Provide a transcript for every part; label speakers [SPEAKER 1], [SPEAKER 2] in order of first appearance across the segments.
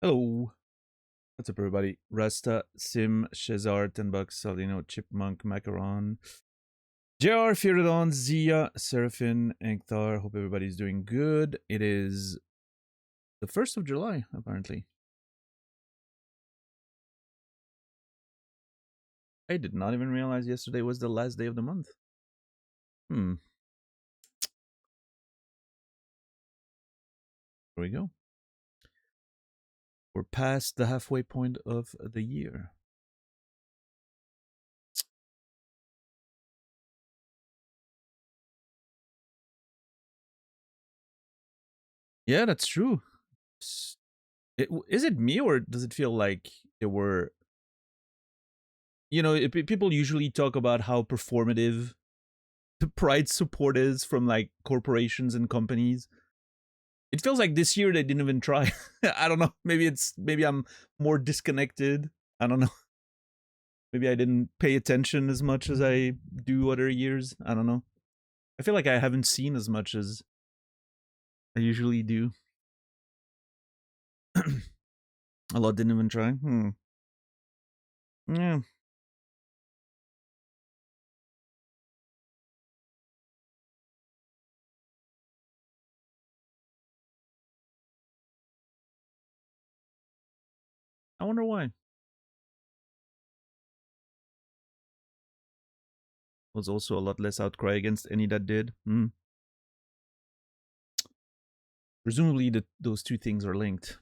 [SPEAKER 1] Hello. What's up, everybody? Rasta, Sim, Shazar, 10 bucks, Salino, Chipmunk, Macaron, JR, Firidon, Zia, Seraphin, Ankthar. Hope everybody's doing good. It is the 1st of July, apparently. I did not even realize yesterday was the last day of the month. Here we go. We're past the halfway point of the year. Yeah, that's true. Is it me, or does it feel like there were, people usually talk about how performative the pride support is from like corporations and companies. It feels like this year they didn't even try. I don't know. Maybe I'm more disconnected. I don't know. Maybe I didn't pay attention as much as I do other years. I don't know. I feel like I haven't seen as much as I usually do. A lot didn't even try. Yeah. I wonder why. Was also a lot less outcry against any that did. Presumably those two things are linked.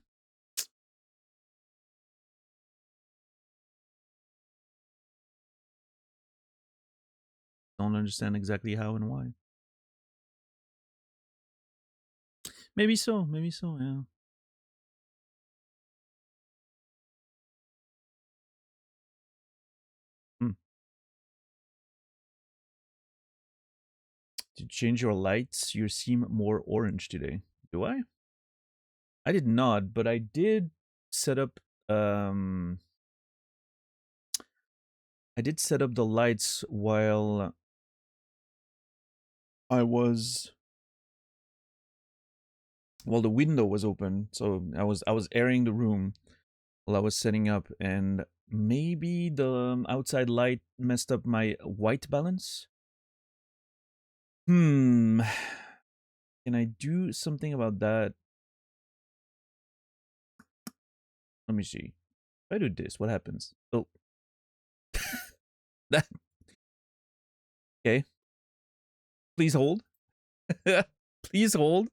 [SPEAKER 1] Don't understand exactly how and why. Maybe so, yeah. To change your lights, you seem more orange today. Do I? I did not, but I did set up I did set up the lights while the window was open. So I was airing the room while I was setting up, and maybe the outside light messed up my white balance. Can I do something about that? Let me see. If I do this, what happens? Oh. That okay. Please hold. Please hold.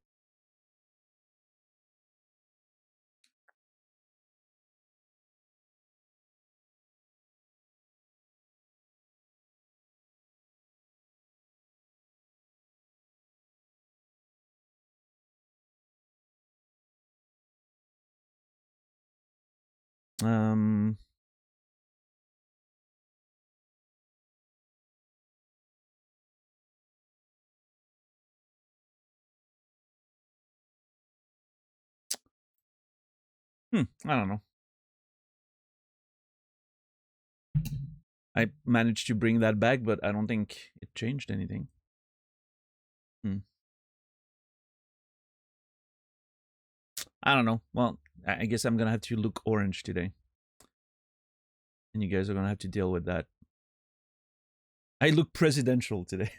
[SPEAKER 1] Um I don't know. I managed to bring that back, but I don't think it changed anything. I don't know. Well, I guess I'm gonna have to look orange today. And you guys are gonna have to deal with that. I look presidential today.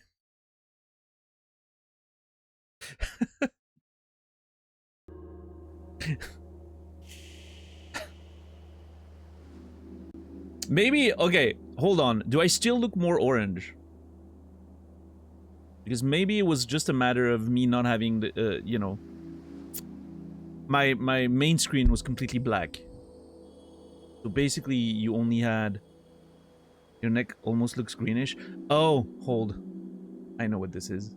[SPEAKER 1] Maybe, okay, hold on. Do I still look more orange? Because maybe it was just a matter of me not having the, my main screen was completely black. So basically, you only had... Your neck almost looks greenish. Oh, hold. I know what this is.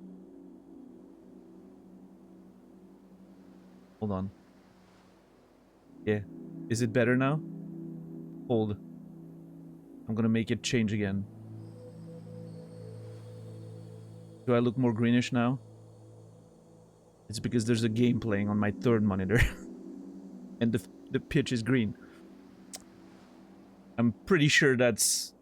[SPEAKER 1] Hold on. Yeah. Is it better now? Hold. I'm gonna make it change again. Do I look more greenish now? It's because there's a game playing on my third monitor. And the pitch is green. I'm pretty sure that's,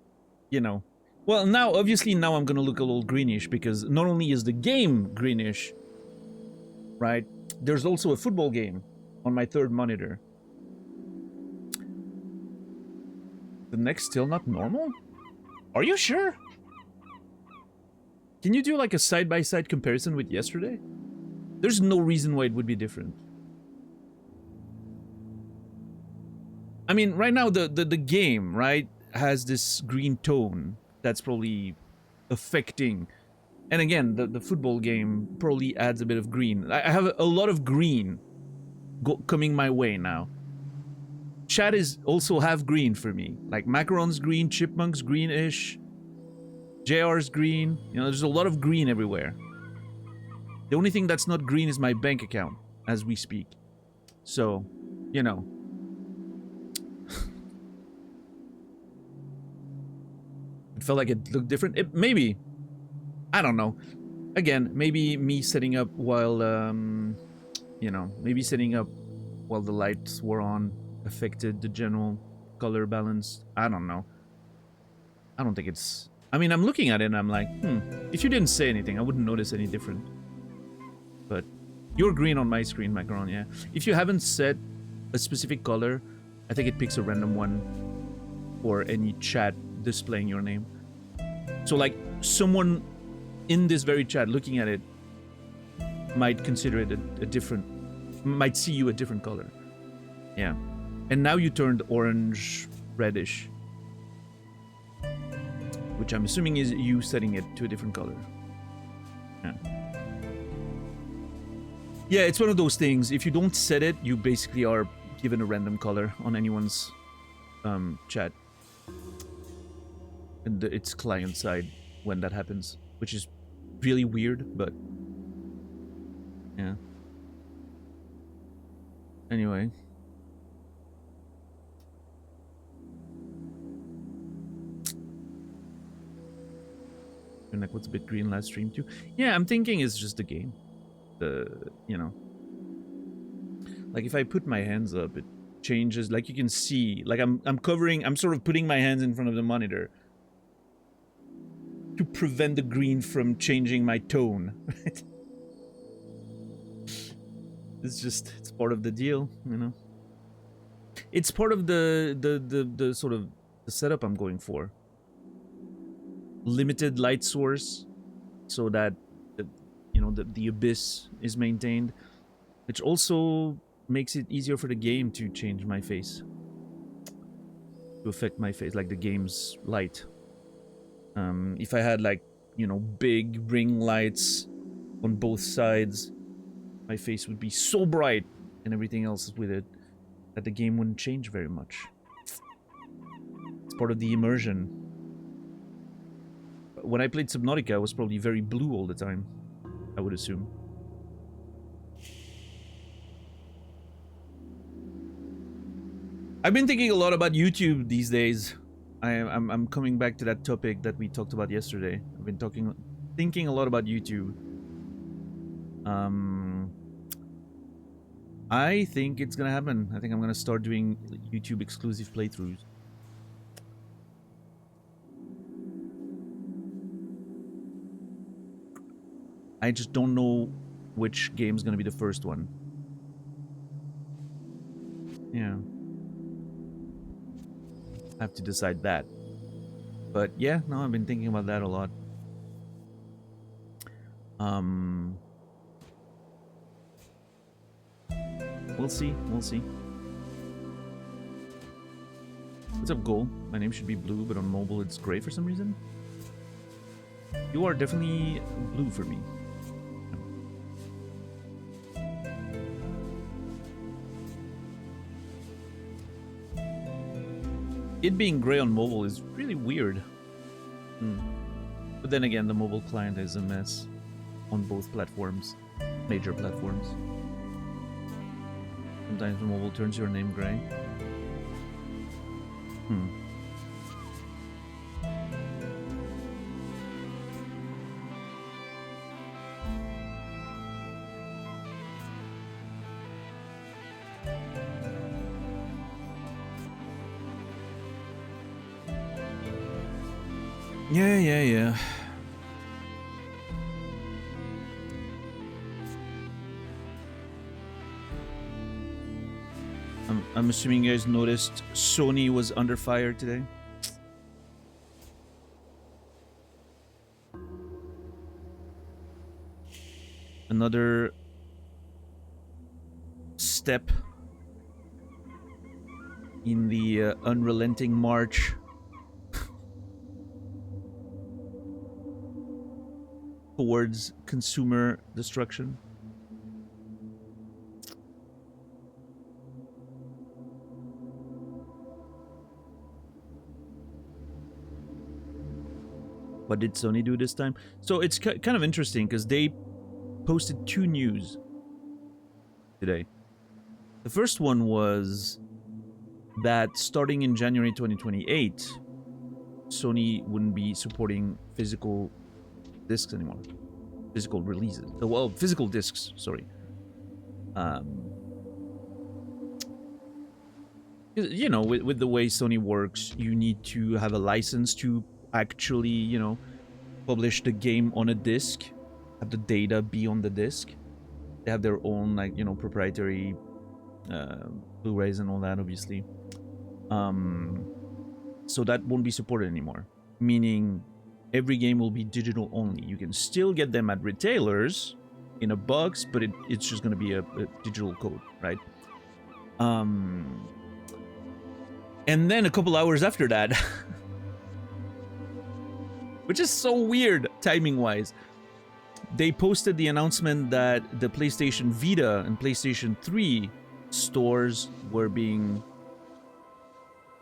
[SPEAKER 1] Well, now, obviously, now I'm gonna look a little greenish, because not only is the game greenish, right? There's also a football game on my third monitor. The neck's still not normal? Are you sure? Can you do like a side-by-side comparison with yesterday? There's no reason why it would be different. I mean, right now the game, right, has this green tone that's probably affecting. And again, the football game probably adds a bit of green. I have a lot of green coming my way now. Chat is also half green for me. Like Macaron's green, Chipmunk's greenish, JR's green. You know, there's a lot of green everywhere. The only thing that's not green is my bank account as we speak. So, you know. It felt like it looked different. Maybe. I don't know. Again, maybe me setting up while, you know, maybe setting up while the lights were on affected the general color balance. I don't know. I don't think it's... I mean, I'm looking at it and I'm like, if you didn't say anything, I wouldn't notice any different. But you're green on my screen, Macaron, yeah. If you haven't set a specific color, I think it picks a random one for any chat displaying your name. So, like, someone in this very chat looking at it might consider it a different... might see you a different color. Yeah. And now you turned orange, reddish. Which I'm assuming is you setting it to a different color. Yeah. Yeah, it's one of those things. If you don't set it, you basically are given a random color on anyone's chat. And it's client side when that happens. Which is really weird, but... yeah. Anyway. Your neck was a bit green last stream too. Yeah, I'm thinking it's just a game. You know. Like if I put my hands up, it changes. Like you can see, like I'm sort of putting my hands in front of the monitor to prevent the green from changing my tone. Right? It's part of the deal, you know. It's part of the sort of the setup I'm going for. Limited light source, so that you know the abyss is maintained, which also makes it easier for the game to change my face, to affect my face, like the game's light. If I had like, you know, big ring lights on both sides, my face would be so bright and everything else with it that the game wouldn't change very much. It's part of the immersion. When I played Subnautica, I was probably very blue all the time, I would assume. I've been thinking a lot about YouTube these days. I'm coming back to that topic that we talked about yesterday. I've been thinking a lot about YouTube. I think it's gonna happen. I think I'm gonna start doing YouTube exclusive playthroughs. I just don't know which game's gonna be the first one. Yeah. I have to decide that. But yeah, no, I've been thinking about that a lot. We'll see, we'll see. What's up, Goal? My name should be blue, but on mobile it's gray for some reason. You are definitely blue for me. It being gray on mobile is really weird. But then again, the mobile client is a mess on both platforms, major platforms. Sometimes the mobile turns your name gray. Yeah. I'm assuming you guys noticed Sony was under fire today. Another step in the unrelenting march towards consumer destruction. What did Sony do this time? So it's kind of interesting because they posted 2 news today. The first one was that starting in January 2028, Sony wouldn't be supporting physical discs anymore. Physical releases. Well, physical discs, sorry. You know, with the way Sony works, you need to have a license to actually, you know, publish the game on a disc, have the data be on the disc. They have their own, like, you know, proprietary Blu-rays and all that, obviously. So that won't be supported anymore, meaning every game will be digital only. You can still get them at retailers in a box, but it's just going to be a digital code, right? And then a couple hours after that, which is so weird timing-wise, they posted the announcement that the PlayStation Vita and PlayStation 3 stores were being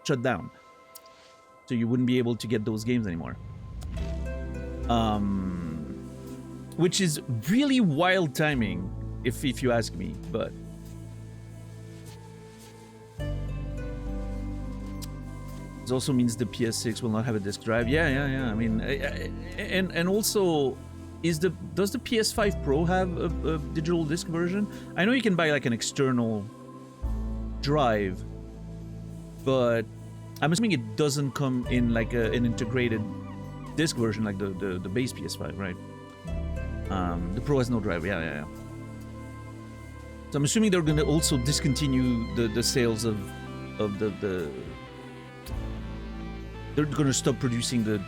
[SPEAKER 1] shut down. So you wouldn't be able to get those games anymore. Which is really wild timing, if you ask me, but... This also means the PS6 will not have a disc drive. Yeah. I mean, and also, does the PS5 Pro have a digital disc version? I know you can buy like an external drive, but I'm assuming it doesn't come in like an integrated disc version like the base PS5, right? The Pro has no drive. Yeah. So I'm assuming they're going to also discontinue the sales of the they're going to stop producing the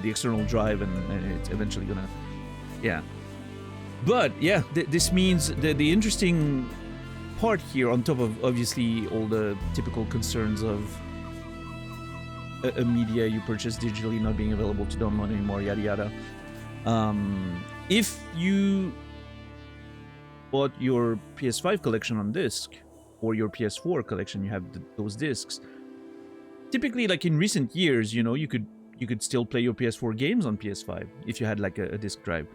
[SPEAKER 1] external drive, and it's eventually gonna, yeah. But yeah, this means the interesting part here, on top of obviously all the typical concerns of a media you purchase digitally not being available to download anymore, yada yada. If you bought your PS5 collection on disc, or your PS4 collection, you have those discs. Typically, like in recent years, you know, you could still play your PS4 games on PS5 if you had like a disc drive.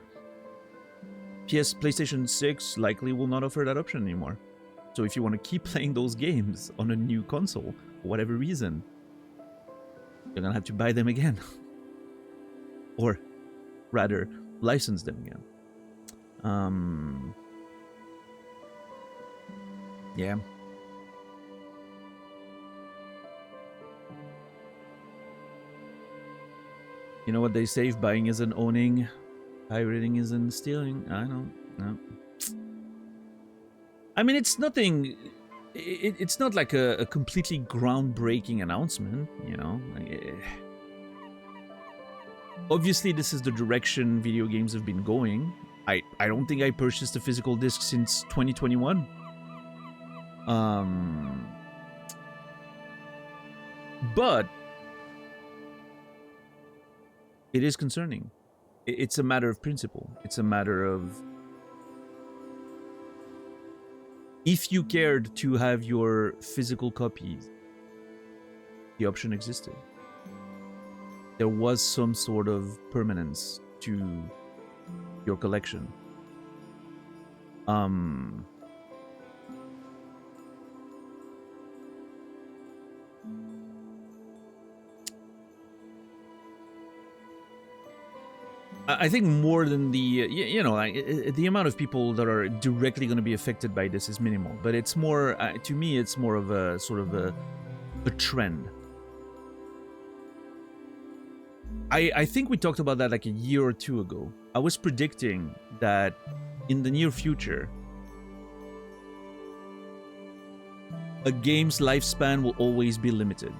[SPEAKER 1] PlayStation 6 likely will not offer that option anymore. So if you want to keep playing those games on a new console, for whatever reason, you're gonna have to buy them again. Or rather, license them again. Yeah. You know what they say, if buying isn't owning, pirating isn't stealing. I know. No. I mean, it's nothing... It's not like a completely groundbreaking announcement, you know? Obviously, this is the direction video games have been going. I don't think I purchased a physical disc since 2021. But... it is concerning. It's a matter of principle. It's a matter of... if you cared to have your physical copies, the option existed. There was some sort of permanence to your collection. I think more than the, you know, the amount of people that are directly going to be affected by this is minimal. But it's more, to me, it's more of a sort of a trend. I think we talked about that like a year or two ago. I was predicting that in the near future, a game's lifespan will always be limited.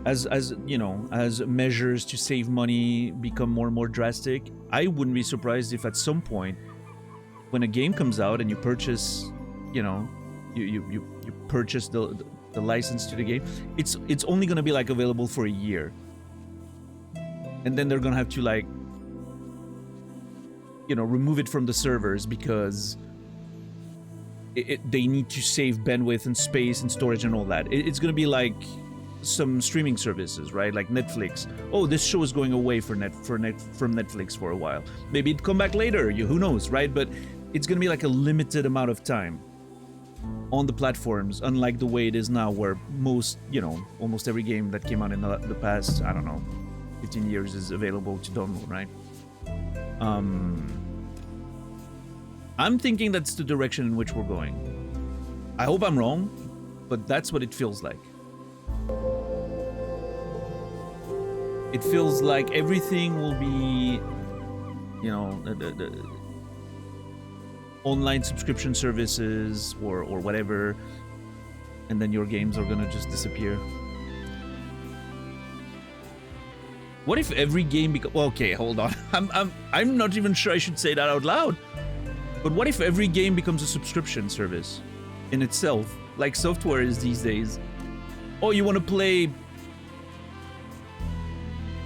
[SPEAKER 1] as you know, as measures to save money become more and more drastic, I wouldn't be surprised if at some point, when a game comes out and you purchase, you know, you purchase the license to the game, it's only gonna be like available for a year, and then they're gonna have to like, you know, remove it from the servers because they need to save bandwidth and space and storage and all that. It's gonna be like some streaming services, right? Like Netflix. Oh, this show is going away from Netflix for a while. Maybe it'd come back later. Who knows, right? But it's gonna be like a limited amount of time on the platforms, unlike the way it is now, where most, you know, almost every game that came out in the past, I don't know, 15 years is available to download, right? I'm thinking that's the direction in which we're going. I hope I'm wrong, but that's what it feels like. It feels like everything will be, you know, the online subscription services or whatever, and then your games are gonna just disappear. What if every game okay, hold on. I'm not even sure I should say that out loud. But what if every game becomes a subscription service in itself, like software is these days? Oh, you want to play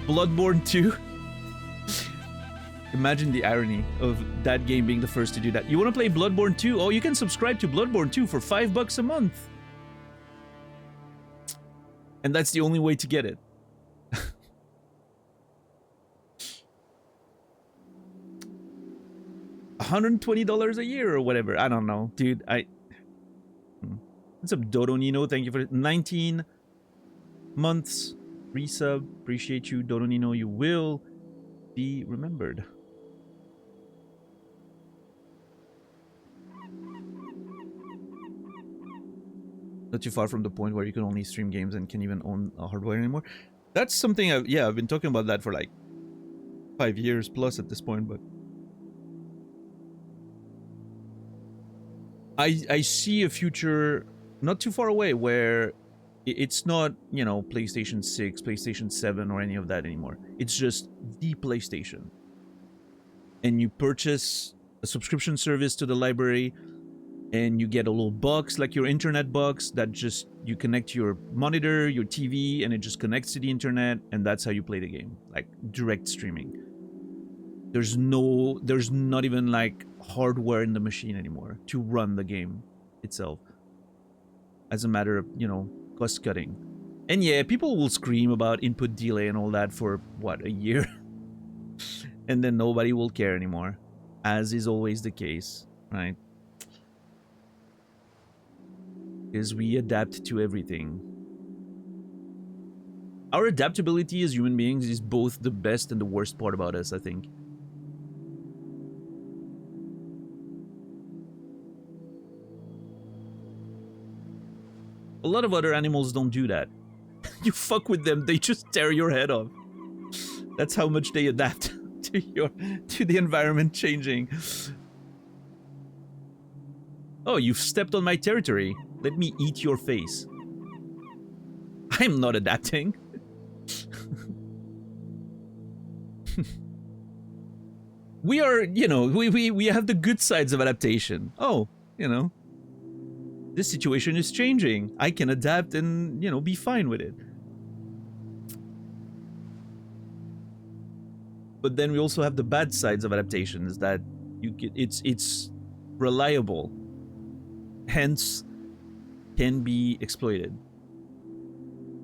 [SPEAKER 1] Bloodborne 2? Imagine the irony of that game being the first to do that. You want to play Bloodborne 2? Oh, you can subscribe to Bloodborne 2 for $5 a month. And that's the only way to get it. $120 a year or whatever. I don't know, dude. What's up, Dodo Nino? Thank you for 19 months resub. Appreciate you, Dodo Nino. You will be remembered. Not too far from the point where you can only stream games and can't even own a hardware anymore. That's something I've been talking about that for like 5 years plus at this point, but I see a future not too far away where it's not, you know, PlayStation 6, PlayStation 7 or any of that anymore. It's just the PlayStation. And you purchase a subscription service to the library and you get a little box, like your internet box, that just, you connect to your monitor, your TV, and it just connects to the internet, and that's how you play the game. Like direct streaming. There's not even like hardware in the machine anymore to run the game itself. As a matter of, you know, cost cutting. And yeah, people will scream about input delay and all that for what, a year? And then nobody will care anymore, as is always the case, right? Because we adapt to everything. Our adaptability as human beings is both the best and the worst part about us, I think. A lot of other animals don't do that. You fuck with them, they just tear your head off. That's how much they adapt to the environment changing. Oh, you've stepped on my territory. Let me eat your face. I'm not adapting. We are, you know, we have the good sides of adaptation. Oh, you know, this situation is changing. I can adapt and, you know, be fine with it. But then we also have the bad sides of adaptations, that you get, it's reliable, hence can be exploited.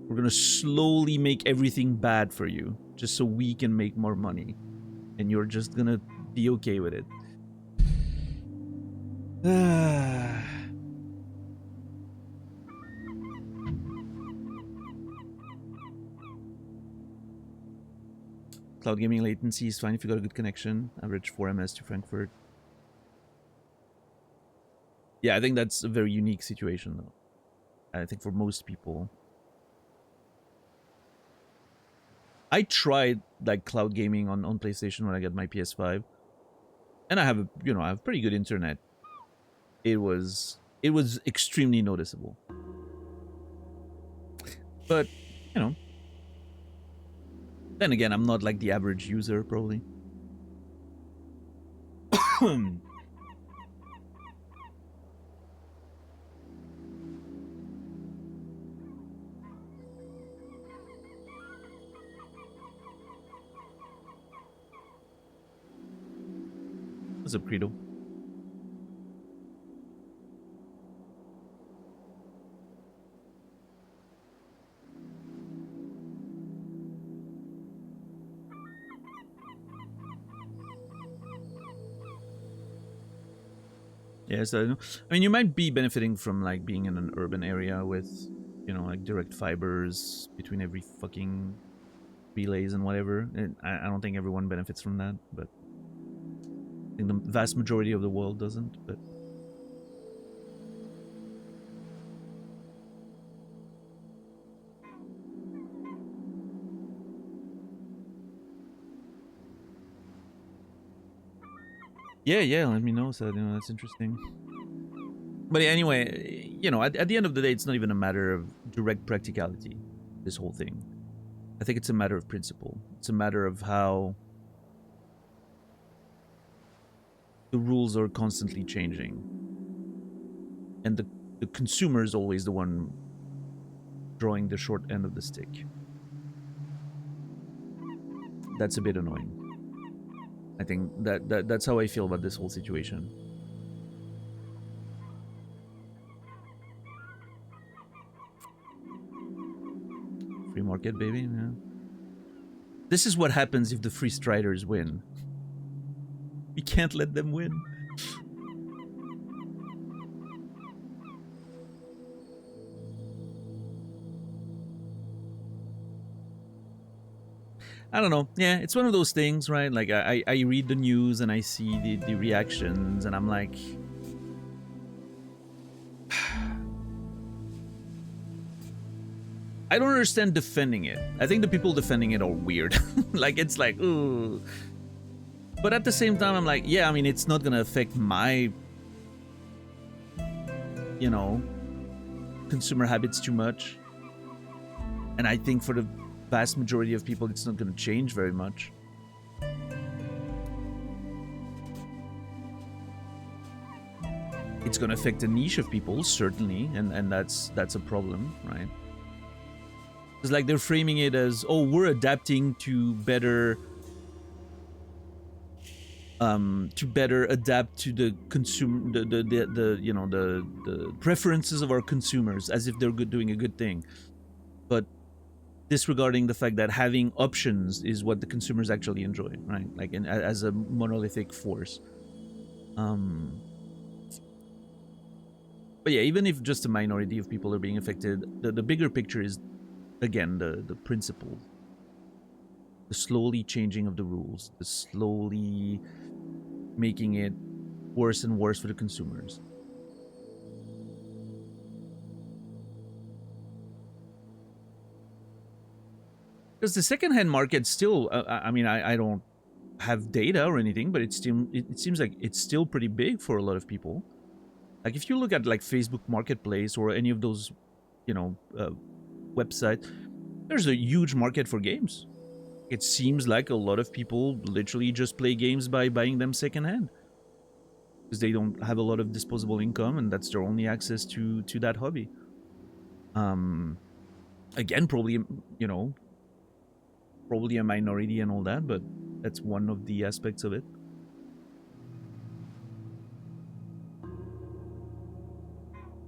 [SPEAKER 1] We're gonna slowly make everything bad for you just so we can make more money, and you're just gonna be okay with it. Cloud gaming latency is fine if you got a good connection. Average 4 ms to Frankfurt. Yeah, I think that's a very unique situation, though. I think for most people. I tried like cloud gaming on PlayStation when I got my PS5, and I have a, you know, I have pretty good internet. It was extremely noticeable, but you know, Then again, I'm not like the average user, probably. What's up, Credo? Yeah, so I mean, you might be benefiting from like being in an urban area with, you know, like direct fibers between every fucking relays and whatever. And I don't think everyone benefits from that, but I think the vast majority of the world doesn't. But yeah, let me know. So, you know, that's interesting. But anyway, you know, at the end of the day, it's not even a matter of direct practicality, this whole thing. I think it's a matter of principle. It's a matter of how the rules are constantly changing. And the consumer is always the one drawing the short end of the stick. That's a bit annoying. I think that's how I feel about this whole situation. Free market, baby. Yeah. This is what happens if the free striders win. We can't let them win. I don't know. Yeah, it's one of those things, right? Like I read the news and I see the reactions and I'm like, I don't understand defending it. I think the people defending it are weird. Like it's like, ooh. But at the same time, I'm like, yeah, I mean, it's not gonna affect my, you know, consumer habits too much. And I think for the vast majority of people, it's not gonna change very much. It's gonna affect a niche of people, certainly, and that's a problem, right? It's like they're framing it as, oh, we're adapting to better adapt to the consumer, the you know, the preferences of our consumers, as if they're doing a good thing, but disregarding the fact that having options is what the consumers actually enjoy, right? Like as a monolithic force. But yeah, even if just a minority of people are being affected, the bigger picture is, again, the principle, the slowly changing of the rules, the slowly making it worse and worse for the consumers. Because the secondhand market still, I mean, I don't have data or anything, but it seems like it's still pretty big for a lot of people. Like if you look at like Facebook Marketplace or any of those, you know, websites, there's a huge market for games. It seems like a lot of people literally just play games by buying them secondhand because they don't have a lot of disposable income and that's their only access to that hobby. Again, probably, you know, probably a minority and all that, but that's one of the aspects of it.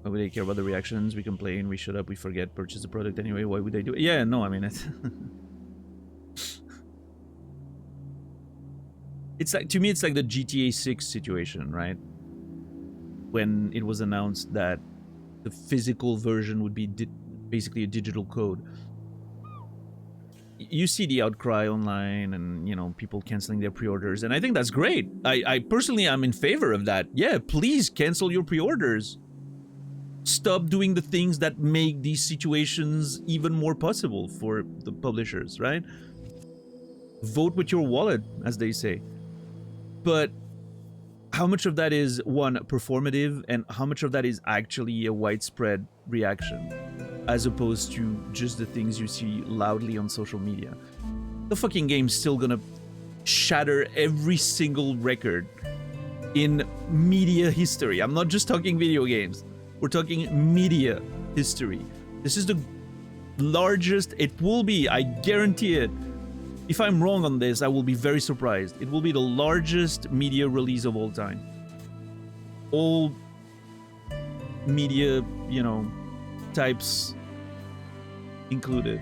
[SPEAKER 1] Why would they care about the reactions? We complain, we shut up, we forget, purchase the product anyway. Why would they do it? Yeah, no, I mean, it's like, to me, it's like the GTA 6 situation, right? When it was announced that the physical version would be basically a digital code. You see the outcry online and, you know, people canceling their pre-orders, and I think that's great. I personally am in favor of that. Yeah, please cancel your pre-orders. Stop doing the things that make these situations even more possible for the publishers, right? Vote with your wallet, as they say. But how much of that is, one, performative, and how much of that is actually a widespread reaction, as opposed to just the things you see loudly on social media? the fucking game's still gonna shatter every single record in media history. I'm not just talking video games. We're talking media history. This is the largest, it will be, I guarantee it. If I'm wrong on this, I will be very surprised. It will be the largest media release of all time. All media, you know, types included.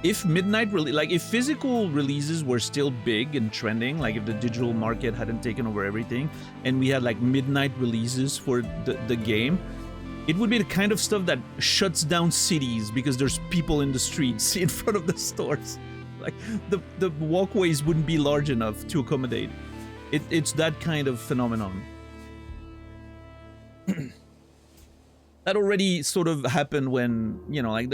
[SPEAKER 1] If midnight like if physical releases were still big and trending, like if the digital market hadn't taken over everything and we had like midnight releases for the game, it would be the kind of stuff that shuts down cities because there's people in the streets in front of the stores. Like the walkways wouldn't be large enough to accommodate. It's that kind of phenomenon. That already sort of happened when, you know, like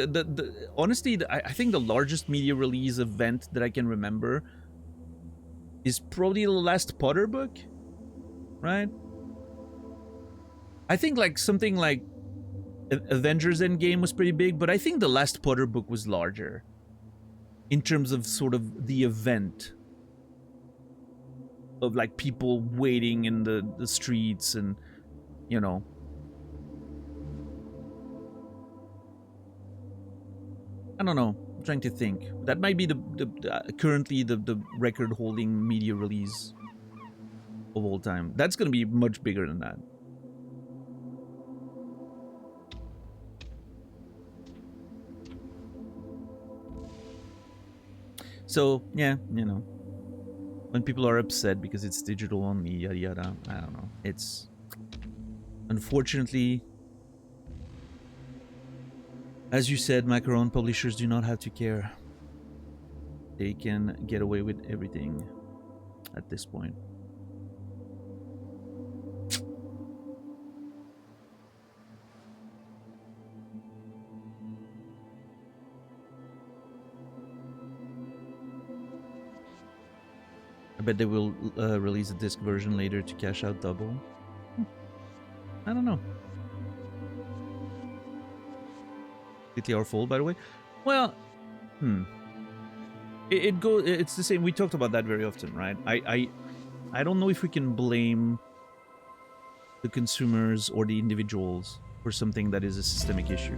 [SPEAKER 1] honestly, I think the largest media release event that I can remember is probably the last Potter book, right? I think like something like Avengers Endgame was pretty big, but I think the last Potter book was larger in terms of sort of the event of like people waiting in the streets and, you know. I don't know. I'm trying to think. That might be currently the record-holding media release of all time. That's going to be much bigger than that. So, yeah, you know. When people are upset because it's digital only, yada yada, I don't know. It's... Unfortunately... As you said, macaron publishers do not have to care. They can get away with everything at this point. I bet they will release a disc version later to cash out double. I don't know. Completely our fault, by the way. Well, it's the same. We talked about that very often, right? I don't know if we can blame the consumers or the individuals for something that is a systemic issue.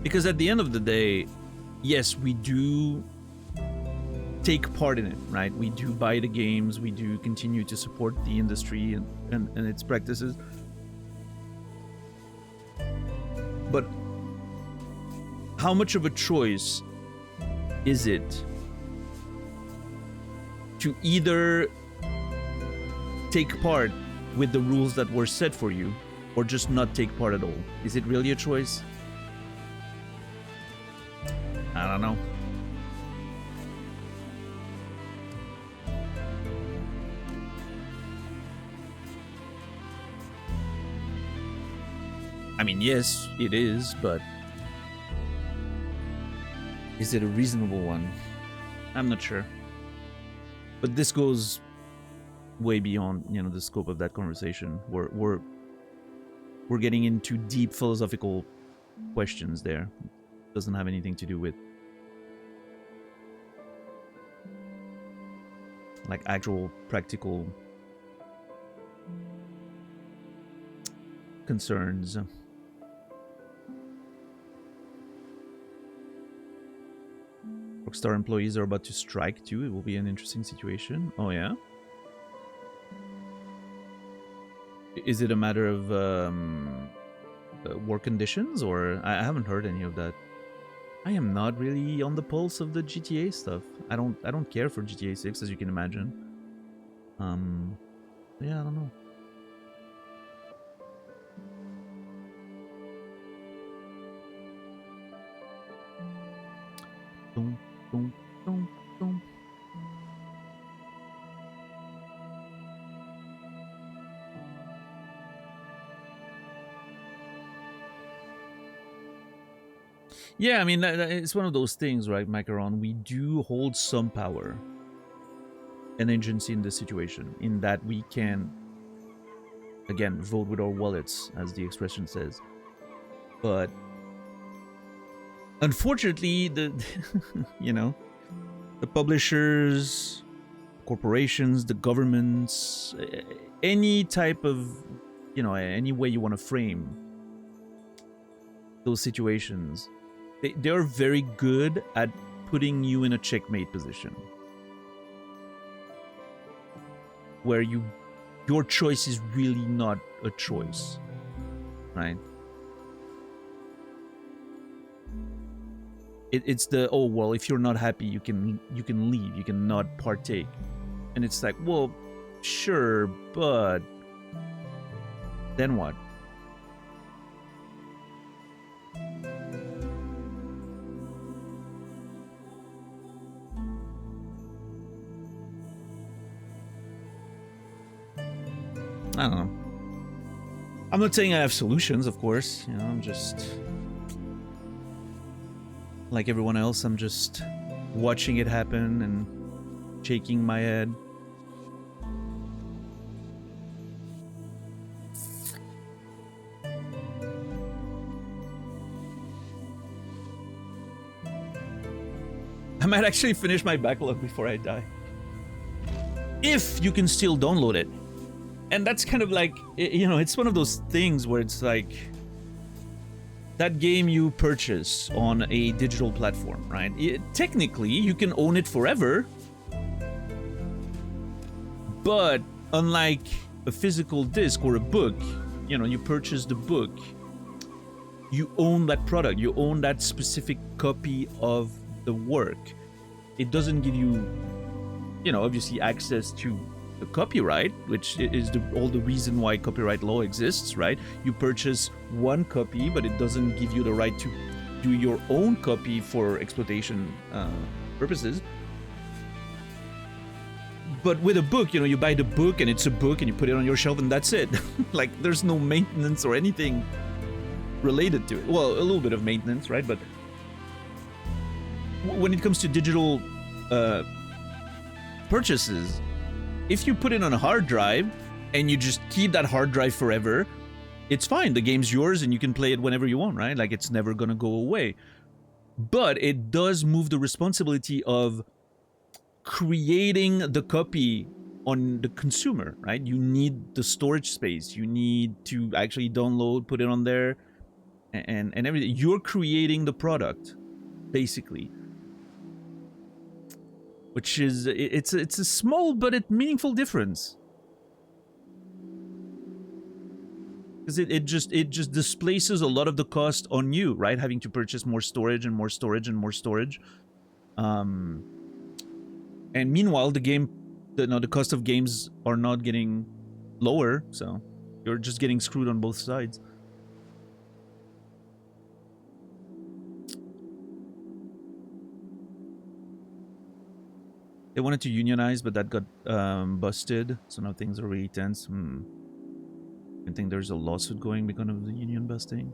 [SPEAKER 1] Because at the end of the day, yes, we do take part in it, right? We do buy the games, we do continue to support the industry and its practices. But how much of a choice is it to either take part with the rules that were set for you or just not take part at all? Is it really a choice? I don't know. I mean, yes, it is, but is it a reasonable one? I'm not sure. But this goes way beyond, you know, the scope of that conversation. We're getting into deep philosophical questions there. It doesn't have anything to do with like actual practical concerns. Rockstar employees are about to strike too. It will be an interesting situation. Oh yeah? Is it a matter of work conditions, or I haven't heard any of that. I am not really on the pulse of the GTA stuff. I don't care for GTA 6, as you can imagine. Yeah, I don't know. Dum, dum, dum, dum. Yeah, I mean, it's one of those things, right, Macaron? We do hold some power and agency in this situation, in that we can, again, vote with our wallets, as the expression says. But unfortunately, the you know, the publishers, corporations, the governments, any type of, you know, any way you want to frame those situations, they're very good at putting you in a checkmate position, where your choice is really not a choice, right? It's the, oh well, if you're not happy, you can leave, you can not partake, and it's like, well, sure, but then what? I don't know. I'm not saying I have solutions, of course. You know, I'm just like everyone else. I'm just watching it happen and shaking my head. I might actually finish my backlog before I die, if you can still download it. And that's kind of like, you know, it's one of those things where it's like, that game you purchase on a digital platform, right? Technically, you can own it forever. But unlike a physical disc or a book, you know, you purchase the book, you own that product, you own that specific copy of the work. It doesn't give you, you know, obviously access to the copyright, which is all the reason why copyright law exists, right? You purchase one copy, but it doesn't give you the right to do your own copy for exploitation purposes. But with a book, you know, you buy the book and it's a book and you put it on your shelf and that's it. Like, there's no maintenance or anything related to it. Well, a little bit of maintenance, right? But when it comes to digital purchases, if you put it on a hard drive and you just keep that hard drive forever, it's fine. The game's yours and you can play it whenever you want, right? Like, it's never gonna go away. But it does move the responsibility of creating the copy on the consumer, right? You need the storage space. You need to actually download, put it on there, and everything. You're creating the product, basically. Which is, it's a small but meaningful difference, because it just displaces a lot of the cost on you, right? Having to purchase more storage and more storage and more storage, and meanwhile the cost of games are not getting lower, so you're just getting screwed on both sides. They wanted to unionize, but that got busted, so now things are really tense. I think there's a lawsuit going because of the union busting.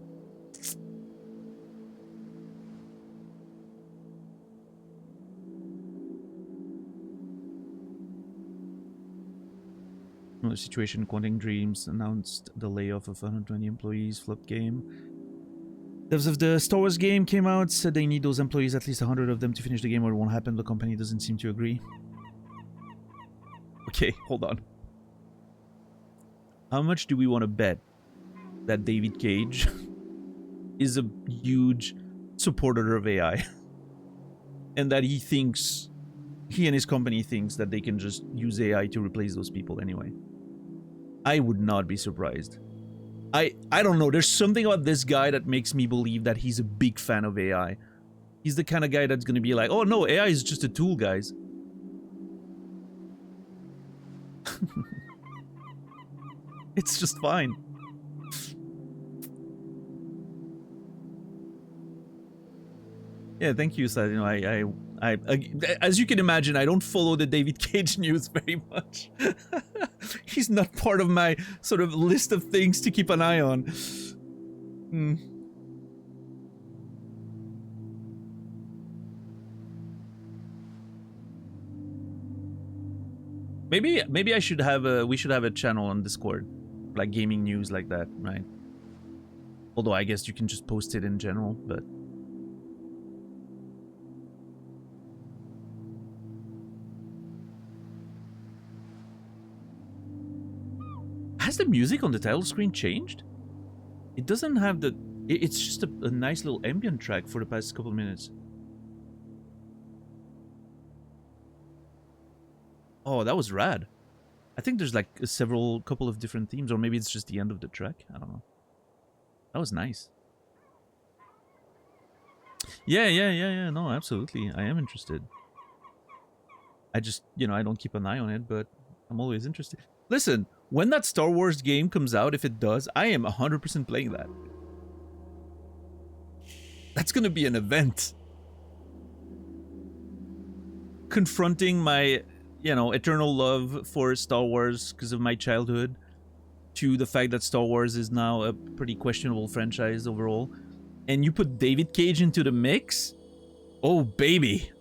[SPEAKER 1] Another situation, Quantum Dreams announced the layoff of 120 employees, flop game. Devs of the Star Wars game came out, said they need those employees, at least 100 of them, to finish the game or it won't happen. The company doesn't seem to agree. Okay, hold on. How much do we want to bet that David Cage is a huge supporter of AI? And that he and his company thinks that they can just use AI to replace those people anyway? I would not be surprised. I don't know, there's something about this guy that makes me believe that he's a big fan of AI. He's the kind of guy that's gonna be like, oh no, AI is just a tool, guys. It's just fine. Yeah, thank you, Sad. You know, I, as you can imagine, I don't follow the David Cage news very much. He's not part of my sort of list of things to keep an eye on. Maybe I should have a we should have a channel on Discord, like gaming news like that, right? Although I guess you can just post it in general, but has the music on the title screen changed? It doesn't have the... It's just a nice little ambient track for the past couple of minutes. Oh, that was rad. I think there's like couple of different themes, or maybe it's just the end of the track. I don't know. That was nice. Yeah. No, absolutely. I am interested. I just, I don't keep an eye on it, but I'm always interested. Listen, when that Star Wars game comes out, if it does, I am 100% playing that. That's gonna be an event. Confronting my, eternal love for Star Wars because of my childhood, to the fact that Star Wars is now a pretty questionable franchise overall, and you put David Cage into the mix, oh baby.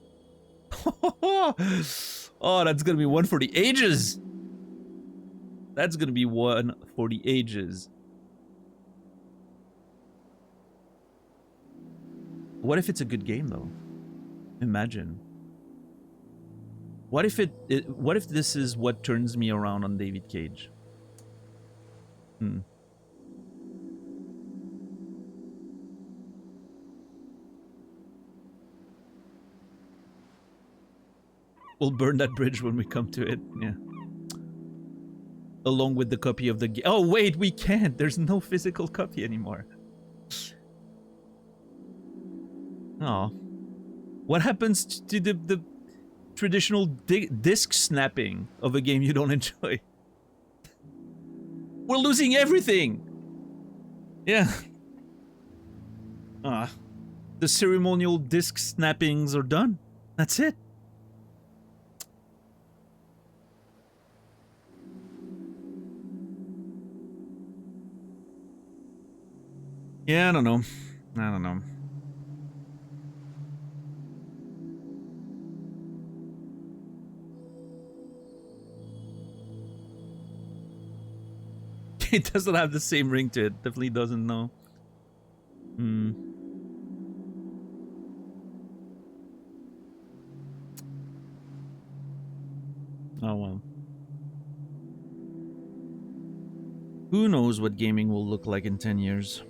[SPEAKER 1] Oh, that's gonna be one for the ages. That's gonna be one for the ages. What if it's a good game though? Imagine. What if what if this is what turns me around on David Cage? We'll burn that bridge when we come to it. Yeah. Along with the copy of the game. Oh wait, we can't. There's no physical copy anymore. Oh. What happens to the traditional disc snapping of a game you don't enjoy? We're losing everything. Yeah. The ceremonial disc snappings are done. That's it. Yeah, I don't know. It doesn't have the same ring to it. Definitely doesn't know. Oh well. Who knows what gaming will look like in 10 years?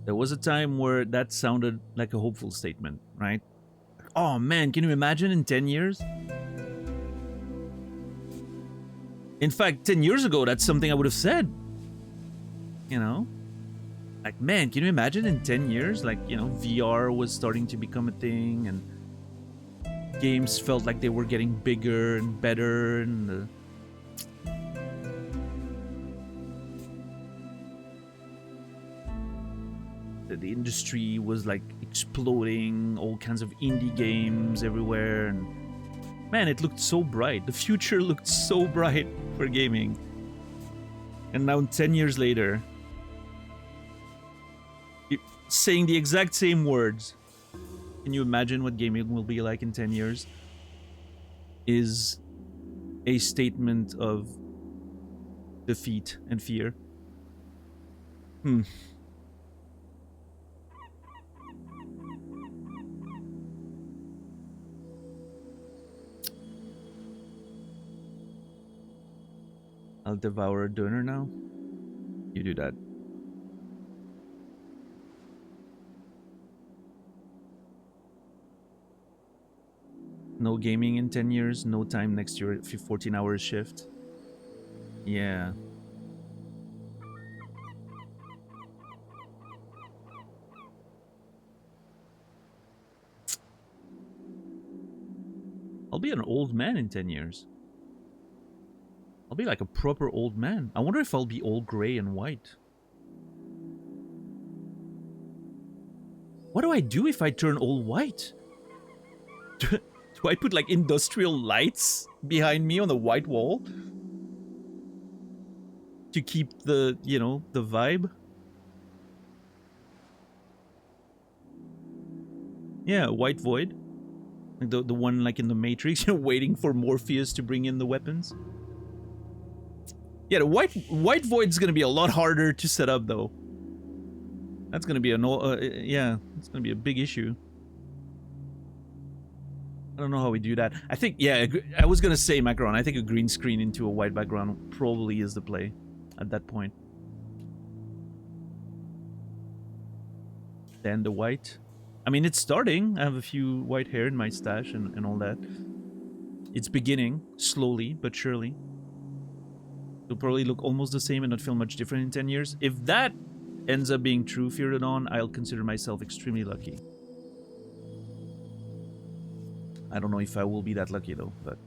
[SPEAKER 1] There was a time where that sounded like a hopeful statement, right? Oh man, can you imagine in 10 years? In fact, 10 years ago, that's something I would have said. Like, man, can you imagine in 10 years? Like, VR was starting to become a thing, and games felt like they were getting bigger and better, and the industry was like exploding, all kinds of indie games everywhere, and man, it looked so bright. The future looked so bright for gaming. And now 10 years later, saying the exact same words, can you imagine what gaming will be like in 10 years? Is a statement of defeat and fear. I'll devour a doner now. You do that. No gaming in 10 years, no time next year, 14-hour shift. Yeah. I'll be an old man in 10 years. I'll be like a proper old man. I wonder if I'll be all gray and white. What do I do if I turn all white? Do I put like industrial lights behind me on the white wall? To keep the, the vibe? Yeah, white void. Like the one like in the Matrix, you're waiting for Morpheus to bring in the weapons. Yeah, the white void's gonna be a lot harder to set up though. That's gonna be yeah, it's gonna be a big issue. I don't know how we do that. I think, yeah, I was gonna say, Macaron, I think a green screen into a white background probably is the play at that point. Then the white. I mean, it's starting. I have a few white hair in my stash and all that. It's beginning, slowly but surely. It'll probably look almost the same and not feel much different in 10 years. If that ends up being true, Fear the Dawn, I'll consider myself extremely lucky. I don't know if I will be that lucky though, but...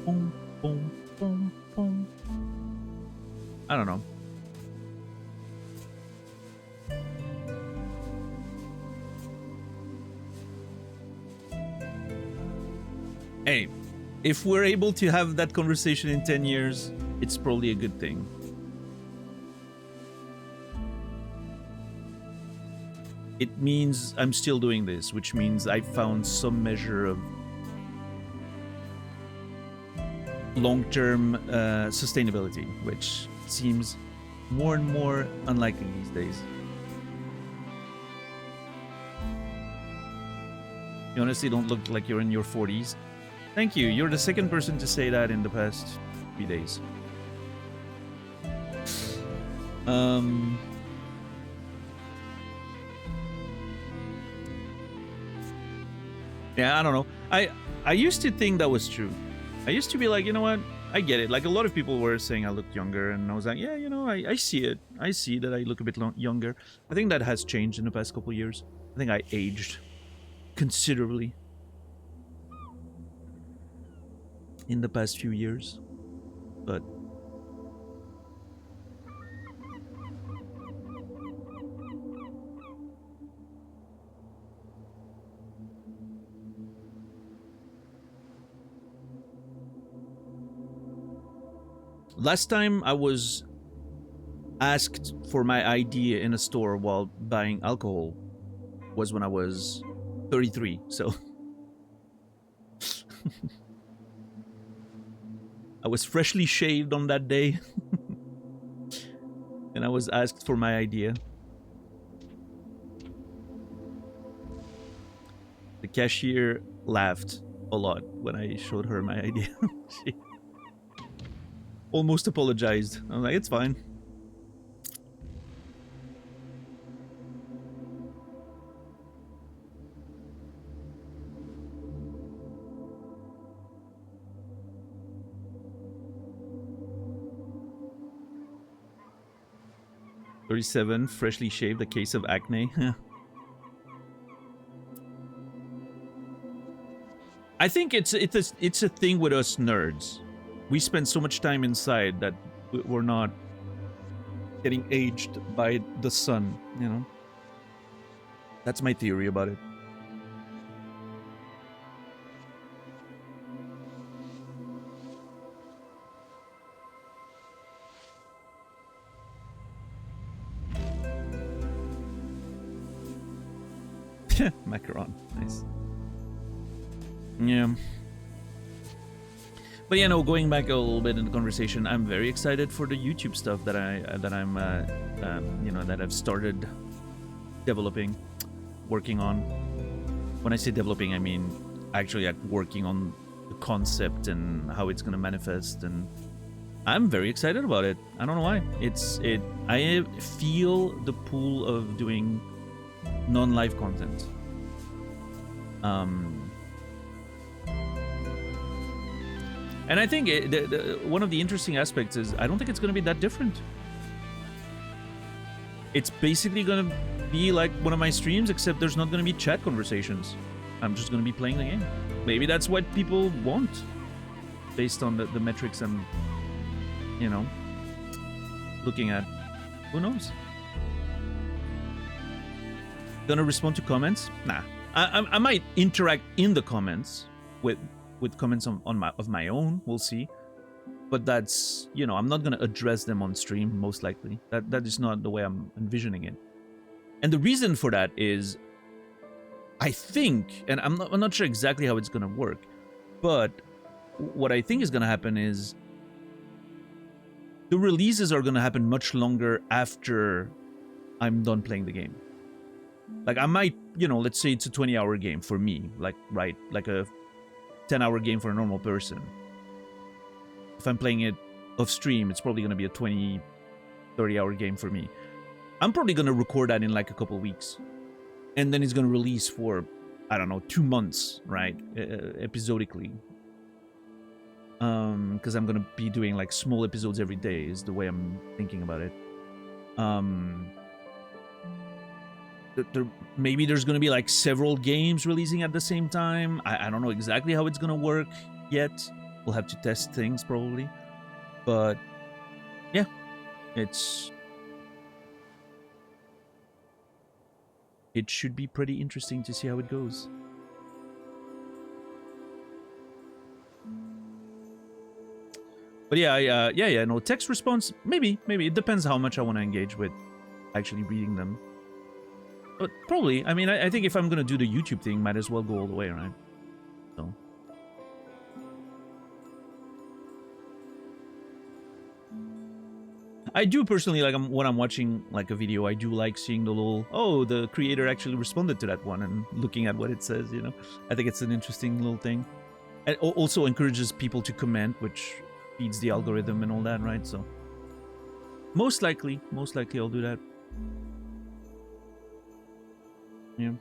[SPEAKER 1] Boom, boom, boom, boom. I don't know. Hey, if we're able to have that conversation in 10 years, it's probably a good thing. It means I'm still doing this, which means I found some measure of long-term sustainability, which seems more and more unlikely these days. You honestly don't look like you're in your 40s. Thank you. You're the second person to say that in the past 3 days. Yeah, I don't know. I used to think that was true. I used to be like, you know what? I get it. Like a lot of people were saying I looked younger, and I was like, yeah, you know, I see it. I see that I look a bit younger. I think that has changed in the past couple of years. I think I aged considerably in the past few years, but last time I was asked for my ID in a store while buying alcohol was when I was 33, so I was freshly shaved on that day and I was asked for my idea. The cashier laughed a lot when I showed her my idea. She almost apologized. I'm like, it's fine. $37, freshly shaved, a case of acne. I think it's a thing with us nerds. We spend so much time inside that we're not getting aged by the sun, you know? That's my theory about it. Macaron, nice. Yeah. But you know, going back a little bit in the conversation, I'm very excited for the YouTube stuff that I'm you know, that I've started developing, working on. When I say developing, I mean actually working on the concept and how it's gonna manifest, and I'm very excited about it. I don't know why. I feel the pull of doing non-live content. And I think one of the interesting aspects is I don't think it's going to be that different. It's basically going to be like one of my streams, except there's not going to be chat conversations. I'm just going to be playing the game. Maybe that's what people want, based on the metrics I'm, you know, looking at. Who knows? Gonna respond to comments? Nah. I might interact in the comments with comments of my own. We'll see. but that's, you know, I'm not going to address them on stream, most likely. That is not the way I'm envisioning it. And the reason for that is, I think, and I'm not sure exactly how it's going to work, but what I think is going to happen is the releases are going to happen much longer after I'm done playing the game. Like, I might, you know, let's say it's a 20-hour game for me, like, right, like a 10-hour game for a normal person. If I'm playing it off stream, it's probably going to be a 20, 30-hour game for me. I'm probably going to record that in like a couple of weeks. And then it's going to release for, I don't know, 2 months, right? Episodically. Because I'm going to be doing like small episodes every day is the way I'm thinking about it. Maybe there's going to be like several games releasing at the same time. I don't know exactly how it's going to work yet. We'll have to test things probably. But yeah, it should be pretty interesting to see how it goes. But yeah, no, text response, maybe. It depends how much I want to engage with actually reading them. But probably, I mean, I think if I'm going to do the YouTube thing, might as well go all the way, right? So. I do personally, like, when I'm watching, like, a video, I do like seeing the little, oh, the creator actually responded to that one and looking at what it says, you know? I think it's an interesting little thing. It also encourages people to comment, which feeds the algorithm and all that, right? So, most likely I'll do that. Yeah.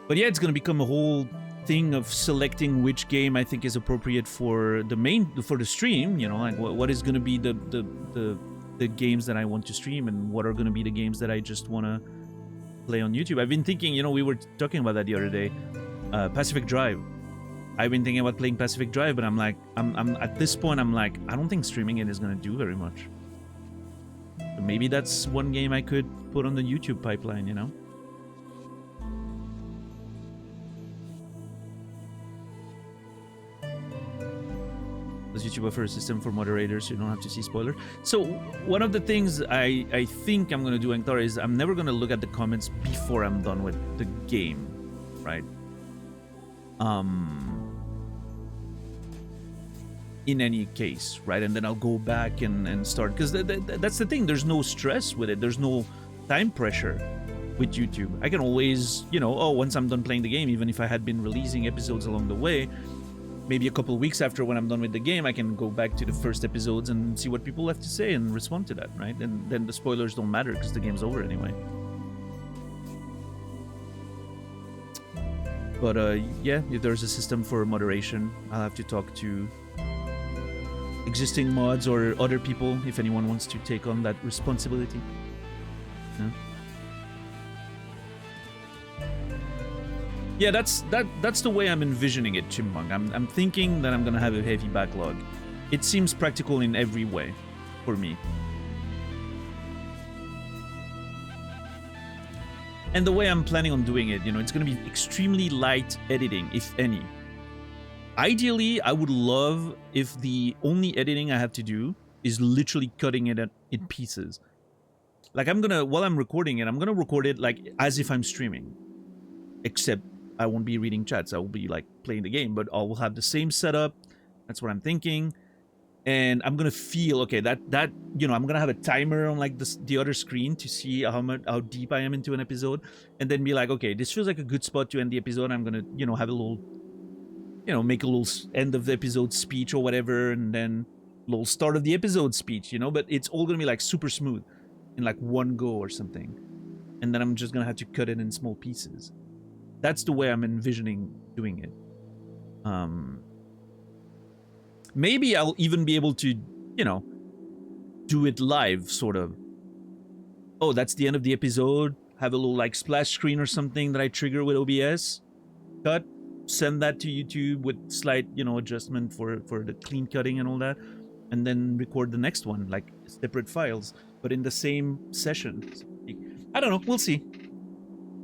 [SPEAKER 1] But yeah, it's gonna become a whole thing of selecting which game I think is appropriate for the stream, you know, like what is gonna be the games that I want to stream and what are gonna be the games that I just wanna play on YouTube. I've been thinking, you know, we were talking about that the other day, Pacific Drive. I've been thinking about playing Pacific Drive, but I'm like, I'm at this point, I'm like, I don't think streaming it is gonna do very much. So maybe that's one game I could put on the YouTube pipeline, you know? Does YouTube offer a system for moderators so you don't have to see spoilers? So one of the things I think I'm going to do, Anktar, is I'm never going to look at the comments before I'm done with the game, right? In any case, right? And then I'll go back and start, because that's the thing. There's no stress with it. There's no time pressure with YouTube. I can always, you know, once I'm done playing the game, even if I had been releasing episodes along the way, maybe a couple of weeks after when I'm done with the game, I can go back to the first episodes and see what people have to say and respond to that, right? And then the spoilers don't matter because the game's over anyway. But yeah, if there's a system for moderation, I'll have to talk to existing mods or other people if anyone wants to take on that responsibility. Yeah. Yeah, that's the way I'm envisioning it, Chipmunk. I'm thinking that I'm gonna have a heavy backlog. It seems practical in every way for me. And the way I'm planning on doing it, you know, it's gonna be extremely light editing, if any. Ideally, I would love if the only editing I have to do is literally cutting it in pieces. Like, while I'm recording it, I'm gonna record it like as if I'm streaming. Except I won't be reading chats. I will be like playing the game, but I will have the same setup. That's what I'm thinking. And I'm gonna feel, okay, that you know, I'm gonna have a timer on like the other screen to see how deep I am into an episode, and then be like, okay, this feels like a good spot to end the episode. I'm gonna, you know, have a little, you know, make a little end of the episode speech or whatever, and then a little start of the episode speech, you know. But it's all gonna be like super smooth in like one go or something, and then I'm just gonna have to cut it in small pieces. That's the way I'm envisioning doing it. Maybe I'll even be able to, you know, do it live, sort of. Oh, that's the end of the episode. Have a little, like, splash screen or something that I trigger with OBS. Cut. Send that to YouTube with slight, you know, adjustment for the clean cutting and all that. And then record the next one, like, separate files, but in the same session. I don't know. We'll see.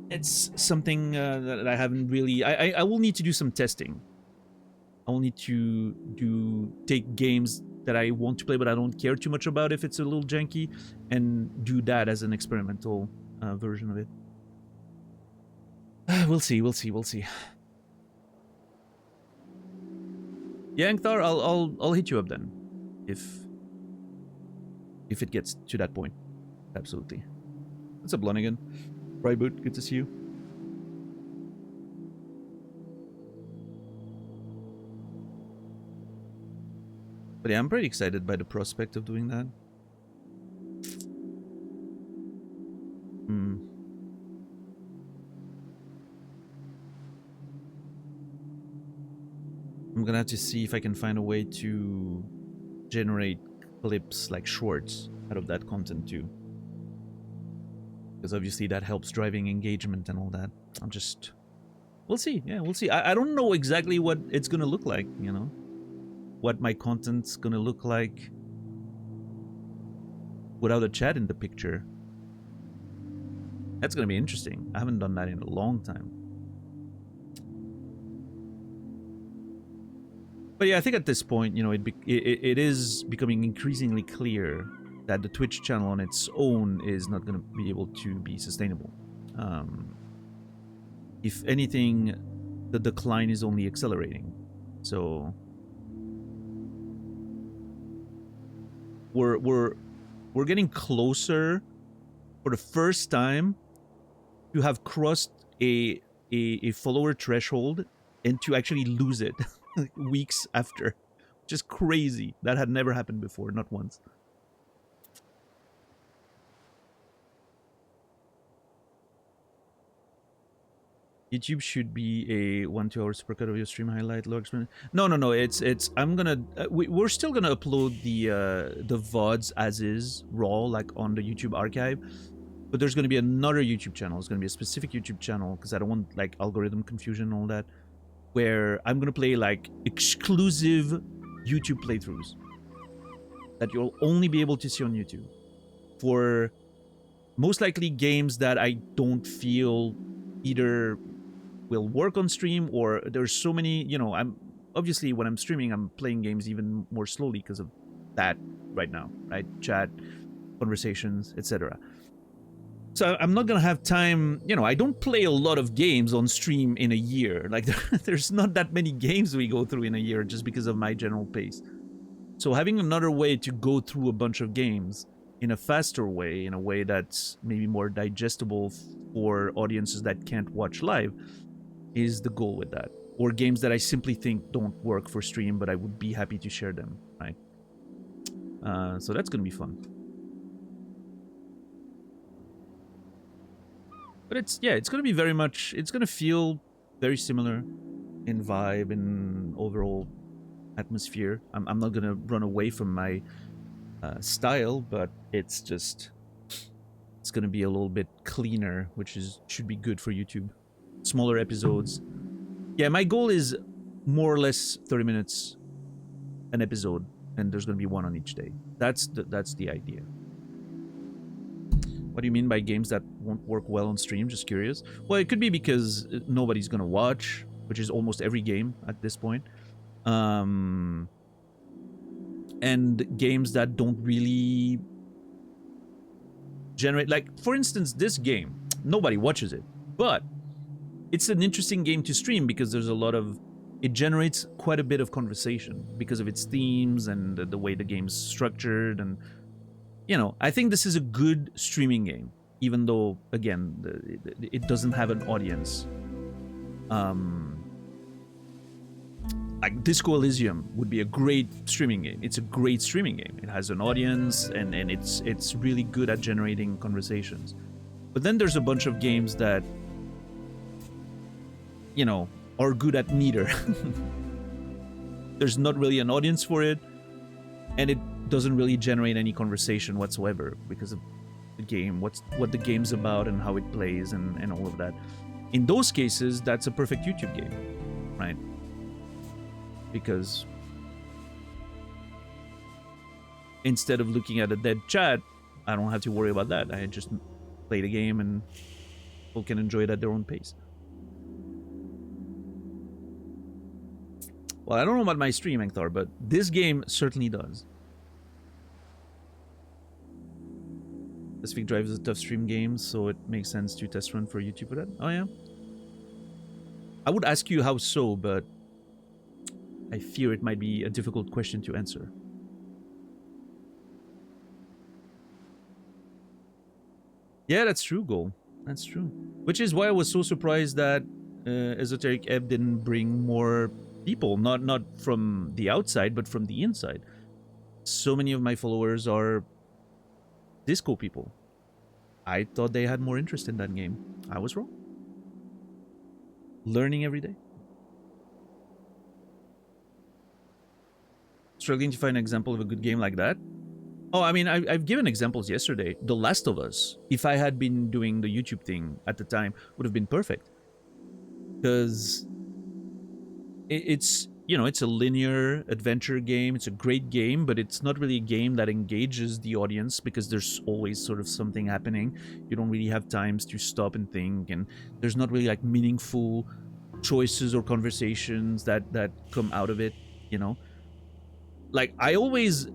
[SPEAKER 1] It's something that I haven't really... I will need to do some testing I'll need to take games that I want to play but I don't care too much about if it's a little janky, and do that as an experimental version of it. We'll see. Yeah, Angthar, I'll hit you up then, if it gets to that point. Absolutely. What's up, Lonigan? Boot, good to see you. But yeah, I'm pretty excited by the prospect of doing that. I'm gonna have to see if I can find a way to generate clips like shorts out of that content too. Because obviously that helps driving engagement and all that. We'll see. Yeah, we'll see. I don't know exactly what it's gonna look like, you know? What my content's gonna look like without a chat in the picture. That's gonna be interesting. I haven't done that in a long time. But yeah, I think at this point, you know, it is becoming increasingly clear that the Twitch channel on its own is not going to be able to be sustainable. If anything, the decline is only accelerating. So we're getting closer for the first time to have crossed a follower threshold and to actually lose it weeks after. Just crazy. That had never happened before, not once. YouTube should be a 1-2 hour supercut of your stream highlight log. No. It's I'm gonna we're still gonna upload the VODs as is raw, like on the YouTube archive. But there's gonna be another YouTube channel. It's gonna be a specific YouTube channel because I don't want like algorithm confusion and all that. Where I'm gonna play like exclusive YouTube playthroughs that you'll only be able to see on YouTube for most likely games that I don't feel either will work on stream, or there's so many, you know, I'm obviously when I'm streaming I'm playing games even more slowly because of that right now, right? Chat, conversations, etc. So I'm not gonna have time, you know, I don't play a lot of games on stream in a year. Like there's not that many games we go through in a year just because of my general pace. So having another way to go through a bunch of games in a faster way, in a way that's maybe more digestible for audiences that can't watch live, is the goal with that. Or games that I simply think don't work for stream, but I would be happy to share them, right? So that's gonna be fun. But it's gonna be very much, it's gonna feel very similar in vibe and overall atmosphere. I'm not gonna run away from my style, but it's gonna be a little bit cleaner, which should be good for YouTube. Smaller episodes. Yeah, my goal is more or less 30 minutes an episode, and there's gonna be one on each day. That's the idea. What do you mean by games that won't work well on stream? Just curious. Well, it could be because nobody's gonna watch, which is almost every game at this point. And games that don't really generate, like, for instance, this game, nobody watches it, but it's an interesting game to stream because there's a lot of, it generates quite a bit of conversation because of its themes and the way the game's structured. And you know, I think this is a good streaming game, even though, again, it doesn't have an audience. Like Disco Elysium would be a great streaming game. It's a great streaming game. It has an audience, and it's really good at generating conversations. But then there's a bunch of games that, you know, are good at neither. There's not really an audience for it, and it doesn't really generate any conversation whatsoever because of the game, what the game's about and how it plays and all of that. In those cases, that's a perfect YouTube game, right? Because instead of looking at a dead chat, I don't have to worry about that. I just play the game and people can enjoy it at their own pace. Well, I don't know about my stream, Ekthar, but this game certainly does. Pacific Drive is a tough stream game, so it makes sense to test run for YouTube for that. Oh, yeah. I would ask you how so, but I fear it might be a difficult question to answer. Yeah, that's true, Goal. That's true. Which is why I was so surprised that Esoteric Ebb didn't bring more people. Not from the outside, but from the inside. So many of my followers are Disco people. I thought they had more interest in that game. I was wrong. Learning every day. Struggling to find an example of a good game like that. Oh, I mean, I've given examples yesterday. The Last of Us, if I had been doing the YouTube thing at the time, would have been perfect. Because it's, you know, it's a linear adventure game. It's a great game, but it's not really a game that engages the audience because there's always sort of something happening. You don't really have times to stop and think, and there's not really like meaningful choices or conversations that come out of it, you know? Like, I always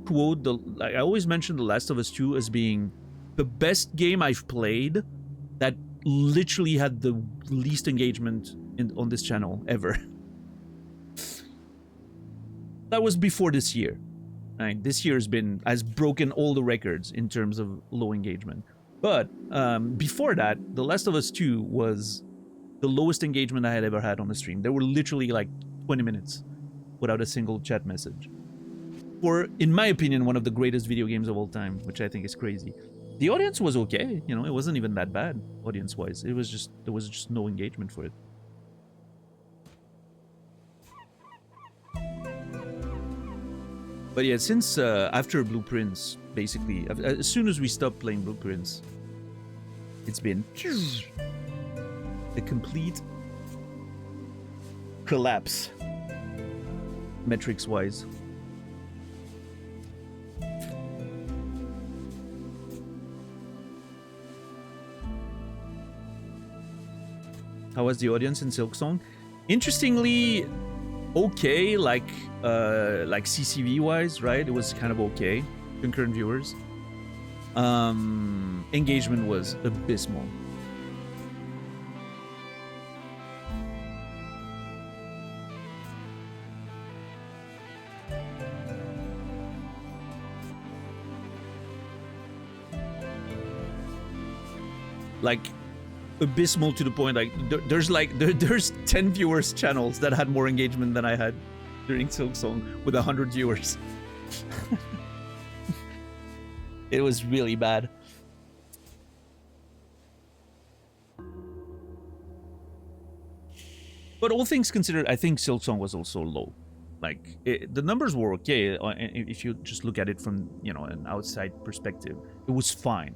[SPEAKER 1] mention The Last of Us 2 as being the best game I've played that literally had the least engagement on this channel ever. That was before this year. Right? This year has broken all the records in terms of low engagement. But before that, The Last of Us 2 was the lowest engagement I had ever had on the stream. There were literally like 20 minutes without a single chat message. For, in my opinion, one of the greatest video games of all time, which I think is crazy. The audience was okay, you know, it wasn't even that bad audience-wise. There was just no engagement for it. But yeah, since after Blueprints, basically, as soon as we stopped playing Blueprints, it's been a complete collapse, metrics-wise. How was the audience in Silksong? Interestingly, okay, like CCV wise, right? It was kind of okay. Concurrent viewers. Engagement was abysmal. Like, abysmal to the point like there's 10 viewers channels that had more engagement than I had during Silksong with 100 viewers. It was really bad. But all things considered, I think Silksong was also low. Like, the numbers were okay if you just look at it from, you know, an outside perspective. It was fine.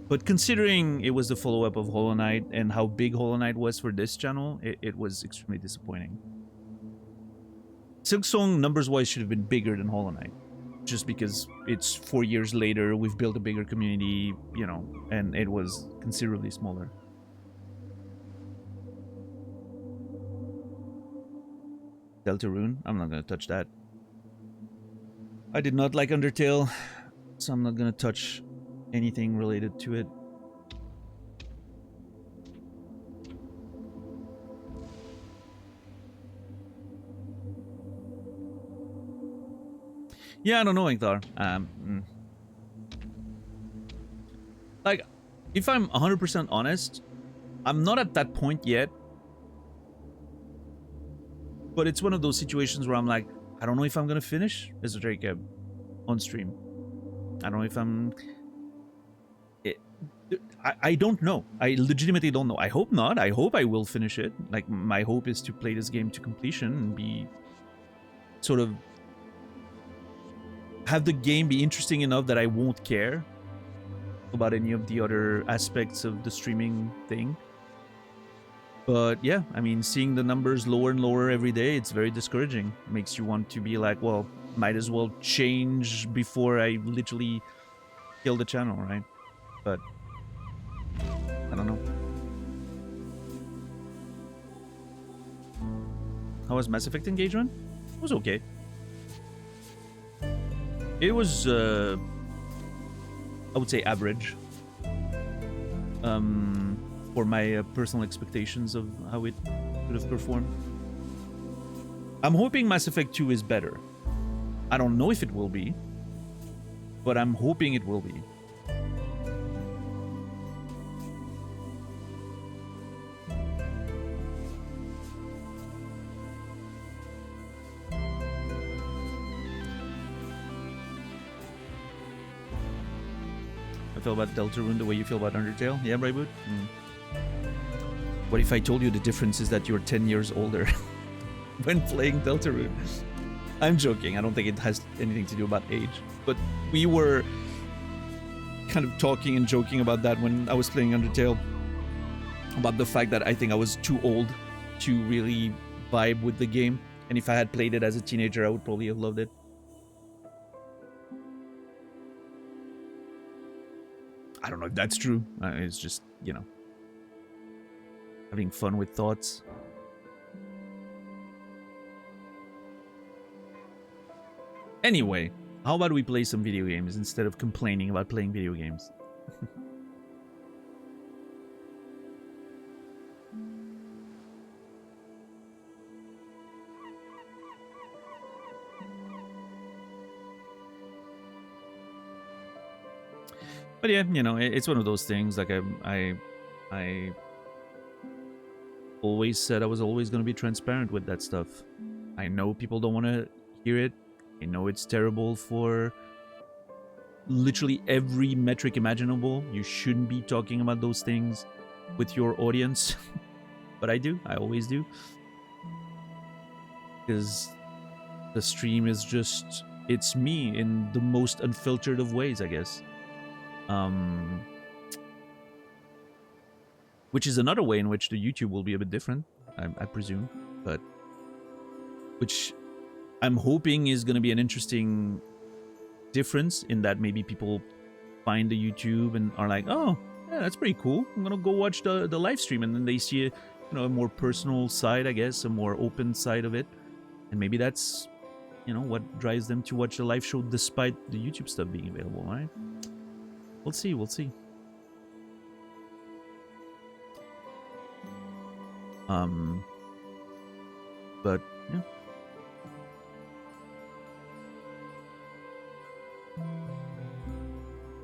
[SPEAKER 1] But considering it was the follow-up of Hollow Knight and how big Hollow Knight was for this channel, it was extremely disappointing. Silksong, numbers-wise, should have been bigger than Hollow Knight. Just because it's 4 years later, we've built a bigger community, you know, and it was considerably smaller. Deltarune? I'm not gonna touch that. I did not like Undertale, so I'm not gonna touch anything related to it. Yeah, I don't know, Ekthar. Like, if I'm 100% honest, I'm not at that point yet. But it's one of those situations where I'm like, I don't know if I'm gonna finish Esoteric Ebb on stream. I don't know if I'm... I don't know. I legitimately don't know. I hope not. I hope I will finish it. Like, my hope is to play this game to completion and be sort of have the game be interesting enough that I won't care about any of the other aspects of the streaming thing. But yeah, I mean, seeing the numbers lower and lower every day, it's very discouraging. It makes you want to be like, well, might as well change before I literally kill the channel, right? But I don't know. How was Mass Effect engagement? It was okay. It was, I would say, average. For my personal expectations of how it could have performed. I'm hoping Mass Effect 2 is better. I don't know if it will be, but I'm hoping it will be. I feel about Deltarune the way you feel about Undertale? Yeah, Brayboot? What if I told you the difference is that you're 10 years older when playing Deltarune? I'm joking. I don't think it has anything to do about age. But we were kind of talking and joking about that when I was playing Undertale. About the fact that I think I was too old to really vibe with the game. And if I had played it as a teenager, I would probably have loved it. I don't know if that's true. It's just, you know, having fun with thoughts. Anyway, how about we play some video games instead of complaining about playing video games? But yeah, you know, it's one of those things. Like I always said I was always going to be transparent with that stuff. I know people don't want to hear it. I know it's terrible for literally every metric imaginable. You shouldn't be talking about those things with your audience. But I do. I always do. Because the stream is just, it's me in the most unfiltered of ways, I guess. Which is another way in which the YouTube will be a bit different, I presume. But which I'm hoping is going to be an interesting difference in that maybe people find the YouTube and are like, oh, yeah, that's pretty cool. I'm going to go watch the live stream. And then they see a more personal side, I guess, a more open side of it. And maybe that's, what drives them to watch the live show despite the YouTube stuff being available, right? We'll see, we'll see. But, yeah.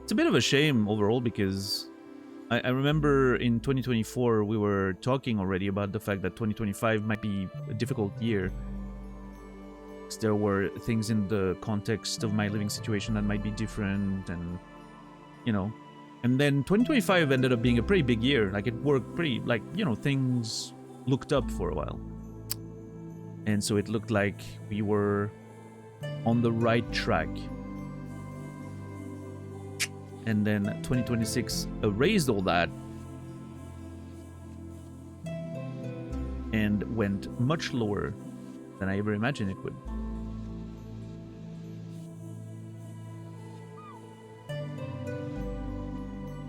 [SPEAKER 1] It's a bit of a shame overall because I remember in 2024 we were talking already about the fact that 2025 might be a difficult year. There were things in the context of my living situation that might be different and, and then 2025 ended up being a pretty big year. Like it worked pretty, things looked up for a while. And so it looked like we were on the right track. And then 2026 erased all that and went much lower than I ever imagined it would.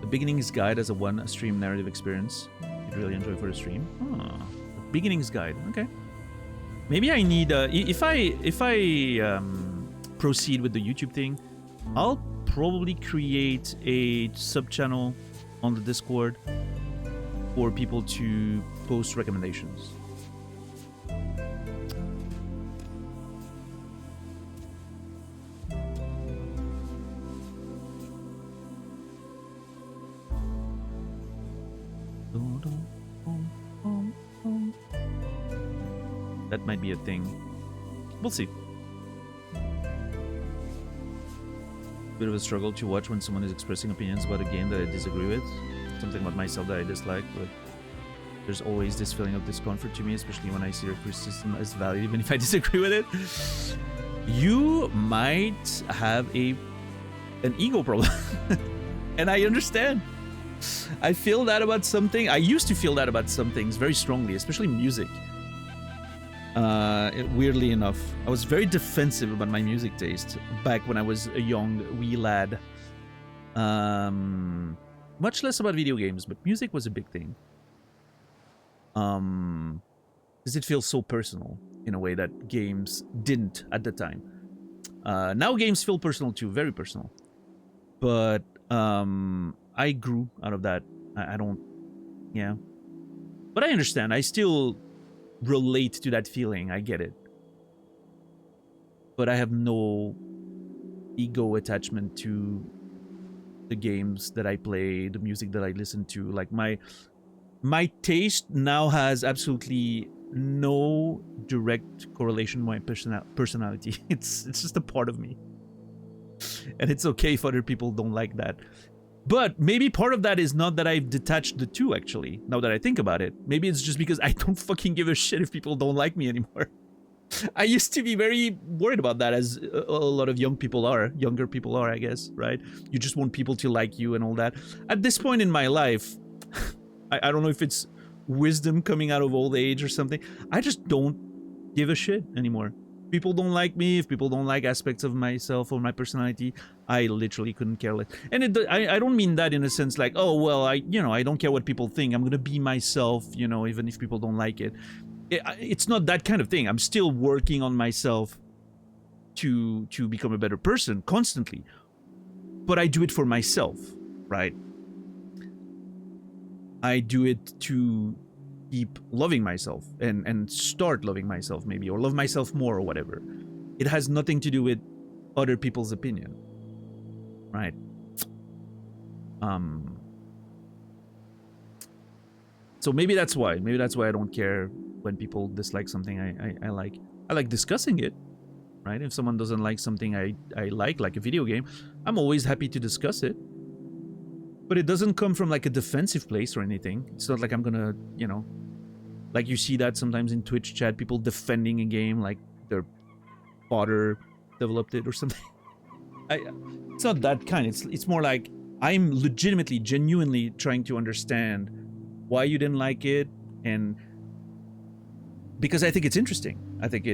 [SPEAKER 1] The Beginning's Guide as a one-stream narrative experience. I'd really enjoy for the stream. Oh, Beginning's Guide. Okay. Maybe I need if I proceed with the YouTube thing, I'll probably create a sub-channel on the Discord for people to post recommendations. That might be a thing. We'll see. Bit of a struggle to watch when someone is expressing opinions about a game that I disagree with. Something about myself that I dislike, but there's always this feeling of discomfort to me, especially when I see their criticism as valid, even if I disagree with it. You might have an ego problem. And I understand. I feel that about something. I used to feel that about some things very strongly, especially music. Weirdly enough, I was very defensive about my music taste back when I was a young wee lad. Much less about video games, but music was a big thing. Because it feels so personal in a way that games didn't at the time. Now games feel personal too, very personal. But I grew out of that. I don't, yeah. But I understand. I still relate to that feeling. I get it. But I have no ego attachment to the games that I play, the music that I listen to. Like my taste now has absolutely no direct correlation with my personality. It's just a part of me. And it's okay if other people don't like that. But maybe part of that is not that I've detached the two, actually, now that I think about it. Maybe it's just because I don't fucking give a shit if people don't like me anymore. I used to be very worried about that, as a lot of younger people are, I guess, right? You just want people to like you and all that. At this point in my life, I don't know if it's wisdom coming out of old age or something. I just don't give a shit anymore. People don't like me, if people don't like aspects of myself or my personality, I literally couldn't care less. And I don't mean that in a sense like, oh, well, I don't care what people think. I'm going to be myself, even if people don't like it. It's not that kind of thing. I'm still working on myself to become a better person constantly. But I do it for myself, right? I do it to keep loving myself and start loving myself, maybe, or love myself more or whatever. It has nothing to do with other people's opinion, right? So maybe that's why I don't care when people dislike something I like. I like discussing it, right? If someone doesn't like something I like a video game, I'm always happy to discuss it. But it doesn't come from like a defensive place or anything. It's not like I'm gonna, like you see that sometimes in Twitch chat, people defending a game like their father developed it or something. It's not that kind. It's more like I'm legitimately, genuinely trying to understand why you didn't like it, and because I think it's interesting. I think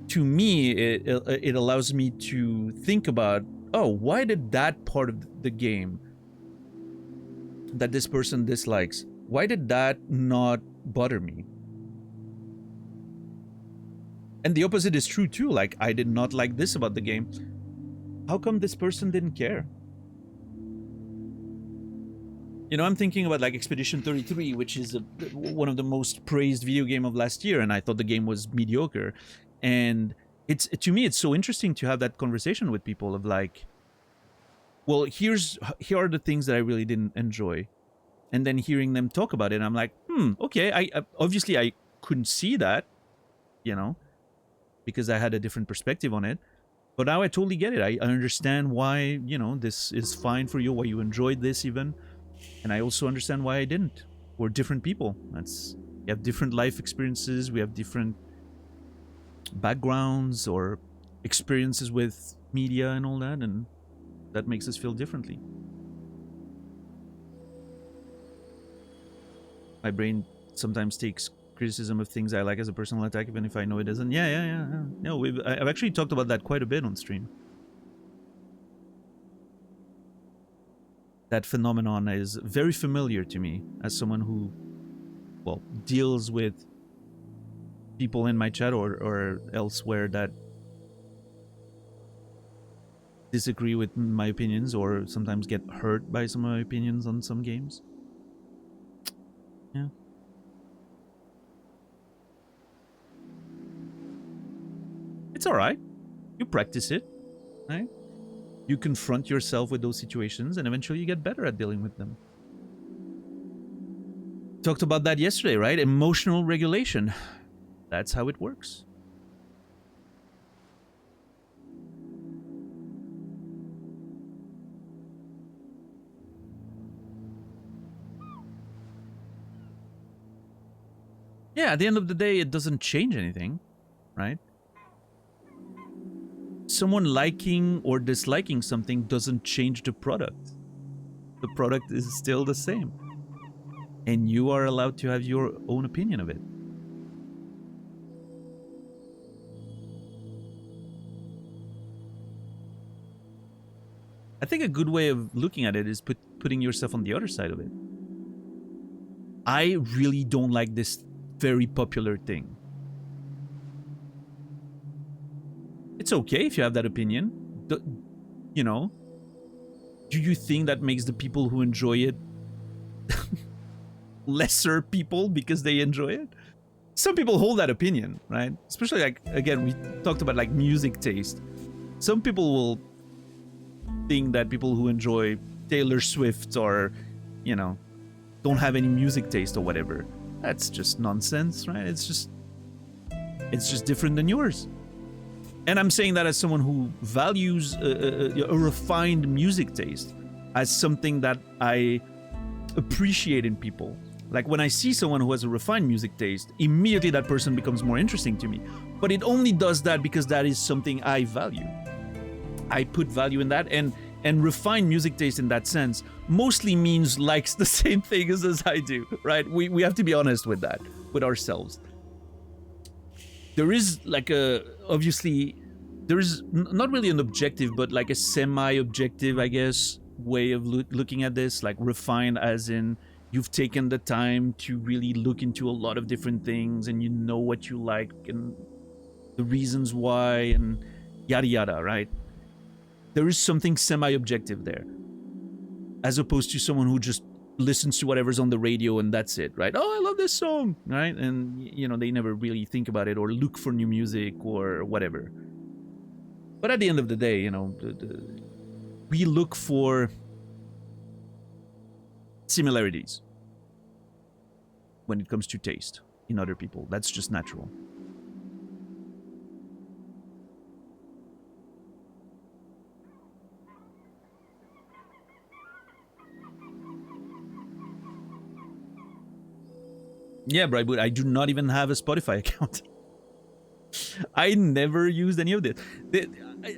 [SPEAKER 1] to me, it allows me to think about, oh, why did that part of the game that this person dislikes, why did that not bother me? And the opposite is true too. Like, I did not like this about the game. How come this person didn't care? I'm thinking about like Expedition 33, which is one of the most praised video game of last year, and I thought the game was mediocre. And to me, it's so interesting to have that conversation with people of like, well, here are the things that I really didn't enjoy. And then hearing them talk about it, I'm like, okay, I obviously I couldn't see that, because I had a different perspective on it. But now I totally get it. I understand why, this is fine for you, why you enjoyed this even. And I also understand why I didn't. We're different people. We have different life experiences. We have different backgrounds or experiences with media and all that. And that makes us feel differently. My brain sometimes takes criticism of things I like as a personal attack, even if I know it isn't. Yeah. No, I've actually talked about that quite a bit on stream. That phenomenon is very familiar to me as someone who, well, deals with people in my chat or elsewhere that disagree with my opinions or sometimes get hurt by some of my opinions on some games. Yeah. It's alright. You practice it, right? You confront yourself with those situations and eventually you get better at dealing with them. Talked about that yesterday, right? Emotional regulation. That's how it works. Yeah, at the end of the day, it doesn't change anything, right? Someone liking or disliking something doesn't change the product. The product is still the same. And you are allowed to have your own opinion of it. I think a good way of looking at it is putting yourself on the other side of it. I really don't like this very popular thing. It's okay if you have that opinion. You know, do you think that makes the people who enjoy it lesser people because they enjoy it? Some people hold that opinion, right? Especially, like, again, we talked about like music taste. Some people will think that people who enjoy Taylor Swift or, you know, don't have any music taste or whatever. That's just nonsense, right? It's just different than yours. And I'm saying that as someone who values a refined music taste as something that I appreciate in people. Like, when I see someone who has a refined music taste, immediately that person becomes more interesting to me. But it only does that because that is something I value. I put value in that, and refined music taste in that sense mostly means likes the same things as I do, right? We have to be honest with that, with ourselves. There is like obviously, there is not really an objective, but like a semi-objective, I guess, way of looking at this. Like, refined as in you've taken the time to really look into a lot of different things, and you know what you like and the reasons why and yada yada, right? There is something semi-objective there, as opposed to someone who just listens to whatever's on the radio and that's it, right? Oh, I love this song, right? And, you know, they never really think about it or look for new music or whatever. But at the end of the day, you know, we look for similarities when it comes to taste in other people. That's just natural. Yeah, Brightwood, I do not even have a Spotify account. I never used any of this.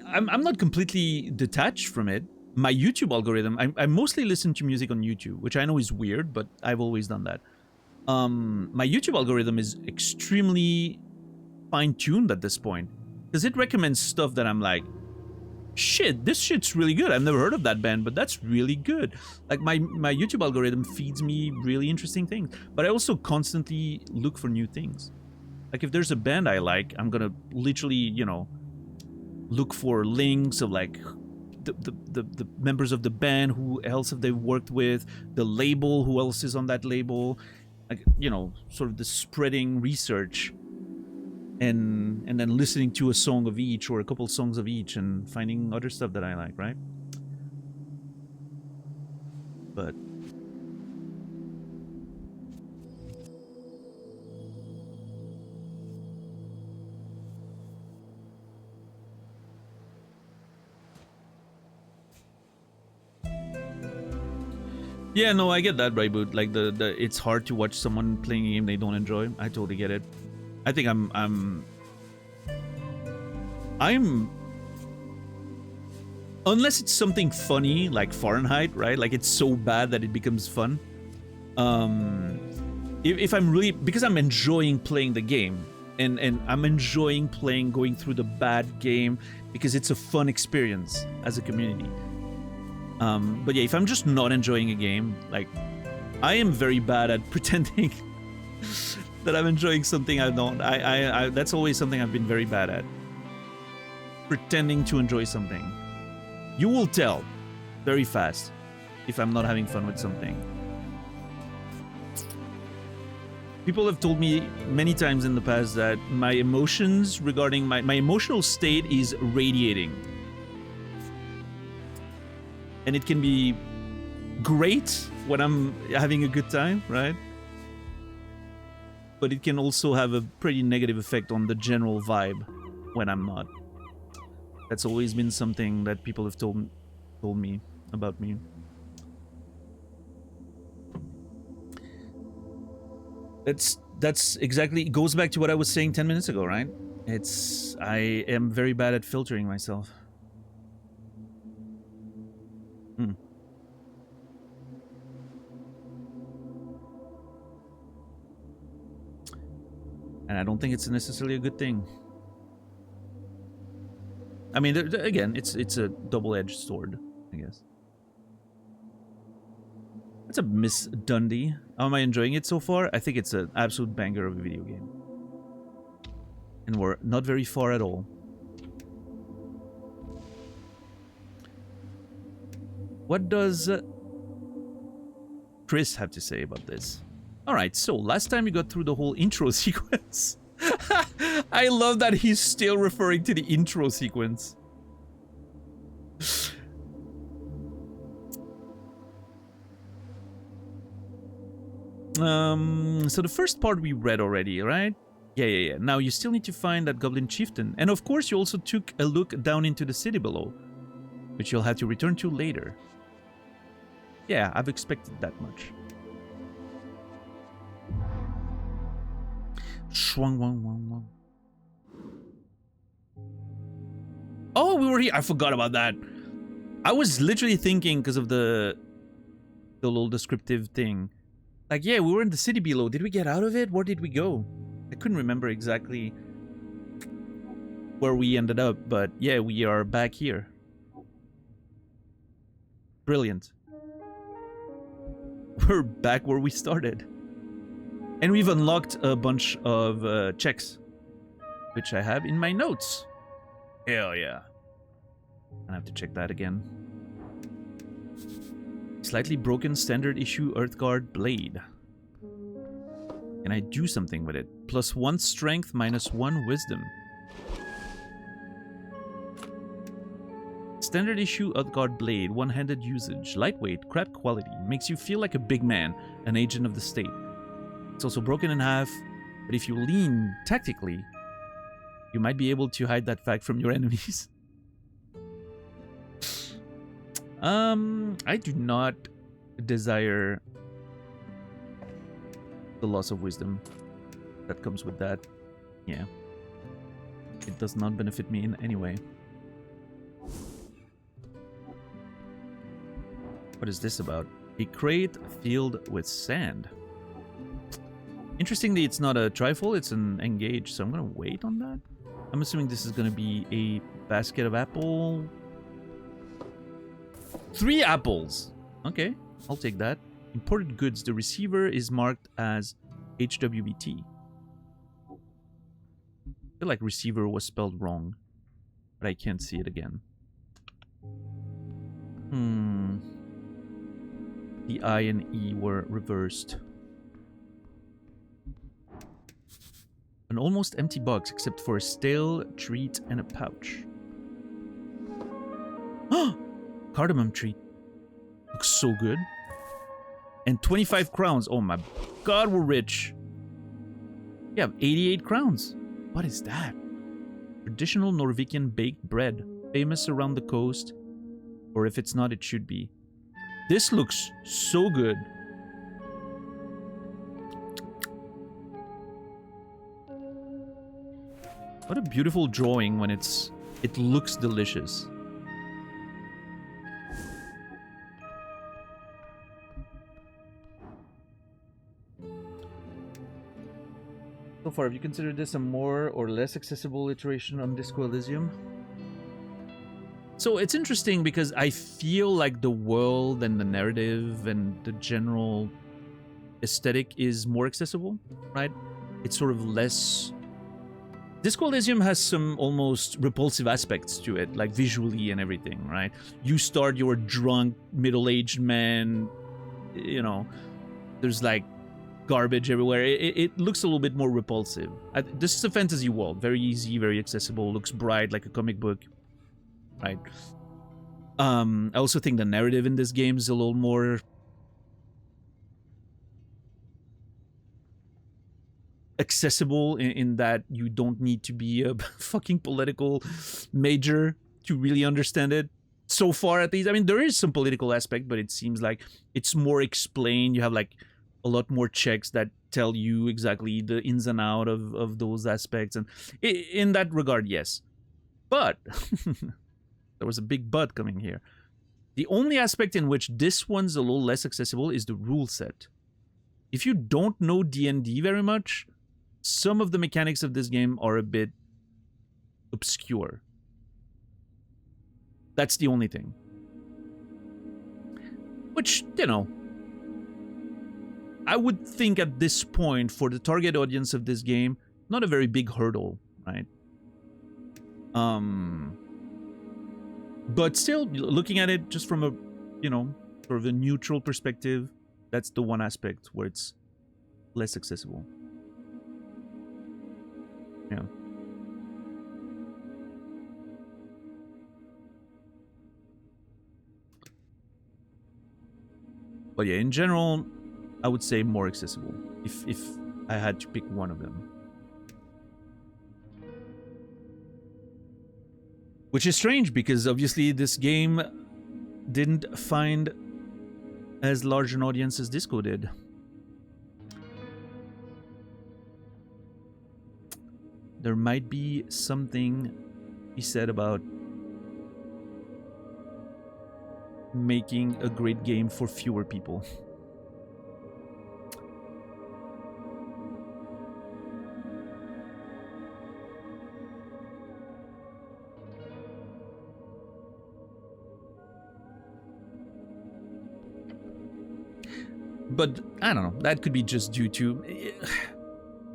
[SPEAKER 1] I'm not completely detached from it. My YouTube algorithm, I mostly listen to music on YouTube, which I know is weird, but I've always done that. My YouTube algorithm is extremely fine-tuned at this point, because it recommends stuff that I'm like, shit, this shit's really good. I've never heard of that band, but that's really good. Like, my YouTube algorithm feeds me really interesting things, but I also constantly look for new things. Like, if there's a band I like, I'm gonna literally, you know, look for links of like the members of the band, who else have they worked with, the label, who else is on that label, like, you know, sort of the spreading research. And then listening to a song of each or a couple songs of each and finding other stuff that I like, right? But yeah, no, I get that, right? But like the it's hard to watch someone playing a game they don't enjoy. I totally get it. I think I'm unless it's something funny like Fahrenheit, right? Like, it's so bad that it becomes fun. If I'm really, because I'm enjoying playing the game, and I'm enjoying going through the bad game because it's a fun experience as a community. But yeah, if I'm just not enjoying a game, like, I am very bad at pretending that I'm enjoying something I don't. I that's always something I've been very bad at. Pretending to enjoy something. You will tell very fast if I'm not having fun with something. People have told me many times in the past that my emotions regarding my emotional state is radiating. And it can be great when I'm having a good time, right? But it can also have a pretty negative effect on the general vibe when I'm not. That's always been something that people have told me about me. That's exactly, it goes back to what I was saying 10 minutes ago, right? I am very bad at filtering myself. And I don't think it's necessarily a good thing. I mean, again, it's a double-edged sword, I guess. That's a Miss Dundee. How am I enjoying it so far? I think it's an absolute banger of a video game. And we're not very far at all. What does Chris have to say about this? Alright, so last time you got through the whole intro sequence. I love that he's still referring to the intro sequence. So the first part we read already, right? Yeah. Now you still need to find that goblin chieftain. And of course you also took a look down into the city below, which you'll have to return to later. Yeah, I've expected that much. Shwang wang wang wang. Oh, we were here. I forgot about that. I was literally thinking because of the little descriptive thing. Like, yeah, we were in the city below. Did we get out of it? Where did we go? I couldn't remember exactly where we ended up, but yeah, we are back here. Brilliant. We're back where we started. And we've unlocked a bunch of checks, which I have in my notes. Hell yeah. I have to check that again. Slightly broken standard issue Earthguard blade. Can I do something with it? +1 strength, -1 wisdom. Standard issue Earthguard blade, one-handed usage, lightweight, crap quality, makes you feel like a big man, an agent of the state. It's also broken in half, but if you lean tactically, you might be able to hide that fact from your enemies. I do not desire the loss of wisdom that comes with that. Yeah. It does not benefit me in any way. What is this about? A crate filled with sand. Interestingly, it's not a trifle, it's an engage, so I'm gonna wait on that. I'm assuming this is gonna be a basket of apple. 3 apples! Okay, I'll take that. Imported goods. The receiver is marked as HWBT. I feel like receiver was spelled wrong, but I can't see it again. The I and E were reversed. An almost empty box except for a stale treat and a pouch. Cardamom treat. Looks so good. And 25 crowns. Oh my god, we're rich. We have 88 crowns. What is that? Traditional Norwegian baked bread. Famous around the coast. Or if it's not, it should be. This looks so good. What a beautiful drawing when it looks delicious. So far, have you considered this a more or less accessible iteration on Disco Elysium? So it's interesting because I feel like the world and the narrative and the general aesthetic is more accessible, right? It's sort of less... Disco Elysium has some almost repulsive aspects to it, like visually and everything, right? You start, you're a drunk, middle-aged man, you know, there's like garbage everywhere. It looks a little bit more repulsive. This is a fantasy world, very easy, very accessible, looks bright like a comic book, right? I also think the narrative in this game is a little more accessible in that you don't need to be a fucking political major to really understand it. So far, at least. I mean, there is some political aspect, but it seems like it's more explained. You have like a lot more checks that tell you exactly the ins and out of those aspects. And in that regard, yes. But there was a big but coming here. The only aspect in which this one's a little less accessible is the rule set. If you don't know D&D very much, some of the mechanics of this game are a bit obscure. That's the only thing. Which, you know, I would think at this point, for the target audience of this game, not a very big hurdle, right? But still, looking at it just from a, you know, sort of a neutral perspective, that's the one aspect where it's less accessible. Yeah. But yeah, in general, I would say more accessible if I had to pick one of them. Which is strange because obviously this game didn't find as large an audience as Disco did. There might be something he said about making a great game for fewer people. But I don't know, that could be just due to...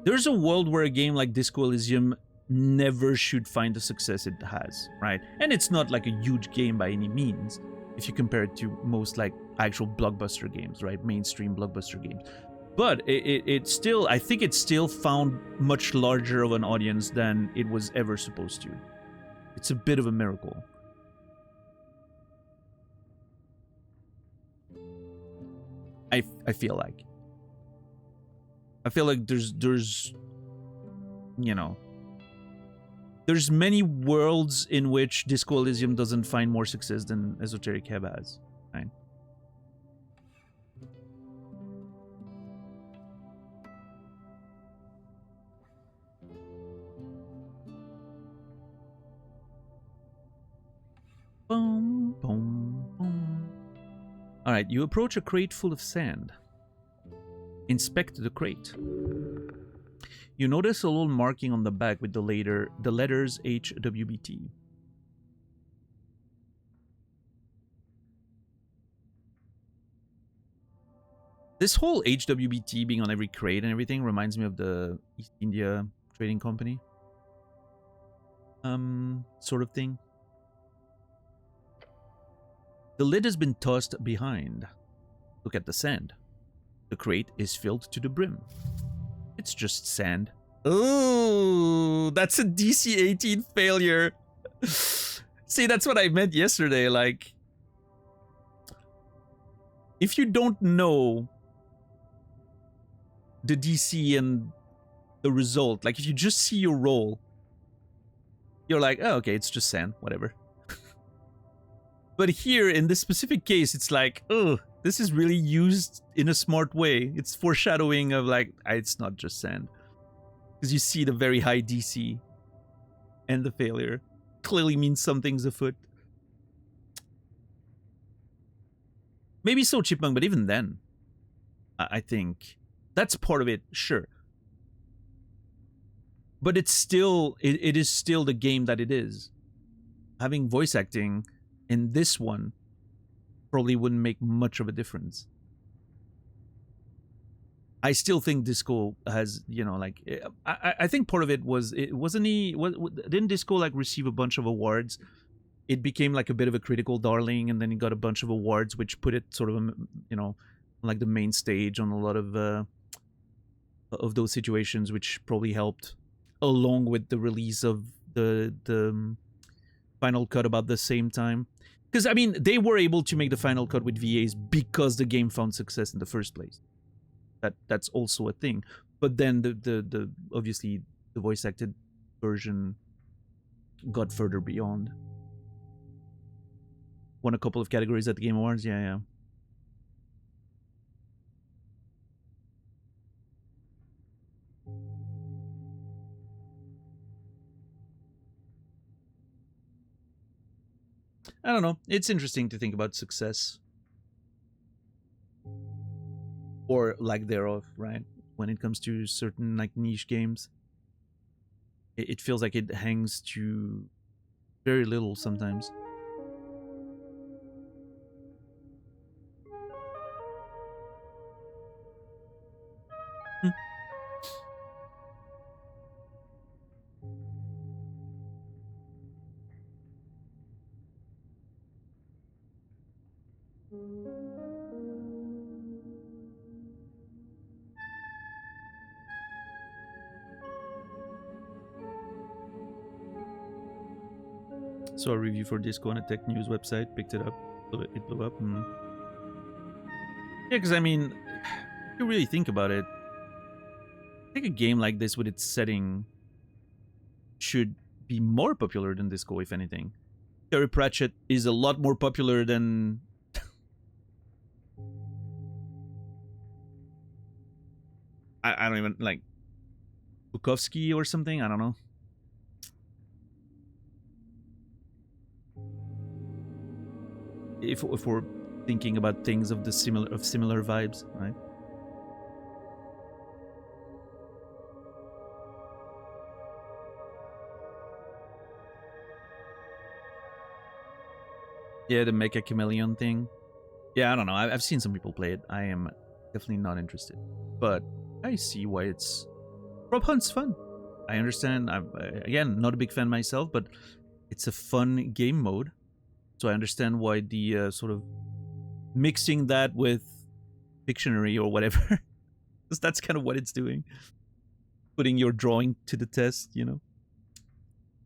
[SPEAKER 1] There's a world where a game like Disco Elysium never should find the success it has, right? And it's not like a huge game by any means, if you compare it to most like actual blockbuster games, right? Mainstream blockbuster games. But it still, I think it still found much larger of an audience than it was ever supposed to. It's a bit of a miracle. I feel like. I feel like there's you know, there's many worlds in which Disco Elysium doesn't find more success than Esoteric Ebb has, right? Boom, boom, boom. All right, you approach a crate full of sand. Inspect the crate. You notice a little marking on the back with the letters HWBT. This whole HWBT being on every crate and everything reminds me of the East India Trading Company. Sort of thing. The lid has been tossed behind. Look at the sand. The crate is filled to the brim. It's just sand. Oh, that's a DC 18 failure. See, that's what I meant yesterday. Like, if you don't know the DC and the result, like if you just see your roll, you're like, oh, okay, it's just sand, whatever. But here, in this specific case, it's like, oh, this is really used in a smart way. It's foreshadowing of like, it's not just sand. Because you see the very high DC and the failure. Clearly means something's afoot. Maybe so, Chipmunk, but even then, I think that's part of it, sure. But it's still, it is still the game that it is. Having voice acting in this one probably wouldn't make much of a difference. I still think Disco has, you know, like, I think part of it was, didn't Disco like receive a bunch of awards? It became like a bit of a critical darling, and then it got a bunch of awards, which put it sort of, you know, like the main stage on a lot of those situations, which probably helped, along with the release of the final cut about the same time. Because, I mean, they were able to make the final cut with VAs because the game found success in the first place. That's also a thing. But then the obviously the voice acted version got further beyond. Won a couple of categories at the Game Awards. Yeah. I don't know. It's interesting to think about success. Or lack thereof, right? When it comes to certain like niche games. It feels like it hangs to very little sometimes. Saw a review for Disco on a tech news website, picked it up, it blew up. Yeah, because I mean, if you really think about it, I think a game like this with its setting should be more popular than Disco, if anything. Terry Pratchett is a lot more popular than... I don't even, like, Bukowski or something? I don't know. If we're thinking about things of similar vibes, right? Yeah, the Mecha Chameleon thing. Yeah, I don't know. I've seen some people play it. I am definitely not interested. But I see why it's... Rob Hunt's fun. I understand. I'm, again, not a big fan myself, but it's a fun game mode. So I understand why the sort of mixing that with Pictionary or whatever, because that's kind of what it's doing. Putting your drawing to the test, you know.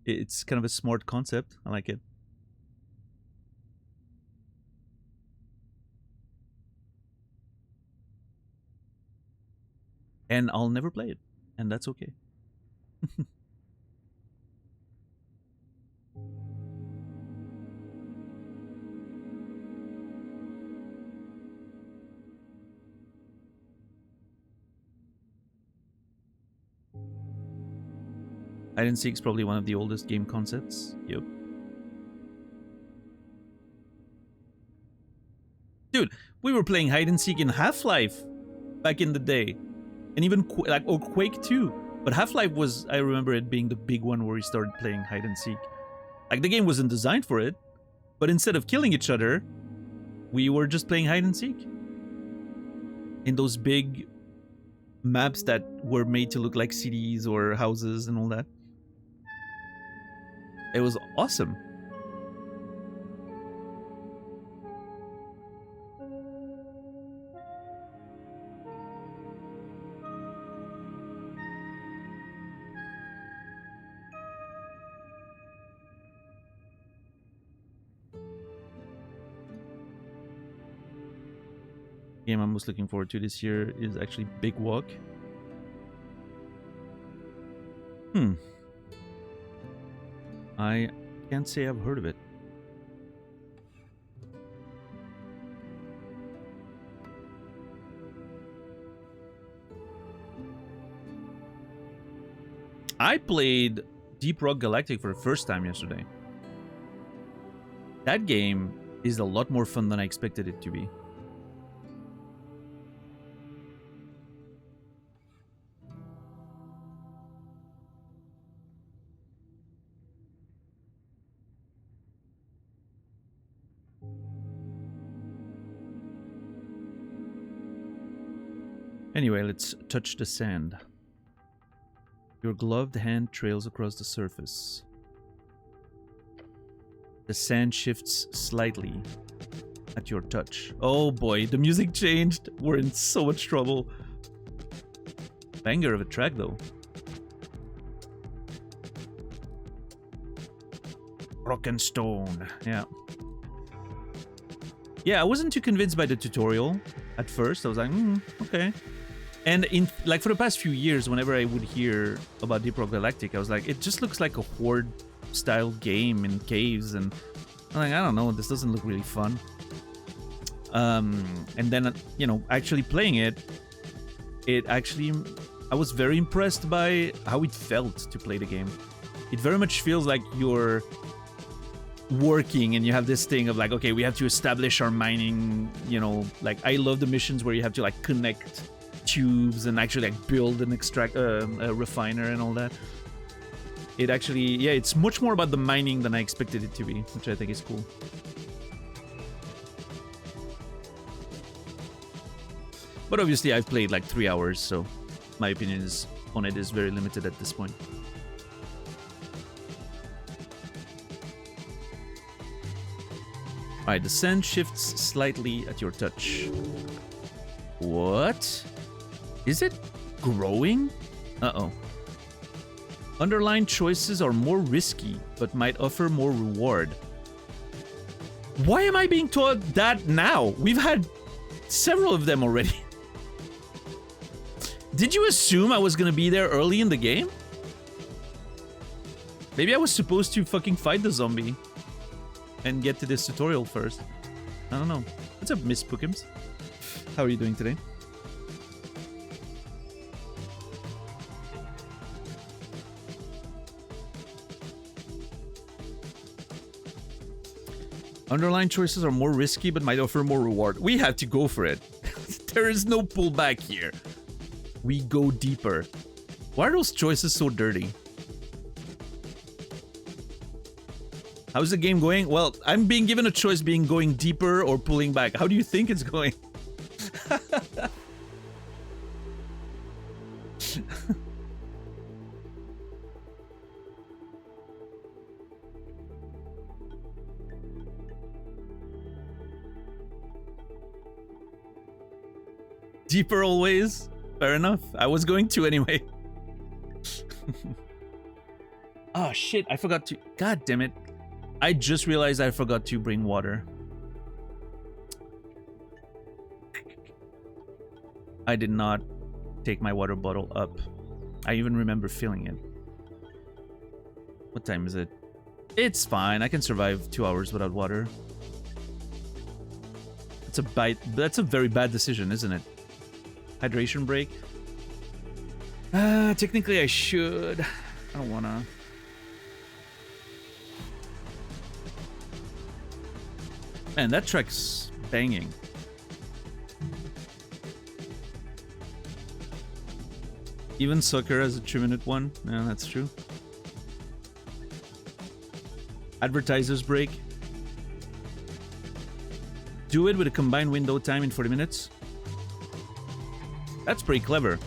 [SPEAKER 1] It's kind of a smart concept. I like it. And I'll never play it. And that's okay. Hide and Seek's probably one of the oldest game concepts. Yep. Dude, we were playing hide and seek in Half-Life back in the day. And even or Quake 2. But Half-Life was, I remember it being the big one where we started playing hide and seek. Like, the game wasn't designed for it, but instead of killing each other, we were just playing hide and seek. In those big maps that were made to look like cities or houses and all that. It was awesome. Game I'm most looking forward to this year is actually Big Walk. I can't say I've heard of it. I played Deep Rock Galactic for the first time yesterday. That game is a lot more fun than I expected it to be. Anyway, let's touch the sand. Your gloved hand trails across the surface. The sand shifts slightly at your touch. Oh boy, the music changed. We're in so much trouble. Banger of a track though. Rock and Stone. Yeah. Yeah, I wasn't too convinced by the tutorial at first. I was like, okay. And in like for the past few years, whenever I would hear about Deep Rock Galactic, I was like, it just looks like a horde style game in caves, and I'm like, I don't know, this doesn't look really fun. And then you know, actually playing it, I was very impressed by how it felt to play the game. It very much feels like you're working and you have this thing of like, okay, we have to establish our mining, you know, like I love the missions where you have to like connect tubes and actually like build and extract a refiner and all that. It actually, yeah, it's much more about the mining than I expected it to be, which I think is cool. But obviously I've played like 3 hours, so my opinion on it is very limited at this point. Alright, the sand shifts slightly at your touch. What? Is it growing? Uh-oh. Underlying choices are more risky, but might offer more reward. Why am I being taught that now? We've had several of them already. Did you assume I was gonna be there early in the game? Maybe I was supposed to fucking fight the zombie and get to this tutorial first. I don't know. What's up, Miss Pookums? How are you doing today? Underlying choices are more risky but might offer more reward. We have to go for it. There is no pullback here. We go deeper. Why are those choices so dirty? How's the game going? Well, I'm being given a choice being going deeper or pulling back. How do you think it's going? Deeper always. Fair enough. I was going to anyway. Oh shit, I forgot to... God damn it. I just realized I forgot to bring water. I did not take my water bottle up. I even remember filling it. What time is it? It's fine. I can survive 2 hours without water. That's a very bad decision, isn't it? Hydration break. Technically I should. I don't wanna. Man, that track's banging. Even Sucker has a 2-minute one. Yeah, that's true. Advertiser's break. Do it with a combined window time in 40 minutes. That's pretty clever.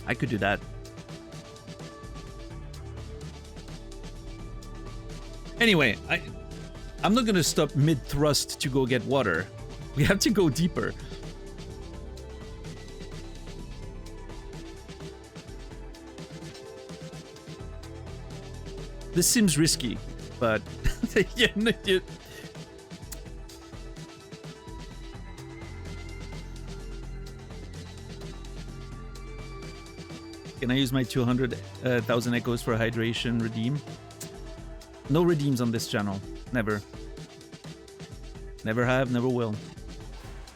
[SPEAKER 1] I could do that. Anyway, I'm not gonna stop mid-thrust to go get water. We have to go deeper. This seems risky, but yeah, no, Can I use my 200,000 echoes for a hydration redeem? No redeems on this channel. Never. Never have, never will.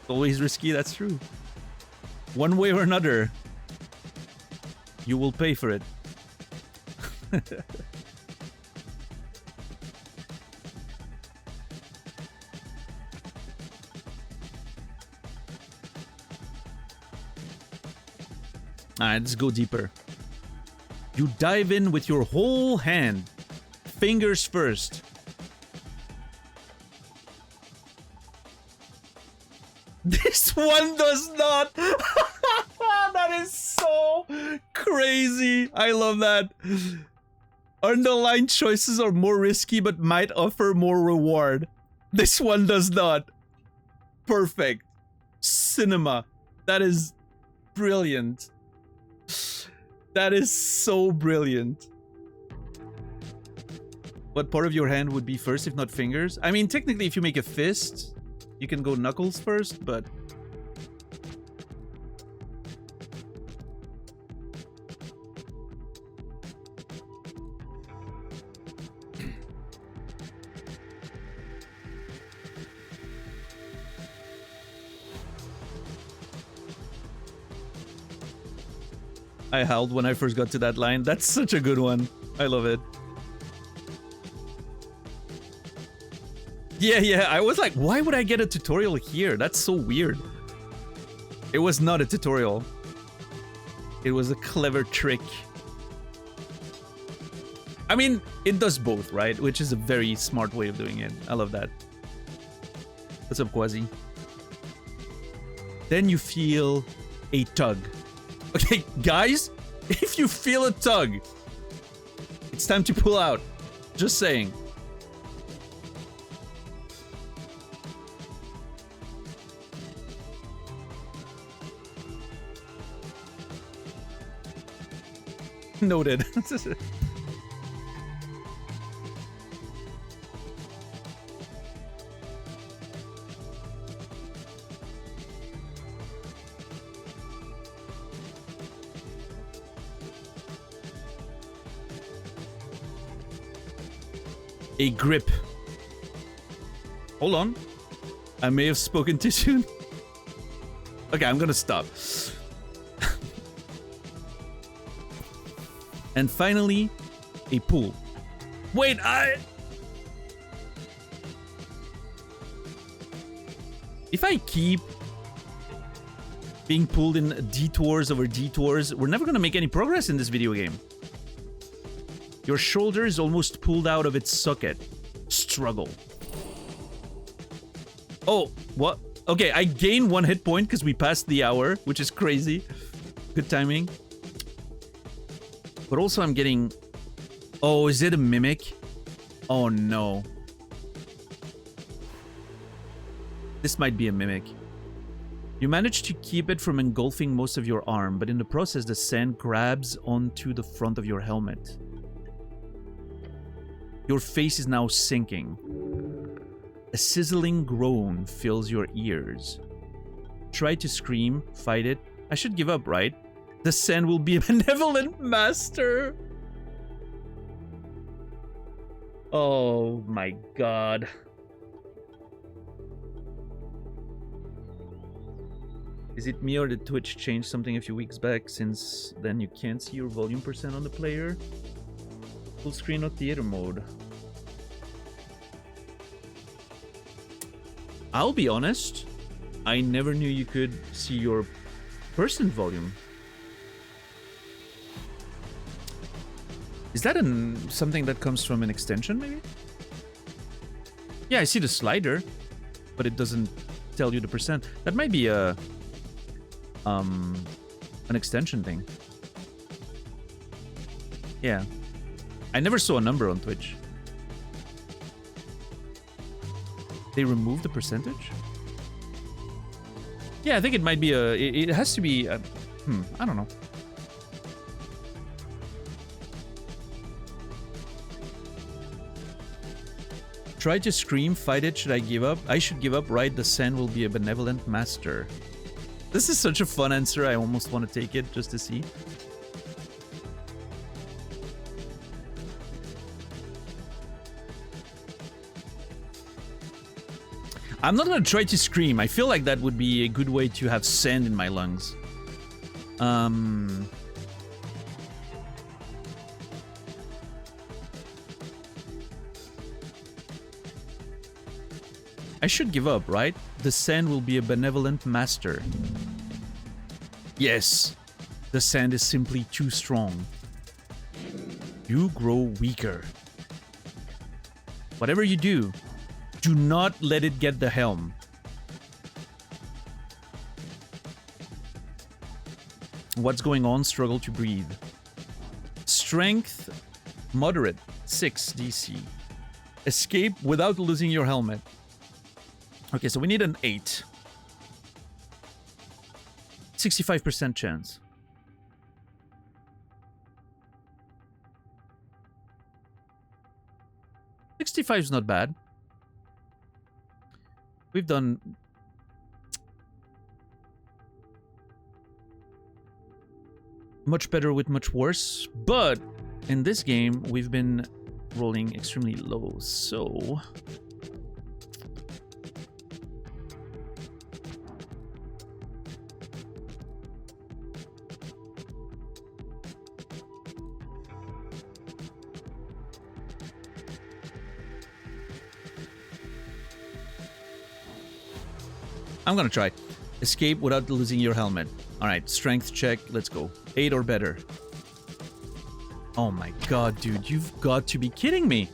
[SPEAKER 1] Always risky, that's true. One way or another, you will pay for it. Alright, let's go deeper. You dive in with your whole hand. Fingers first. This one does not. That is so crazy. I love that. Underlying choices are more risky but might offer more reward. This one does not. Perfect. Cinema. That is brilliant. That is so brilliant. What part of your hand would be first if not fingers? I mean, technically if you make a fist, you can go knuckles first, but... I howled when I first got to that line. That's such a good one. I love it. Yeah, I was like, why would I get a tutorial here? That's so weird. It was not a tutorial. It was a clever trick. I mean, it does both, right? Which is a very smart way of doing it. I love that. What's up, Quasi? Then you feel a tug. Okay, guys, if you feel a tug, it's time to pull out. Just saying. Noted. A grip. Hold on. I may have spoken too soon. Okay, I'm gonna stop. And finally, a pool. Wait, if I keep being pulled in detours over detours, we're never gonna make any progress in this video game. Your shoulder is almost pulled out of its socket. Struggle. Oh, what? Okay, I gain 1 hit point because we passed the hour, which is crazy. Good timing. But also I'm getting... Oh, is it a mimic? Oh no. This might be a mimic. You manage to keep it from engulfing most of your arm, but in the process the sand grabs onto the front of your helmet. Your face is now sinking. A sizzling groan fills your ears. Try to scream, fight it. I should give up, right? The sand will be a benevolent master. Oh my god. Is it me or did Twitch change something a few weeks back? Since then you can't see your volume percent on the player. Full screen or theater mode. I'll be honest, I never knew you could see your person volume. Is that something that comes from an extension, maybe? Yeah, I see the slider, but it doesn't tell you the percent. That might be a an extension thing. Yeah. I never saw a number on Twitch. They removed the percentage? Yeah, I think it might be a... It has to be... I don't know. Try to scream, fight it, should I give up? I should give up, right? The sand will be a benevolent master. This is such a fun answer, I almost want to take it just to see. I'm not gonna try to scream. I feel like that would be a good way to have sand in my lungs. I should give up, right? The sand will be a benevolent master. Yes, the sand is simply too strong. You grow weaker. Whatever you do, do not let it get the helm. What's going on? Struggle to breathe. Strength, moderate, 6 DC. Escape without losing your helmet. Okay, so we need an 8. 65% chance. $65 is not bad. We've done... much better with much worse, but in this game, we've been rolling extremely low, so... I'm gonna try. Escape without losing your helmet. Alright, strength check, let's go. 8 or better. Oh my god, dude, you've got to be kidding me.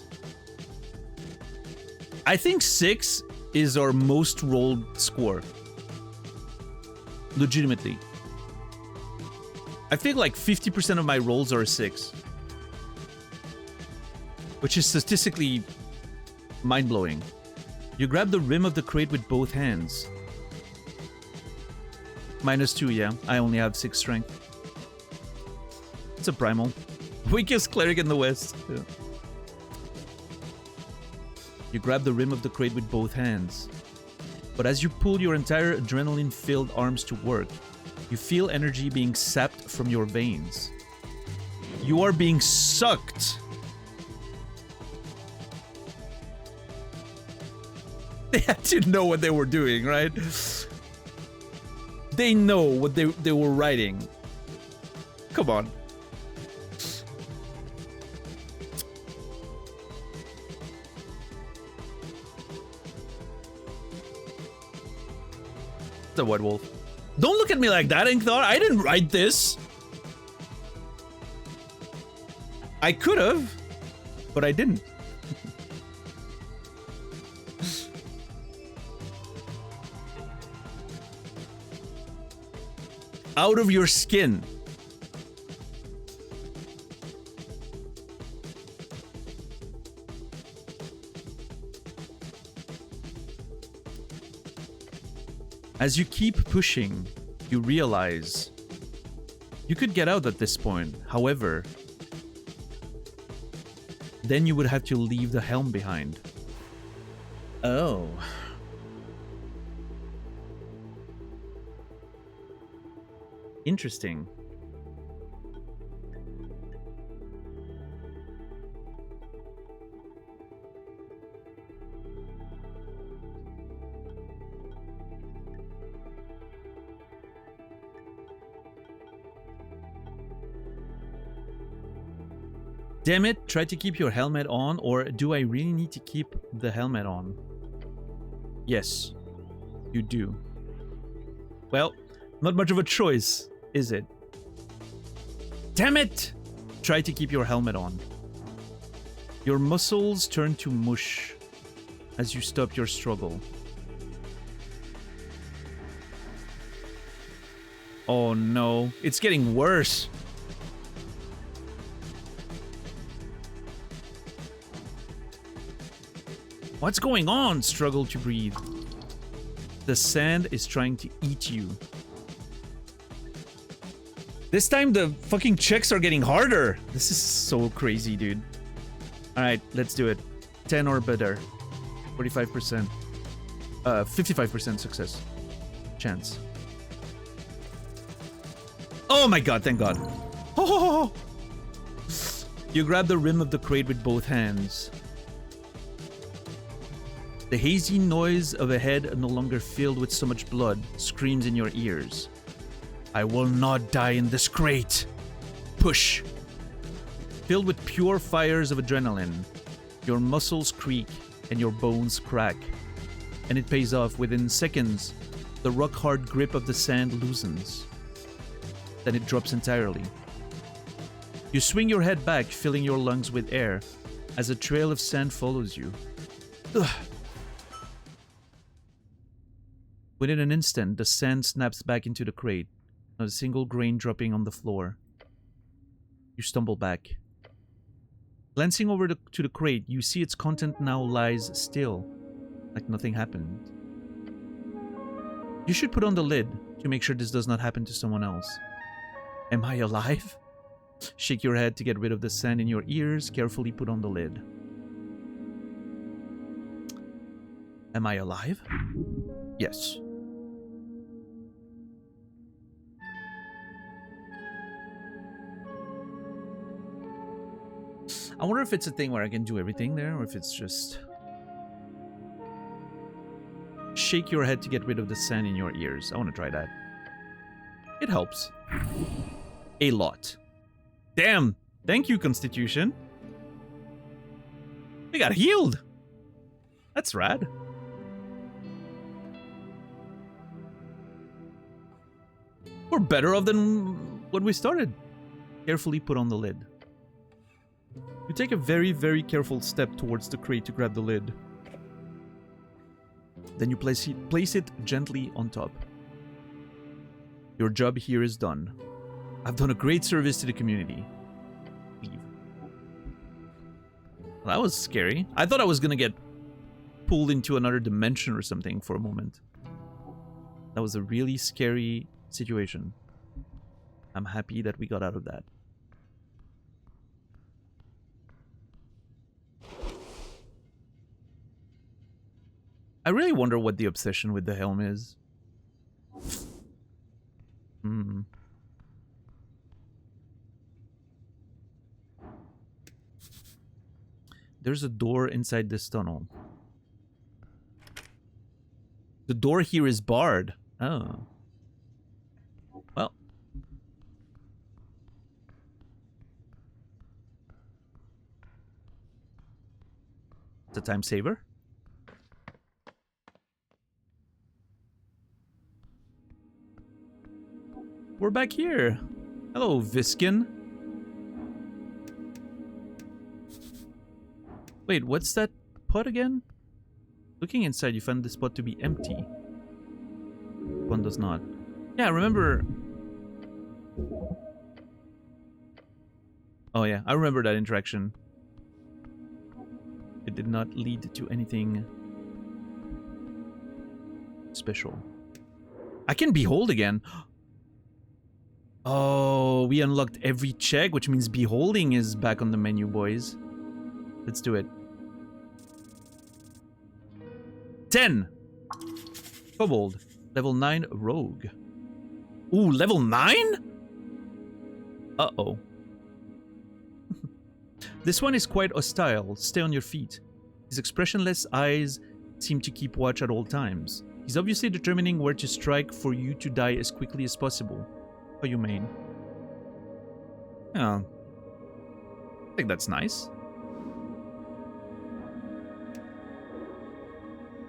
[SPEAKER 1] I think 6 is our most rolled score. Legitimately. I think like 50% of my rolls are a 6. Which is statistically mind-blowing. You grab the rim of the crate with both hands. -2, yeah. I only have 6 strength. It's a primal. Weakest cleric in the West. Yeah. You grab the rim of the crate with both hands. But as you pull your entire adrenaline-filled arms to work, you feel energy being sapped from your veins. You are being sucked. They had to know what they were doing, right? They know what they were writing. Come on. The White Wolf. Don't look at me like that, Inkthar. I didn't write this. I could have, but I didn't. Out of your skin. As you keep pushing, you realize you could get out at this point. However, then you would have to leave the helm behind. Oh. Interesting. Damn it, try to keep your helmet on, or do I really need to keep the helmet on? Yes, you do. Well, not much of a choice, is it? Damn it! Try to keep your helmet on. Your muscles turn to mush as you stop your struggle. Oh no, it's getting worse. What's going on? Struggle to breathe. The sand is trying to eat you. This time the fucking checks are getting harder. This is so crazy, dude. Alright, let's do it. 10 or better. 45%. 55% success. Chance. Oh my god, thank god. Oh! You grab the rim of the crate with both hands. The hazy noise of a head no longer filled with so much blood screams in your ears. I will not die in this crate. Push. Filled with pure fires of adrenaline, your muscles creak and your bones crack. And it pays off. Within seconds, the rock-hard grip of the sand loosens. Then it drops entirely. You swing your head back, filling your lungs with air, as a trail of sand follows you. Ugh. Within an instant, the sand snaps back into the crate, not a single grain dropping on the floor. You stumble back. Glancing over to the crate, you see its content now lies still, like nothing happened. You should put on the lid to make sure this does not happen to someone else. Am I alive? Shake your head to get rid of the sand in your ears, carefully put on the lid. Am I alive? Yes. I wonder if it's a thing where I can do everything there, or if it's just... Shake your head to get rid of the sand in your ears. I want to try that. It helps. A lot. Damn! Thank you, Constitution. We got healed! That's rad. We're better off than when we started. Carefully put on the lid. You take a very, very careful step towards the crate to grab the lid. Then you place it gently on top. Your job here is done. I've done a great service to the community. Leave. Well, that was scary. I thought I was gonna get pulled into another dimension or something for a moment. That was a really scary situation. I'm happy that we got out of that. I really wonder what the obsession with the helm is. Hmm. There's a door inside this tunnel. The door here is barred. Oh. Well. It's a time saver. We're back here. Hello, Viskin. Wait, what's that pot again? Looking inside, you found the spot to be empty. One does not. Yeah, remember... Oh yeah, I remember that interaction. It did not lead to anything special. I can behold again. Oh, we unlocked every check, which means beholding is back on the menu, boys. Let's do it. 10. Kobold. Level 9 rogue. Ooh, level 9? Uh-oh. This one is quite hostile. Stay on your feet. His expressionless eyes seem to keep watch at all times. He's obviously determining where to strike for you to die as quickly as possible. How humane. Yeah. I think that's nice.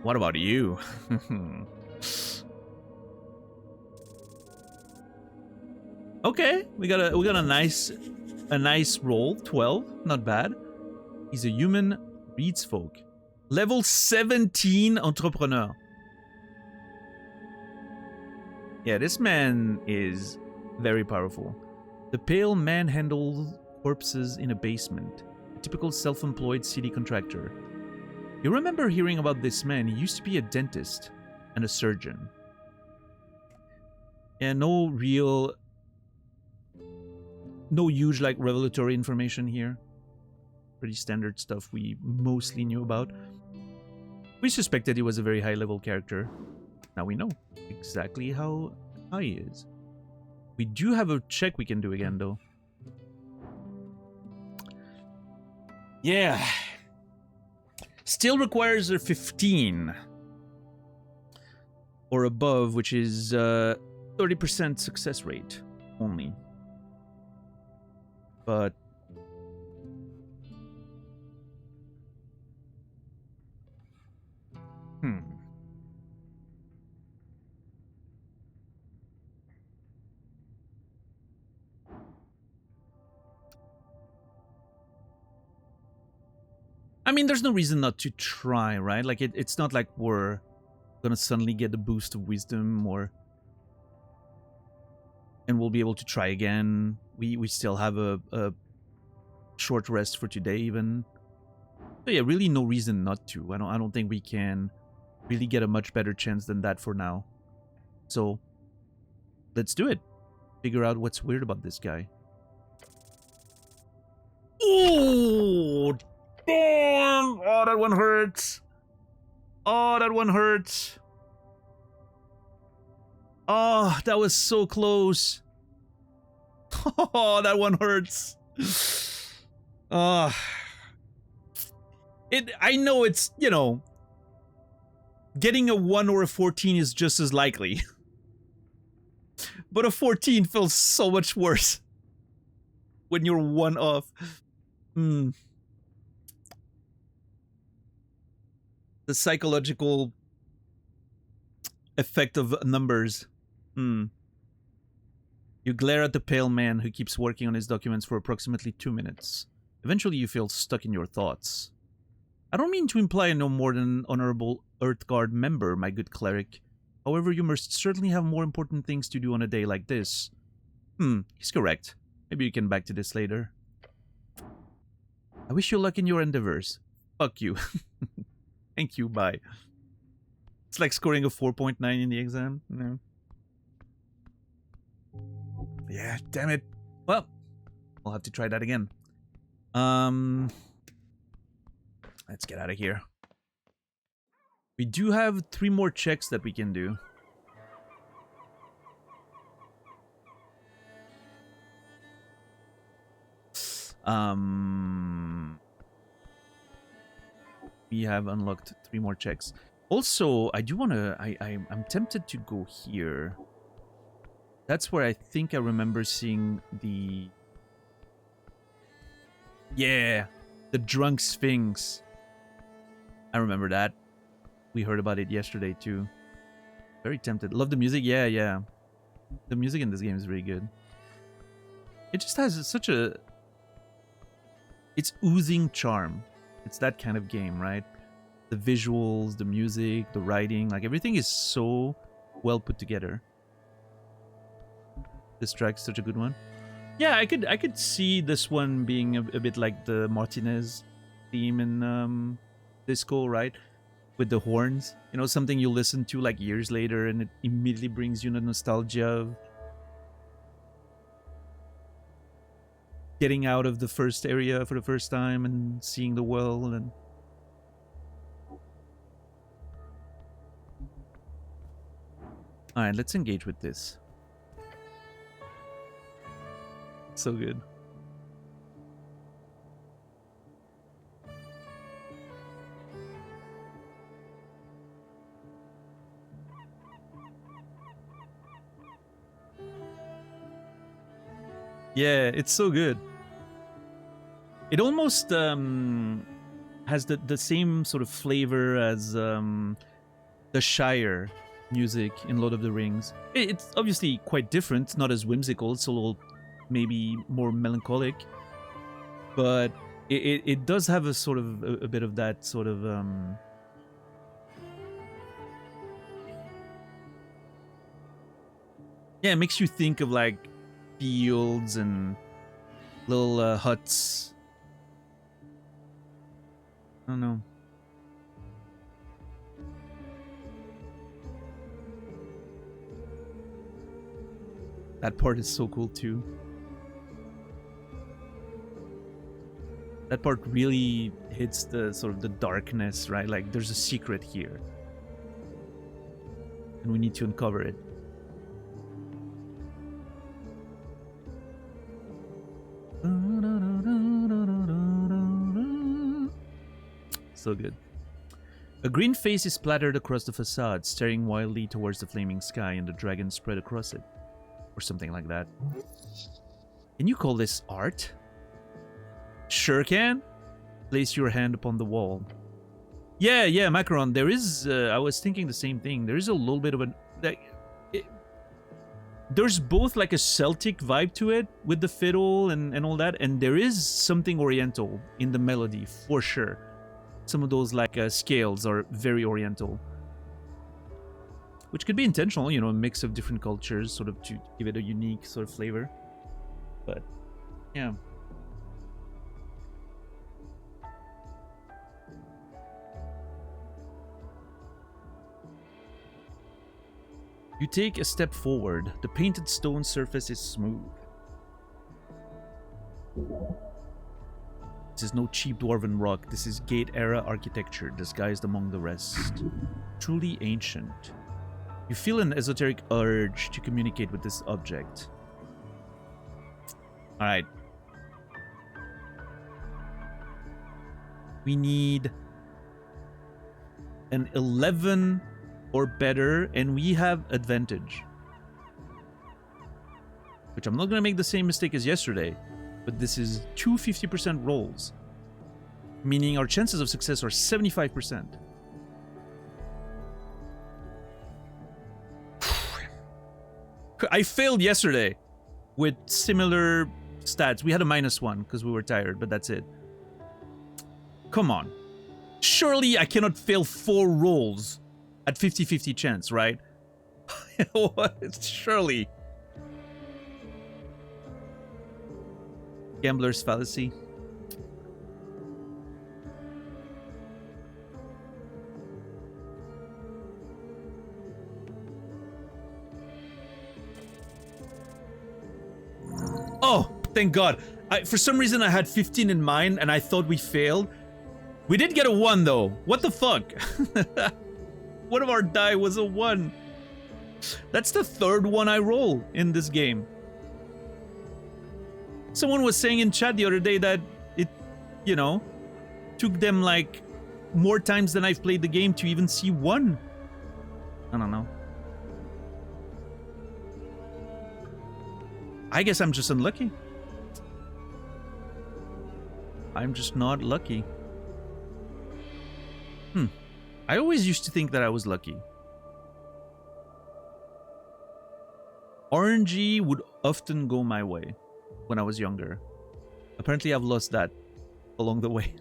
[SPEAKER 1] What about you? Okay, we got a nice roll. 12, not bad. He's a human, reads folk. Level 17 entrepreneur. Yeah, this man is very powerful. The pale man handles corpses in a basement. A typical self-employed city contractor. You remember hearing about this man? He used to be a dentist and a surgeon. Yeah, no huge, like, revelatory information here. Pretty standard stuff we mostly knew about. We suspected he was a very high-level character. Now we know exactly how high he is. We do have a check we can do again, though. Yeah. Still requires a 15. Or above, which is 30% success rate only. But... I mean, there's no reason not to try, right? Like, it's not like we're gonna suddenly get a boost of wisdom or... And we'll be able to try again. We still have a short rest for today, even. So yeah, really no reason not to. I don't think we can really get a much better chance than that for now. So, let's do it. Figure out what's weird about this guy. Oh, damn! Oh, that one hurts. Oh, that one hurts. Oh, that was so close. Oh, that one hurts. I know it's, you know, getting a 1 or a 14 is just as likely. But a 14 feels so much worse when you're 1 off. The psychological effect of numbers. You glare at the pale man who keeps working on his documents for approximately 2 minutes. Eventually you feel stuck in your thoughts. I don't mean to imply no more than an honorable Earthguard member, my good cleric. However, you must certainly have more important things to do on a day like this. He's correct. Maybe you can back to this later. I wish you luck in your endeavors. Fuck you. Thank you, bye. It's like scoring a 4.9 in the exam. No. Yeah, damn it. Well, we'll have to try that again. Let's get out of here. We do have 3 more checks that we can do. We have unlocked 3 more checks. Also, I do want to... I'm tempted to go here. That's where I think I remember seeing the... Yeah! The drunk sphinx. I remember that. We heard about it yesterday too. Very tempted. Love the music? Yeah, yeah. The music in this game is really good. It just has such a... It's oozing charm. It's that kind of game, right? The visuals, the music, the writing, like everything is so well put together. This track's such a good one. Yeah, I could see this one being a bit like the Martinez theme in Disco, right? With the horns. You know, something you listen to like years later and it immediately brings you the nostalgia of getting out of the first area for the first time and seeing the world. And all right, let's engage with this. So good. Yeah, it's so good. It almost has the same sort of flavor as the Shire music in Lord of the Rings. It's obviously quite different, not as whimsical. It's a little maybe more melancholic, but it does have a sort of a bit of that sort of yeah, it makes you think of like fields and little huts. I don't know. That part is so cool too. That part really hits the sort of the darkness, right? Like there's a secret here. And we need to uncover it. So good. A green face is splattered across the facade, staring wildly towards the flaming sky, and the dragon spread across it. Or something like that. Can you call this art? Sure can. Place your hand upon the wall. Yeah, Macaron, there is... I was thinking the same thing. There is a little bit of an... there's both like a Celtic vibe to it, with the fiddle and all that, and there is something Oriental in the melody, for sure. Some of those like scales are very Oriental. Which could be intentional, you know, a mix of different cultures, sort of to give it a unique sort of flavor. But, yeah. You take a step forward. The painted stone surface is smooth. This is no cheap dwarven rock. This is Gate-era architecture, disguised among the rest. Truly ancient. You feel an esoteric urge to communicate with this object. Alright. We need an 11 or better, and we have advantage. Which I'm not going to make the same mistake as yesterday, but this is 2 50% rolls. Meaning our chances of success are 75%. I failed yesterday with similar stats. We had a -1 because we were tired, but that's it. Come on. Surely I cannot fail 4 rolls at 50-50 chance, right? What? Surely. Gambler's fallacy. Oh, thank God. For some reason I had 15 in mind and I thought we failed. We did get a 1 though. What the fuck? One of our die was a 1. That's the 3rd one I roll in this game. Someone was saying in chat the other day that it, you know, took them like more times than I've played the game to even see 1. I don't know. I guess I'm just unlucky. I'm just not lucky. I always used to think that I was lucky. RNG would often go my way when I was younger. Apparently I've lost that along the way.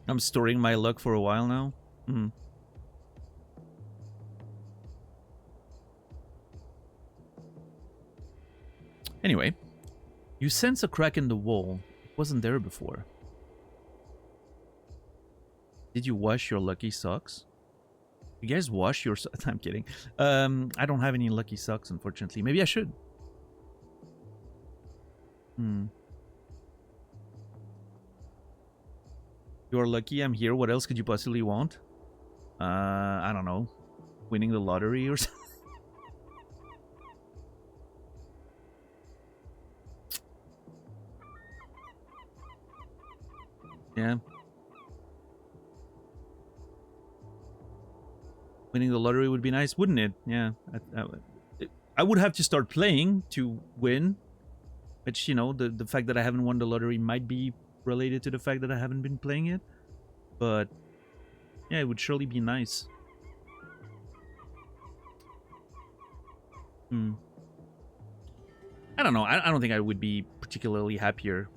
[SPEAKER 1] I'm storing my luck for a while now. Anyway, you sense a crack in the wall. It wasn't there before. Did you wash your lucky socks? You guys wash your socks? I'm kidding. I don't have any lucky socks, unfortunately. Maybe I should. You're lucky I'm here. What else could you possibly want? I don't know. Winning the lottery or something? Yeah. Winning the lottery would be nice, wouldn't it? Yeah. I would have to start playing to win. Which, you know, the fact that I haven't won the lottery might be related to the fact that I haven't been playing it. But, yeah, it would surely be nice. I don't know. I don't think I would be particularly happier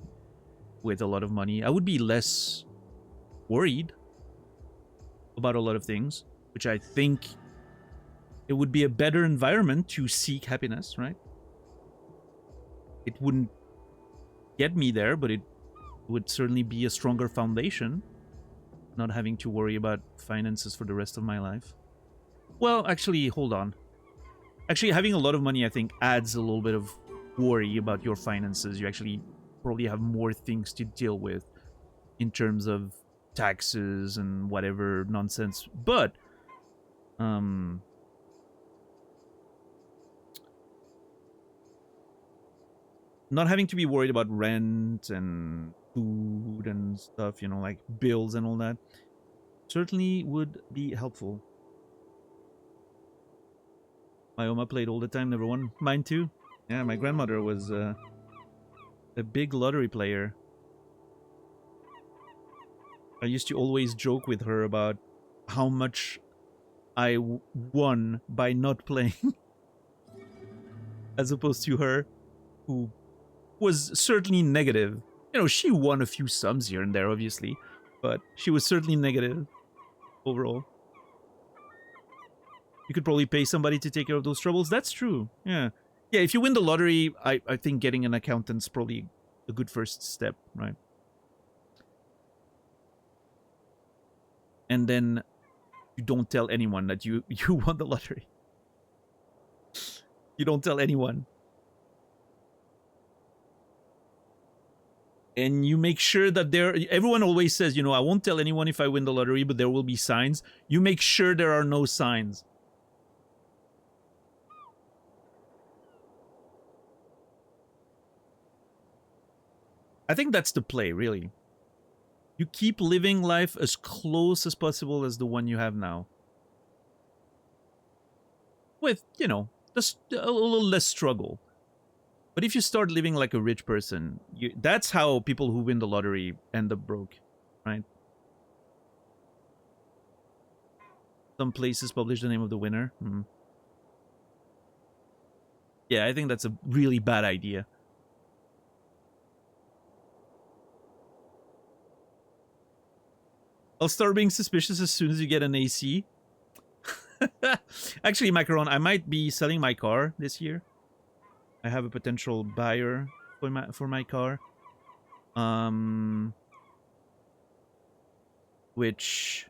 [SPEAKER 1] with a lot of money. I would be less worried about a lot of things, which I think it would be a better environment to seek happiness, right? It wouldn't get me there, but it would certainly be a stronger foundation, not having to worry about finances for the rest of my life. Well, actually, hold on. Actually, having a lot of money, I think, adds a little bit of worry about your finances. You actually probably have more things to deal with in terms of taxes and whatever nonsense. But not having to be worried about rent and food and stuff, you know, like bills and all that, certainly would be helpful. My Oma played all the time, never won. Mine too. Yeah, my grandmother was a big lottery player. I used to always joke with her about how much I won by not playing. As opposed to her, who was certainly negative. You know, she won a few sums here and there, obviously. But she was certainly negative overall. You could probably pay somebody to take care of those troubles. That's true. Yeah. Yeah, if you win the lottery, I think getting an accountant's probably a good first step, right? And then you don't tell anyone that you won the lottery. You don't tell anyone. And you make sure that everyone always says, you know, I won't tell anyone if I win the lottery, but there will be signs. You make sure there are no signs. I think that's the play, really. You keep living life as close as possible as the one you have now. With, you know, just a little less struggle. But if you start living like a rich person, that's how people who win the lottery end up broke, right? Some places publish the name of the winner. Yeah, I think that's a really bad idea. I'll start being suspicious as soon as you get an AC. Actually, Macaron, I might be selling my car this year. I have a potential buyer for my car. Which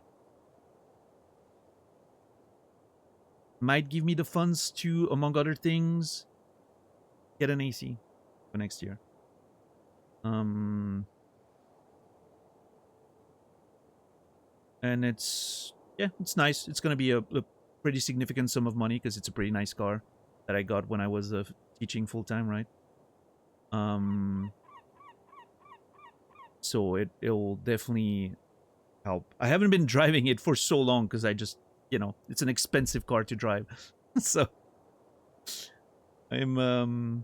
[SPEAKER 1] might give me the funds to, among other things, get an AC for next year. And it's nice. It's gonna be a pretty significant sum of money because it's a pretty nice car that I got when I was teaching full time, right? So it'll definitely help. I haven't been driving it for so long because I just, it's an expensive car to drive. So I'm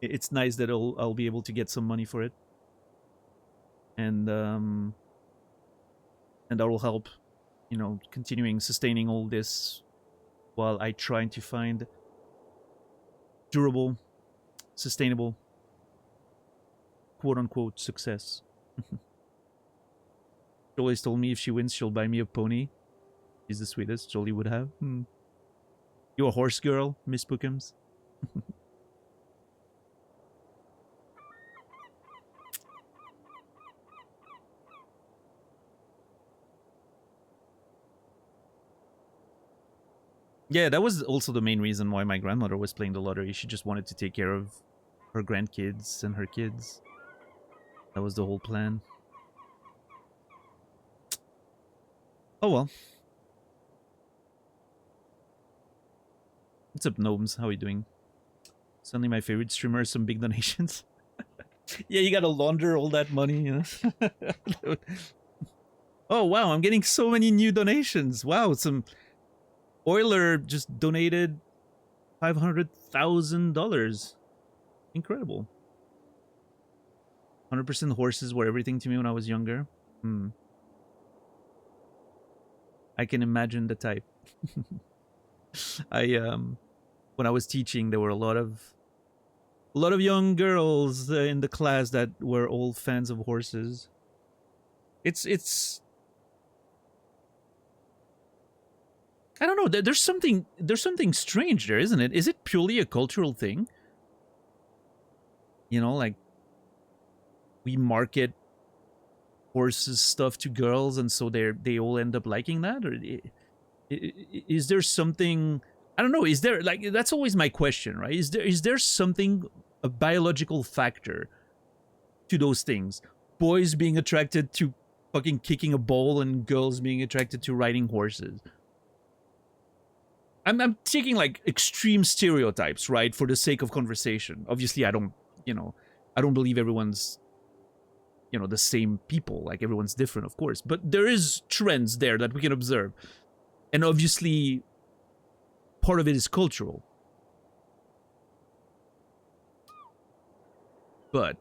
[SPEAKER 1] it's nice that I'll be able to get some money for it. And that will help, continuing sustaining all this while I try to find durable, sustainable, quote-unquote success. She always told me if she wins, she'll buy me a pony. She's the sweetest. Jolie would have. You a horse girl, Miss Bookums? Yeah, that was also the main reason why my grandmother was playing the lottery. She just wanted to take care of her grandkids and her kids. That was the whole plan. Oh well. What's up, Gnomes? How are you doing? Suddenly my favorite streamer, some big donations. Yeah, you gotta launder all that money. Oh wow, I'm getting so many new donations. Wow, some Euler just donated $500,000. Incredible. 100% horses were everything to me when I was younger. I can imagine the type. When I was teaching, there were a lot of young girls in the class that were all fans of horses. It's I don't know. There's something strange there, isn't it? Is it purely a cultural thing? Like we market horses stuff to girls, and so they all end up liking that, or is there something? I don't know. Is there, like, that's always my question, right? Is there something, a biological factor to those things? Boys being attracted to fucking kicking a ball, and girls being attracted to riding horses. I'm taking like extreme stereotypes, right, for the sake of conversation. Obviously, I don't believe everyone's, the same people. Like, everyone's different, of course. But there is trends there that we can observe. And obviously, part of it is cultural. But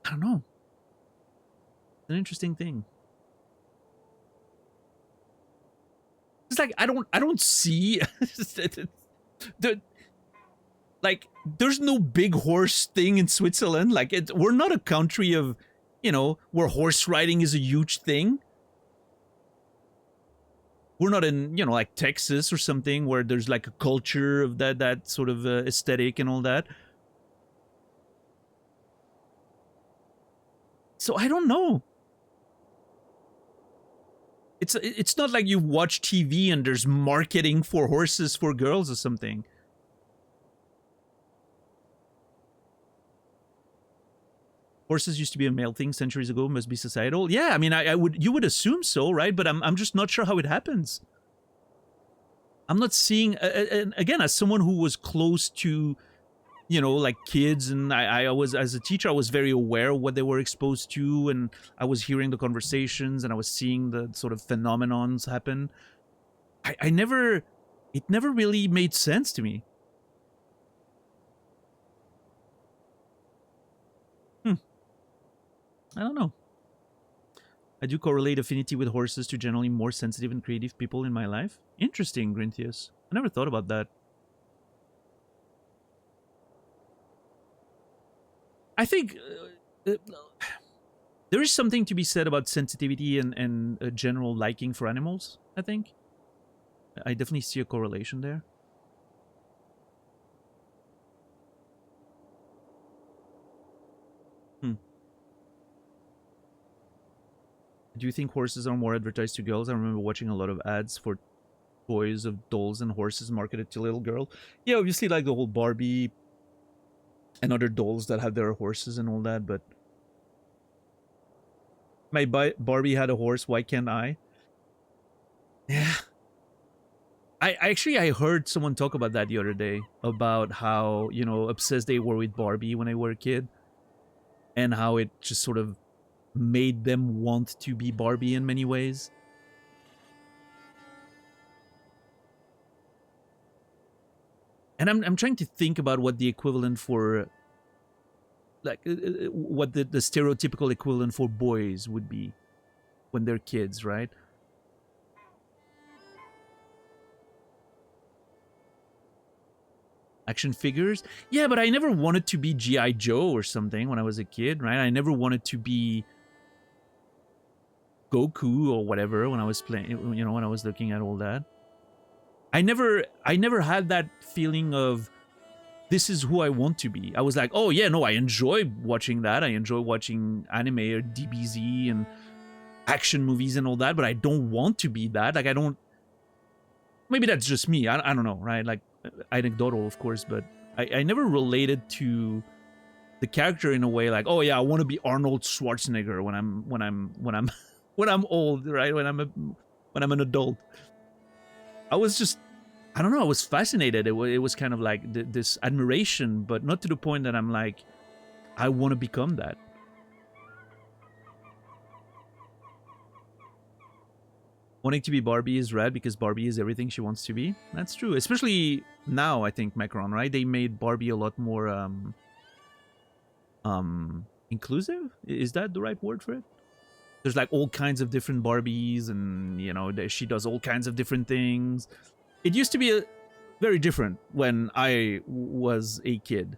[SPEAKER 1] I don't know. It's an interesting thing. It's like I don't see there's no big horse thing in Switzerland. Like, we're not a country of, where horse riding is a huge thing. We're not in, like Texas or something where there's like a culture of that sort of aesthetic and all that. So I don't know. It's not like you watch TV and there's marketing for horses for girls or something. Horses used to be a male thing centuries ago. Must be societal. Yeah, I mean, you would assume so, right? But I'm just not sure how it happens. I'm not seeing, again, as someone who was close to, like kids, and I was, as a teacher, I was very aware of what they were exposed to, and I was hearing the conversations, and I was seeing the sort of phenomenons happen. It never really made sense to me. I don't know. I do correlate affinity with horses to generally more sensitive and creative people in my life. Interesting, Grinthius. I never thought about that. I think there is something to be said about sensitivity and a general liking for animals, I think. I definitely see a correlation there. Do you think horses are more advertised to girls? I remember watching a lot of ads for toys of dolls and horses marketed to little girl. Yeah, obviously like the whole Barbie and other dolls that have their horses and all that, but my Barbie had a horse, why can't I? Yeah. I heard someone talk about that the other day, about how, you know, obsessed they were with Barbie when they were a kid, and how it just sort of made them want to be Barbie in many ways. And I'm trying to think about what the equivalent for, like, what the stereotypical equivalent for boys would be when they're kids, right? Action figures? Yeah, but I never wanted to be G.I. Joe or something when I was a kid, right? I never wanted to be Goku or whatever when I was playing, you know, when I was looking at all that. I never had that feeling of, this is who I want to be. I was like, oh yeah, no, I enjoy watching that. I enjoy watching anime or DBZ and action movies and all that, but I don't want to be that. Like, I don't, maybe that's just me. I don't know, right? Like, anecdotal, of course, but I never related to the character in a way like, oh yeah, I want to be Arnold Schwarzenegger when I'm when I'm old, right? When I'm an adult. I was just, I don't know, I was fascinated. It was kind of like this admiration, but not to the point that I'm like, I want to become that. Wanting to be Barbie is rad because Barbie is everything she wants to be. That's true. Especially now, I think, Macron, right? They made Barbie a lot more inclusive? Is that the right word for it? There's like all kinds of different Barbies, and you know, she does all kinds of different things. It used to be very different when I was a kid.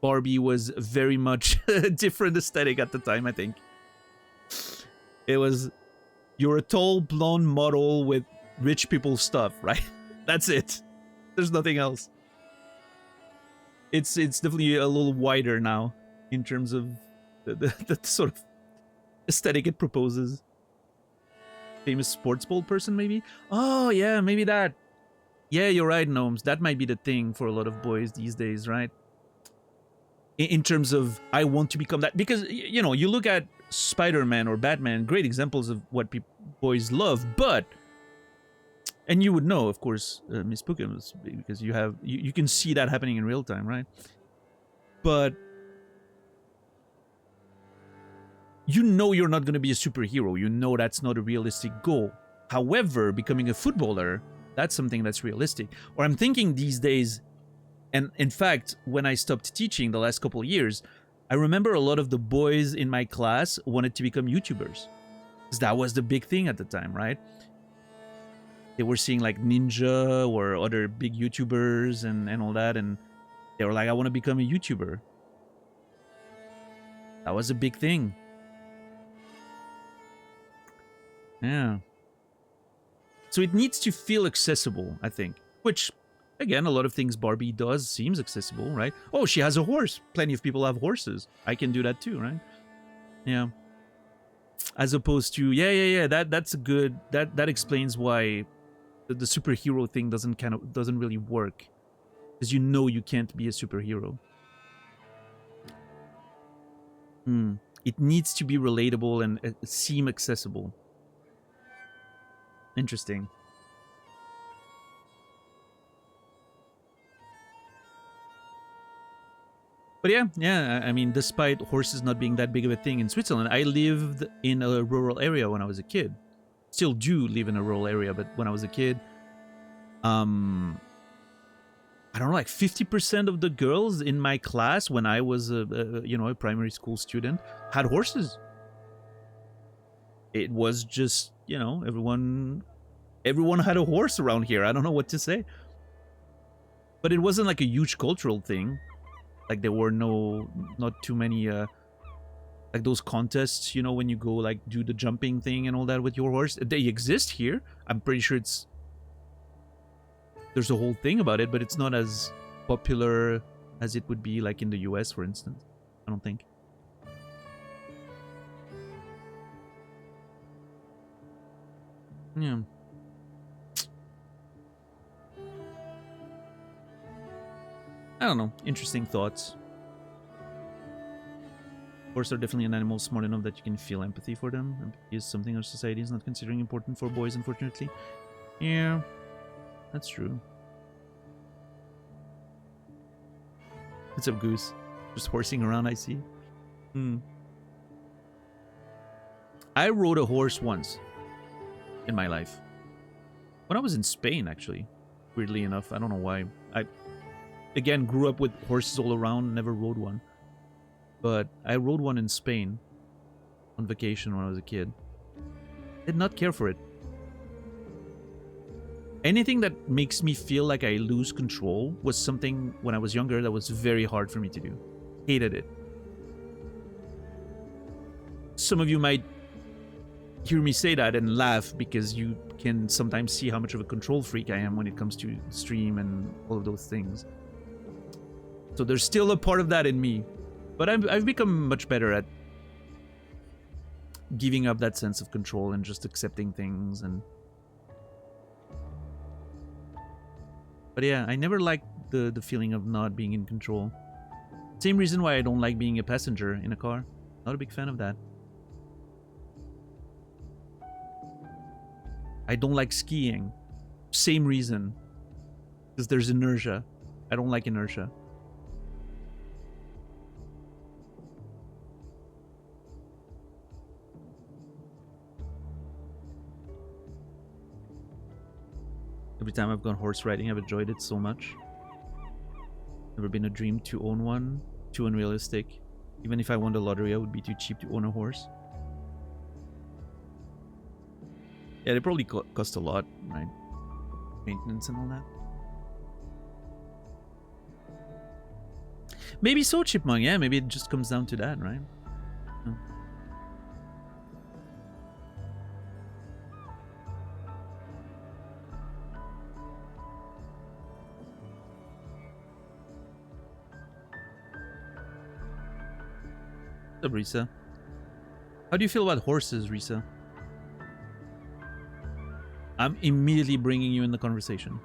[SPEAKER 1] Barbie was very much a different aesthetic at the time, I think. It was, you're a tall blonde model with rich people stuff, right? That's it. There's nothing else. It's definitely a little wider now in terms of the sort of aesthetic it proposes. Famous sports ball person, maybe? Oh, yeah, maybe that. Yeah, you're right, Gnomes. That might be the thing for a lot of boys these days, right? In terms of, I want to become that. Because, you know, you look at Spider-Man or Batman, great examples of what boys love, but... And you would know, of course, Miss Pukim, because you can see that happening in real time, right? But... you know you're not going to be a superhero. You know that's not a realistic goal. However, becoming a footballer, that's something that's realistic. Or I'm thinking these days, and in fact, when I stopped teaching the last couple of years, I remember a lot of the boys in my class wanted to become YouTubers. Because that was the big thing at the time, right? They were seeing like Ninja or other big YouTubers and all that, and they were like, I want to become a YouTuber. That was a big thing. Yeah. So it needs to feel accessible, I think. Which, again, a lot of things Barbie does seems accessible, right? Oh, she has a horse. Plenty of people have horses. I can do that too, right? Yeah. As opposed to, yeah, that's a good, that explains why the superhero thing doesn't really work. Because you know you can't be a superhero. It needs to be relatable and seem accessible. Interesting. But yeah, I mean, despite horses not being that big of a thing in Switzerland, I lived in a rural area when I was a kid. Still do live in a rural area, but when I was a kid, I don't know, like 50% of the girls in my class when I was a primary school student had horses. It was just, you know, everyone had a horse around here. I don't know what to say. But it wasn't like a huge cultural thing. Like there were not too many like those contests, you know, when you go like do the jumping thing and all that with your horse. They exist here. I'm pretty sure there's a whole thing about it, but it's not as popular as it would be like in the US, for instance. I don't think. Yeah. I don't know. Interesting thoughts. Horses are definitely an animal smart enough that you can feel empathy for them. Empathy is something our society is not considering important for boys, unfortunately. Yeah, that's true. What's up, Goose? Just horsing around, I see. I rode a horse once in my life. When I was in Spain, actually. Weirdly enough, I don't know why. I, again, grew up with horses all around, never rode one. But I rode one in Spain on vacation when I was a kid. Did not care for it. Anything that makes me feel like I lose control was something when I was younger that was very hard for me to do. Hated it. Some of you might hear me say that and laugh because you can sometimes see how much of a control freak I am when it comes to stream and all of those things. So there's still a part of that in me. But I've become much better at giving up that sense of control and just accepting things. And but yeah, I never liked the feeling of not being in control. Same reason why I don't like being a passenger in a car. Not a big fan of that. I don't like skiing. Same reason. Because there's inertia. I don't like inertia. Every time I've gone horse riding, I've enjoyed it so much. Never been a dream to own one. Too unrealistic. Even if I won the lottery, I would be too cheap to own a horse. Yeah, they probably cost a lot, right? Maintenance and all that. Maybe so, Chipmunk. Yeah, maybe it just comes down to that, right? Oh. What's up, Risa? How do you feel about horses, Risa? I'm immediately bringing you in the conversation.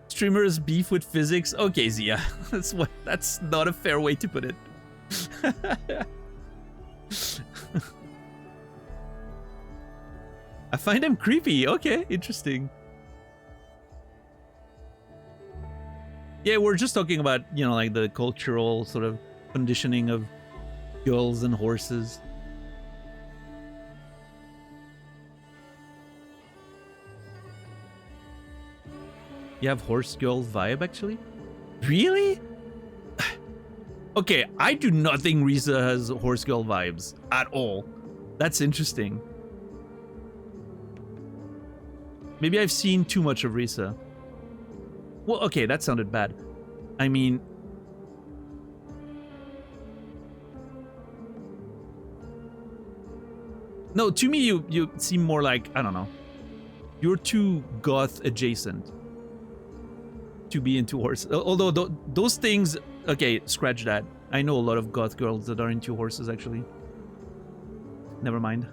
[SPEAKER 1] Streamers beef with physics? Okay, Zia. That's not a fair way to put it. I find them creepy. Okay, interesting. Yeah, we're just talking about, you know, like the cultural sort of conditioning of girls and horses. You have horse girl vibe, actually? Really? Okay, I do not think Risa has horse girl vibes at all. That's interesting. Maybe I've seen too much of Risa. Well, okay, that sounded bad. I mean... No, to me, you seem more like, I don't know. You're too goth adjacent to be into horses. Although those things, okay, scratch that. I know a lot of goth girls that are into horses, actually. Never mind.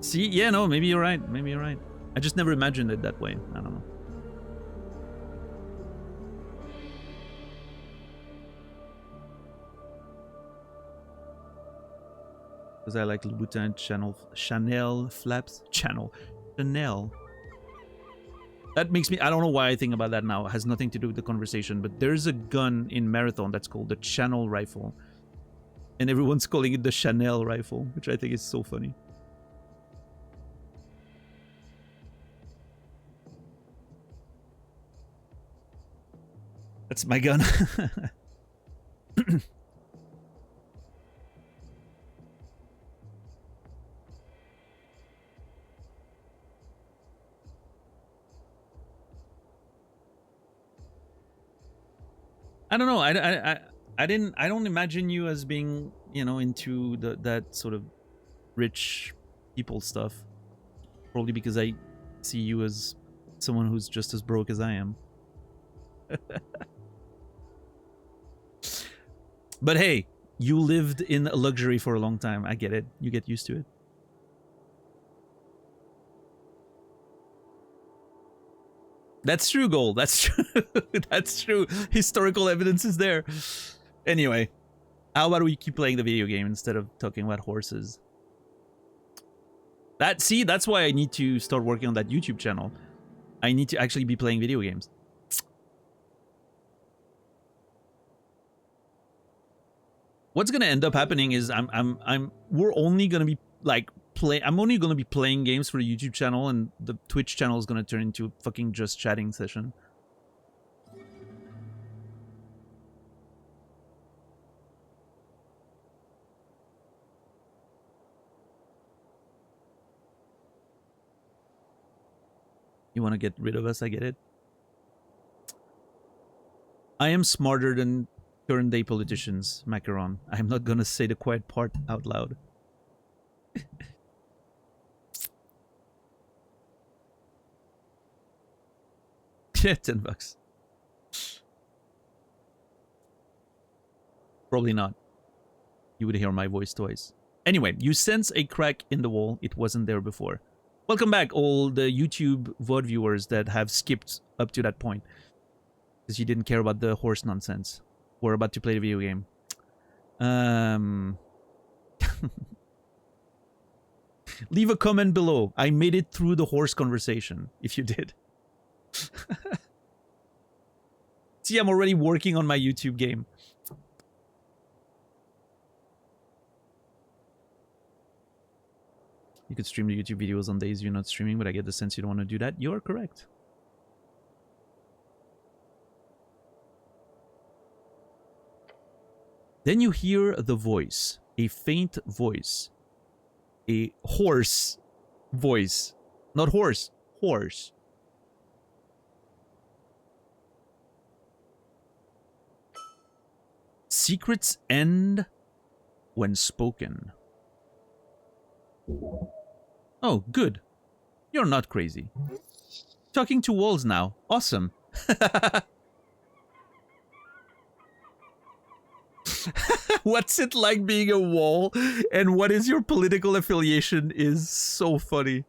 [SPEAKER 1] See, yeah, no, maybe you're right. Maybe you're right. I just never imagined it that way. I don't know. Because I like Louboutin Chanel flaps. Chanel. That makes me... I don't know why I think about that now. It has nothing to do with the conversation. But there's a gun in Marathon that's called the Channel rifle. And everyone's calling it the Chanel rifle, which I think is so funny. That's my gun. I don't know. I don't imagine you as being, you know, into that sort of rich people stuff. Probably because I see you as someone who's just as broke as I am. But hey, you lived in luxury for a long time. I get it. You get used to it. That's true, Gold. That's true. That's true. Historical evidence is there. Anyway, how about we keep playing the video game instead of talking about horses? That's why I need to start working on that YouTube channel. I need to actually be playing video games. What's gonna end up happening is we're only gonna be like I'm only gonna be playing games for the YouTube channel, and the Twitch channel is gonna turn into a fucking just chatting session. You want to get rid of us? I get it. I am smarter than current day politicians, Macaron. I am not gonna say the quiet part out loud. Yeah, $10. Probably not. You would hear my voice twice. Anyway, you sense a crack in the wall. It wasn't there before. Welcome back, all the YouTube VOD viewers that have skipped up to that point. Because you didn't care about the horse nonsense. We're about to play the video game. Leave a comment below. I made it through the horse conversation, if you did. See, I'm already working on my YouTube game. You could stream the YouTube videos on days you're not streaming, but I get the sense you don't want to do that. You're correct. Then you hear the voice, a faint voice, a hoarse voice, not horse, horse. Secrets end when spoken. Oh, good. You're not crazy. Talking to walls now. Awesome. What's it like being a wall? And what is your political affiliation is so funny.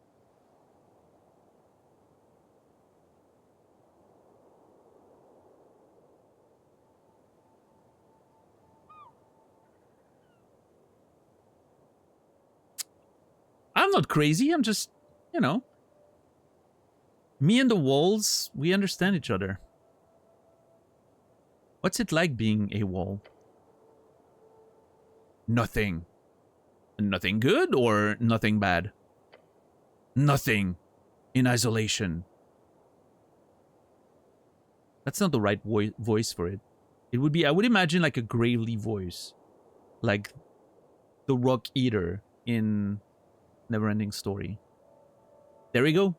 [SPEAKER 1] I'm not crazy. I'm just, you know. Me and the walls, we understand each other. What's it like being a wall? Nothing. Nothing good or nothing bad? Nothing. In isolation. That's not the right voice for it. It would be, I would imagine like a gravely voice. Like the Rock Eater in Neverending Story. There we go.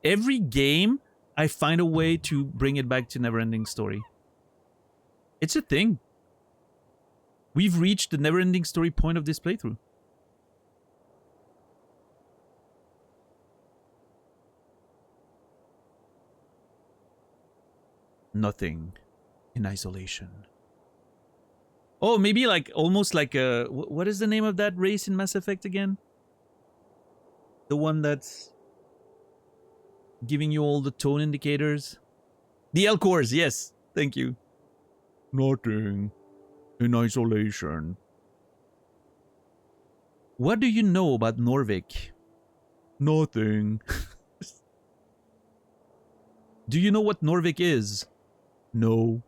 [SPEAKER 1] Every game, I find a way to bring it back to Neverending Story. It's a thing. We've reached the Neverending Story point of this playthrough. Nothing in isolation. Oh, maybe like almost like a... What is the name of that race in Mass Effect again? The one that's giving you all the tone indicators? The Elcors, yes. Thank you. Nothing in isolation. What do you know about Norvik? Nothing. Do you know what Norvik is? No.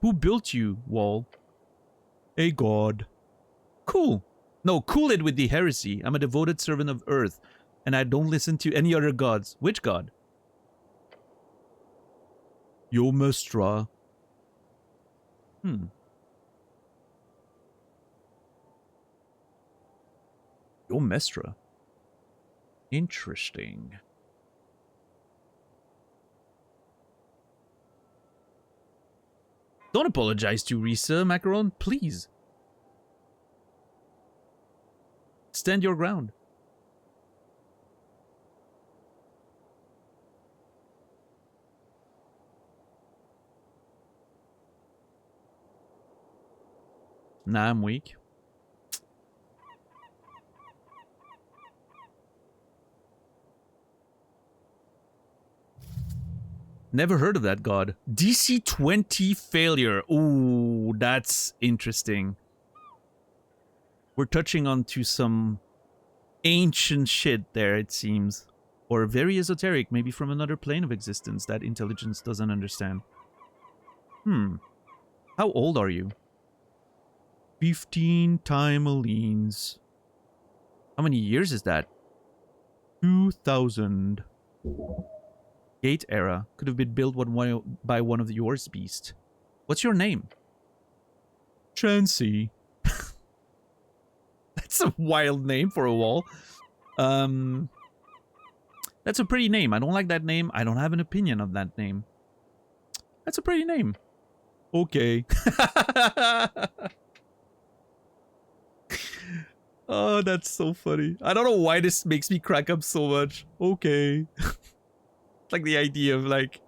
[SPEAKER 1] Who built you, Wall? A god. Cool. No, cool it with the heresy. I'm a devoted servant of Earth, and I don't listen to any other gods. Which god? Yo Mestra. Yo Mestra. Interesting. Don't apologize to Risa, Macaron, please. Stand your ground. Nah, I'm weak. Never heard of that god. DC 20 failure. Ooh, that's interesting. We're touching onto some ancient shit there, it seems. Or very esoteric, maybe from another plane of existence that intelligence doesn't understand. How old are you? 15 timelines. How many years is that? 2000. Gate era. Could have been built by one of yours, beast. What's your name? Chancy. That's a wild name for a wall. That's a pretty name. I don't like that name. I don't have an opinion of that name. That's a pretty name. Okay. Oh, that's so funny. I don't know why this makes me crack up so much. Okay. Like the idea of like...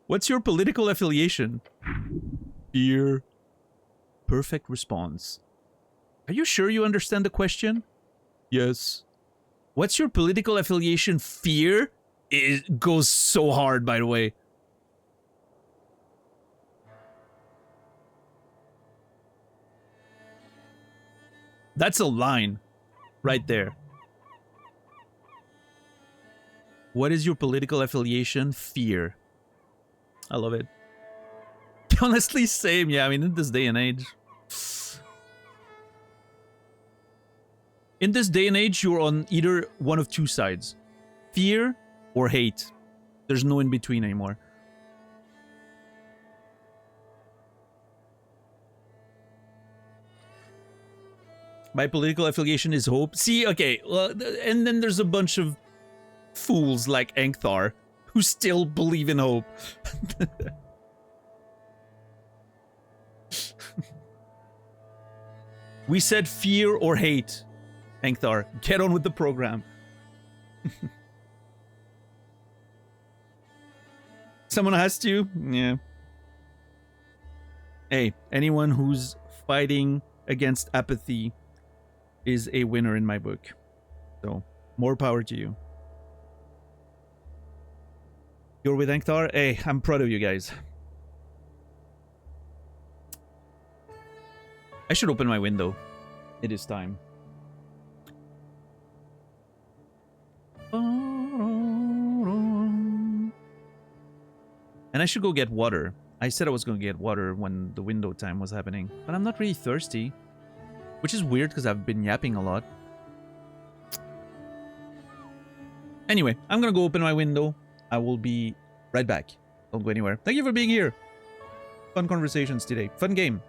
[SPEAKER 1] What's your political affiliation? Fear. Perfect response. Are you sure you understand the question? Yes. What's your political affiliation? Fear? It goes so hard, by the way. That's a line right there. What is your political affiliation? Fear. I love it. Honestly, same. Yeah, I mean, in this day and age. In this day and age, you're on either one of two sides. Fear or hate. There's no in between anymore. My political affiliation is hope. See, okay, well, and then there's a bunch of fools like Angthar who still believe in hope. We said fear or hate. Angthar, get on with the program. Someone has to? Yeah. Hey, anyone who's fighting against apathy is a winner in my book. So, more power to you. You're with Angthar? Hey, I'm proud of you guys. I should open my window. It is time. And I should go get water. I said I was going to get water when the window time was happening. But I'm not really thirsty. Which is weird because I've been yapping a lot. Anyway, I'm going to go open my window. I will be right back. Don't go anywhere. Thank you for being here. Fun conversations today. Fun game.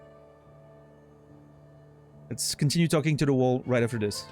[SPEAKER 1] Let's continue talking to the wall right after this.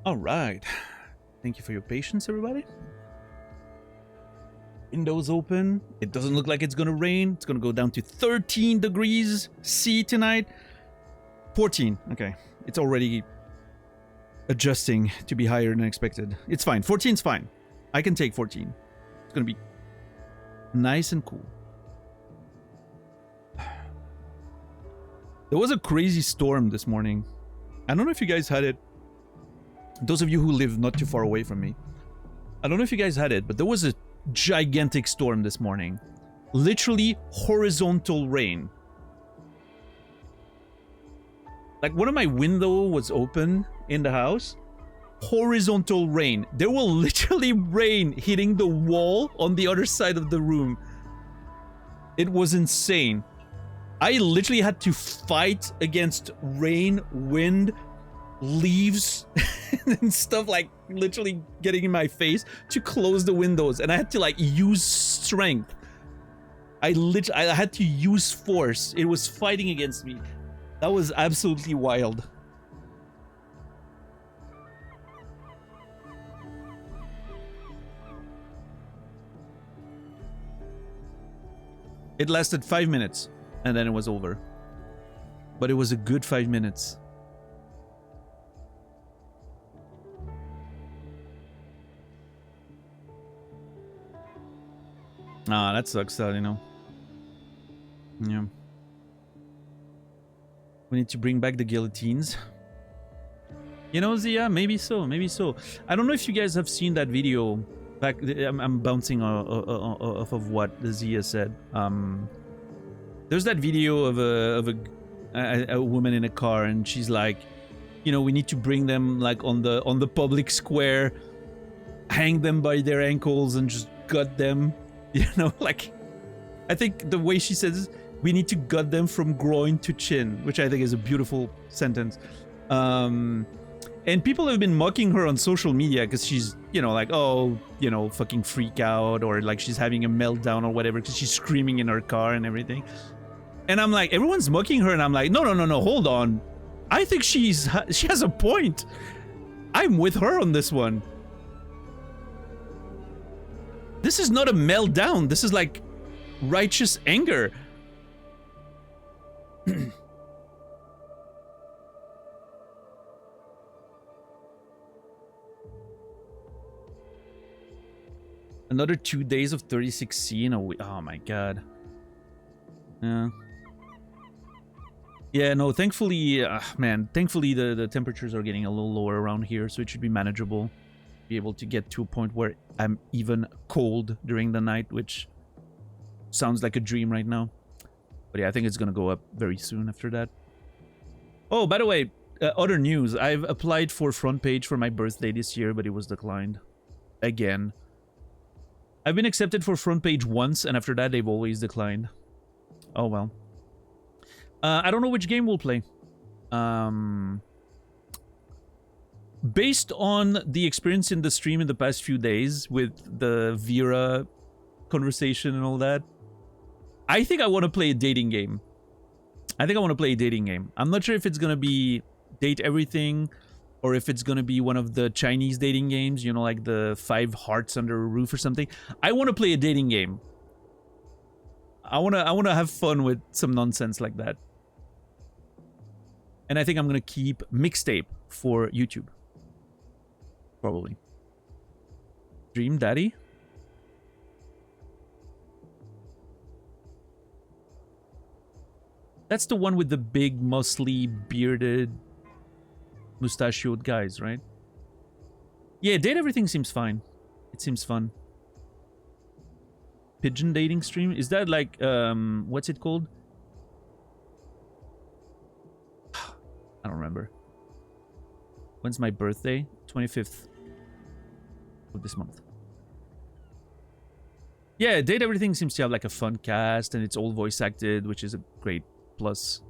[SPEAKER 1] All right. Thank you for your patience, everybody. Windows open. It doesn't look like it's gonna rain. It's gonna go down to 13 degrees C tonight. 14. Okay. It's already adjusting to be higher than expected. It's fine. 14's fine. I can take 14. It's gonna be nice and cool. There was a crazy storm this morning. I don't know if you guys had it. Those of you who live not too far away from me. I don't know if you guys had it, but there was a gigantic storm this morning. Literally horizontal rain. Like one of my windows was open in the house. Horizontal rain. There will literally rain hitting the wall on the other side of the room. It was insane. I literally had to fight against rain, wind, leaves, and stuff like literally getting in my face to close the windows. And I had to like use strength. I had to use force. It was fighting against me. That was absolutely wild. It lasted 5 minutes, and then it was over. But it was a good 5 minutes. Ah, that sucks, you know. Yeah. We need to bring back the guillotines. You know, Zia, maybe so, maybe so. I don't know if you guys have seen that video. Back, I'm bouncing off of what Zia said. There's that video of a woman in a car, and she's like, you know, we need to bring them like on the public square, hang them by their ankles, and just gut them. You know, like, I think the way she says, we need to gut them from groin to chin, which I think is a beautiful sentence. And people have been mocking her on social media because she's, you know, like, oh, you know, fucking freak out, or like she's having a meltdown or whatever because she's screaming in her car and everything. And I'm like, everyone's mocking her, and I'm like, no, hold on. I think she has a point. I'm with her on this one. This is not a meltdown. This is like righteous anger. Another 2 days of 36C in a week. Oh my god. Yeah. Yeah, no, thankfully, man, thankfully the temperatures are getting a little lower around here, so it should be manageable. Be able to get to a point where I'm even cold during the night, which sounds like a dream right now. But yeah, I think it's gonna go up very soon after that. Oh, by the way, other news. I've applied for front page for my birthday this year, but it was declined. Again. I've been accepted for front page once, and after that, they've always declined. Oh, well. I don't know which game we'll play. Based on the experience in the stream in the past few days with the Vera conversation and all that, I think I want to play a dating game. I'm not sure if it's going to be Date Everything, or if it's going to be one of the Chinese dating games, you know, like the 5 Hearts Under a Roof or something. I want to play a dating game. I want to have fun with some nonsense like that. And I think I'm going to keep Mixtape for YouTube. Probably. Dream Daddy? That's the one with the big, muscly, bearded, mustachioed guys, right? Yeah, Date Everything seems fine. It seems fun. Pigeon dating stream? Is that like, what's it called? I don't remember. When's my birthday? 25th of this month. Yeah, Date Everything seems to have like a fun cast, and it's all voice acted, which is a great plus.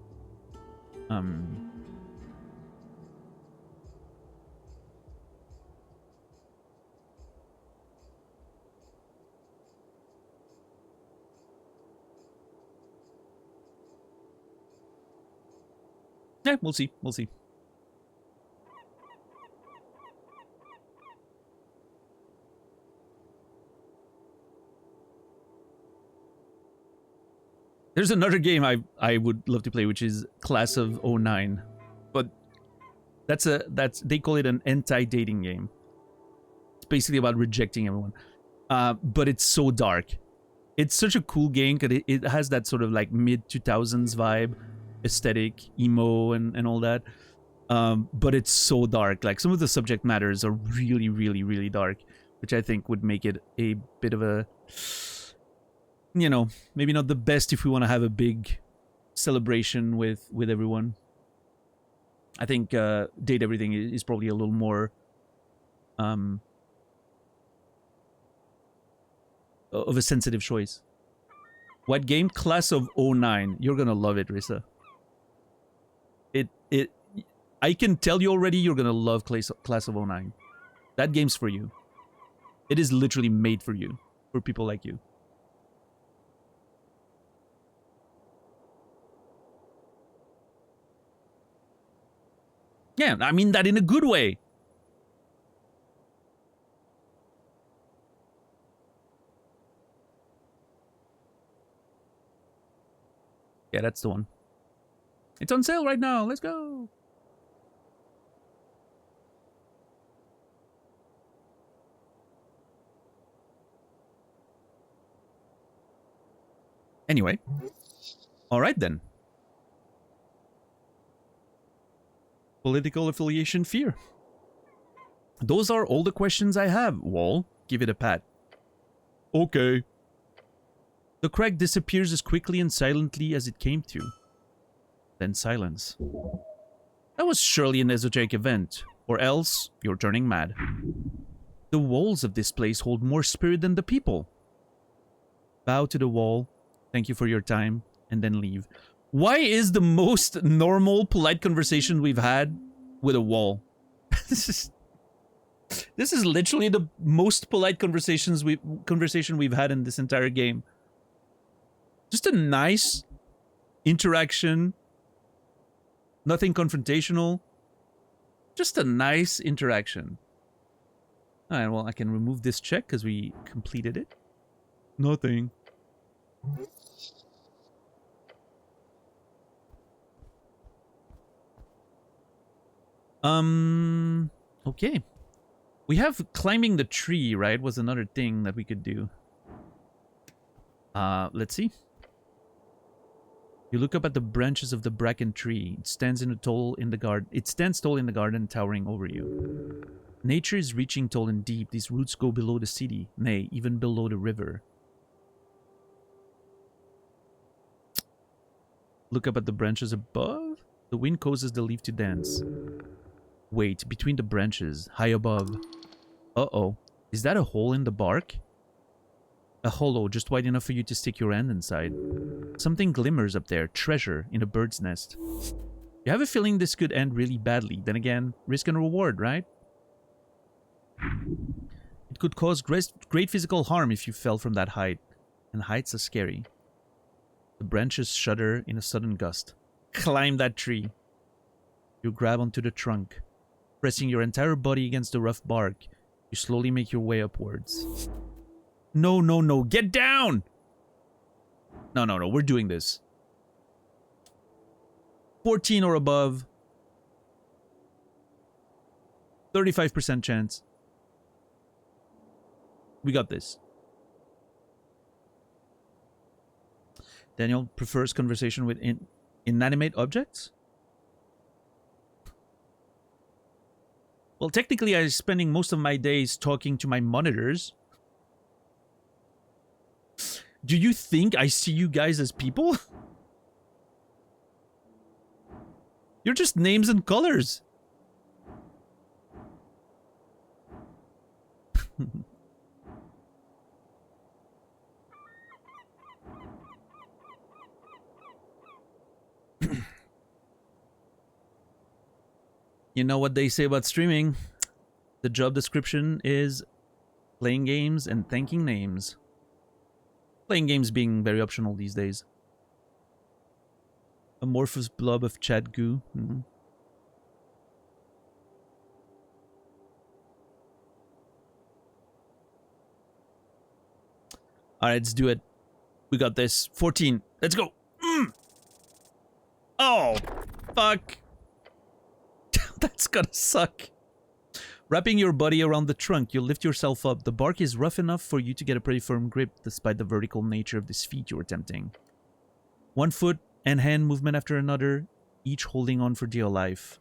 [SPEAKER 1] Yeah, we'll see. We'll see. There's another game I would love to play, which is Class of '09, but that's they call it an anti-dating game. It's basically about rejecting everyone, but it's so dark. It's such a cool game because it has that sort of like mid-2000s vibe, aesthetic, emo, and all that. But it's so dark. Like, some of the subject matters are really, really, really dark, which I think would make it a bit of a, you know, maybe not the best if we want to have a big celebration with everyone. I think Date Everything is probably a little more of a sensitive choice. What game? Class of '09. You're gonna love it, Risa. I can tell you already you're gonna love Class of '09. That game's for you. It is literally made for you. For people like you. Yeah, I mean that in a good way. Yeah, that's the one. It's on sale right now. Let's go. Anyway. All right, then. Political affiliation fear. Those are all the questions I have, Wall. Give it a pat. Okay. The crack disappears as quickly and silently as it came to. Then silence. That was surely an esoteric event, or else you're turning mad. The walls of this place hold more spirit than the people. Bow to the wall, thank you for your time, and then leave. Why is the most normal, polite conversation we've had with a wall? This is literally the most polite conversation we've had in this entire game. Just a nice interaction. Nothing confrontational. Just a nice interaction. Alright, well, I can remove this check because we completed it. Nothing. Okay. We have climbing the tree, right? Was another thing that we could do. Let's see. You look up at the branches of the bracken tree. It stands tall in the garden, towering over you. Nature is reaching tall and deep. These roots go below the city, nay, even below the river. Look up at the branches above. The wind causes the leaf to dance. Wait, between the branches, high above. Uh-oh. Is that a hole in the bark? A hollow just wide enough for you to stick your hand inside. Something glimmers up there. Treasure in a bird's nest. You have a feeling this could end really badly. Then again, risk and reward, right? It could cause great physical harm if you fell from that height. And heights are scary. The branches shudder in a sudden gust. Climb that tree. You grab onto the trunk. Pressing your entire body against the rough bark, you slowly make your way upwards. No, no, no. Get down! No, no, no. We're doing this. 14 or above. 35% chance. We got this. Daniel prefers conversation with inanimate objects? Well, technically, I'm spending most of my days talking to my monitors. Do you think I see you guys as people? You're just names and colors. You know what they say about streaming? The job description is playing games and thanking names. Playing games being very optional these days. Amorphous blob of chat goo. Alright, let's do it. We got this. 14. Let's go. Oh, fuck. That's gonna suck. Wrapping your body around the trunk, you lift yourself up. The bark is rough enough for you to get a pretty firm grip despite the vertical nature of this feat you were attempting. One foot and hand movement after another, each holding on for dear life.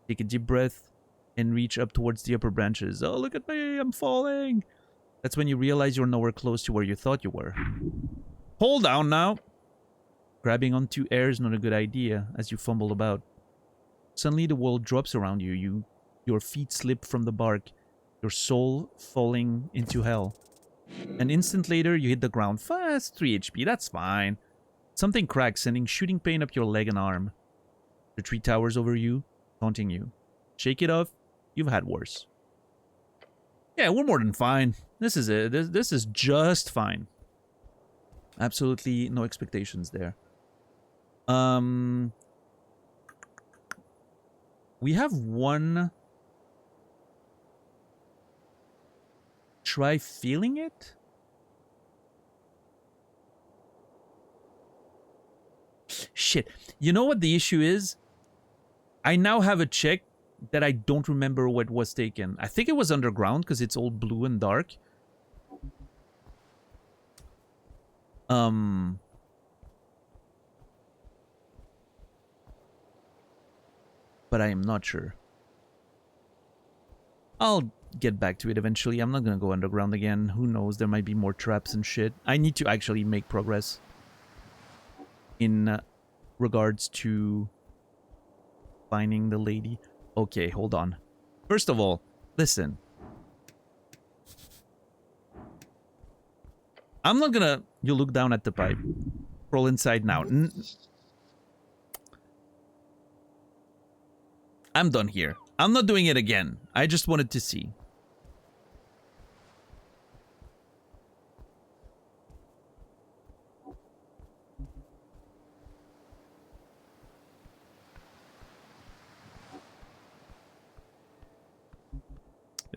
[SPEAKER 1] Take a deep breath and reach up towards the upper branches. Oh, look at me, I'm falling. That's when you realize you're nowhere close to where you thought you were. Hold down now. Grabbing onto air is not a good idea as you fumble about. Suddenly the world drops around you. Your feet slip from the bark, your soul falling into hell. An instant later, you hit the ground. Fast, 3 HP. That's fine. Something cracks, sending shooting pain up your leg and arm. The tree towers over you, taunting you. Shake it off. You've had worse. Yeah, we're more than fine. This is it. This is just fine. Absolutely no expectations there. We have one. Try feeling it? Shit. You know what the issue is? I now have a check that I don't remember what was taken. I think it was underground because it's all blue and dark. But I am not sure. I'll get back to it eventually. I'm not gonna go underground again. Who knows? There might be more traps and shit. I need to actually make progress in regards to finding the lady. Okay, hold on. First of all, listen. I'm not gonna... You look down at the pipe. Roll inside now. I'm done here. I'm not doing it again. I just wanted to see.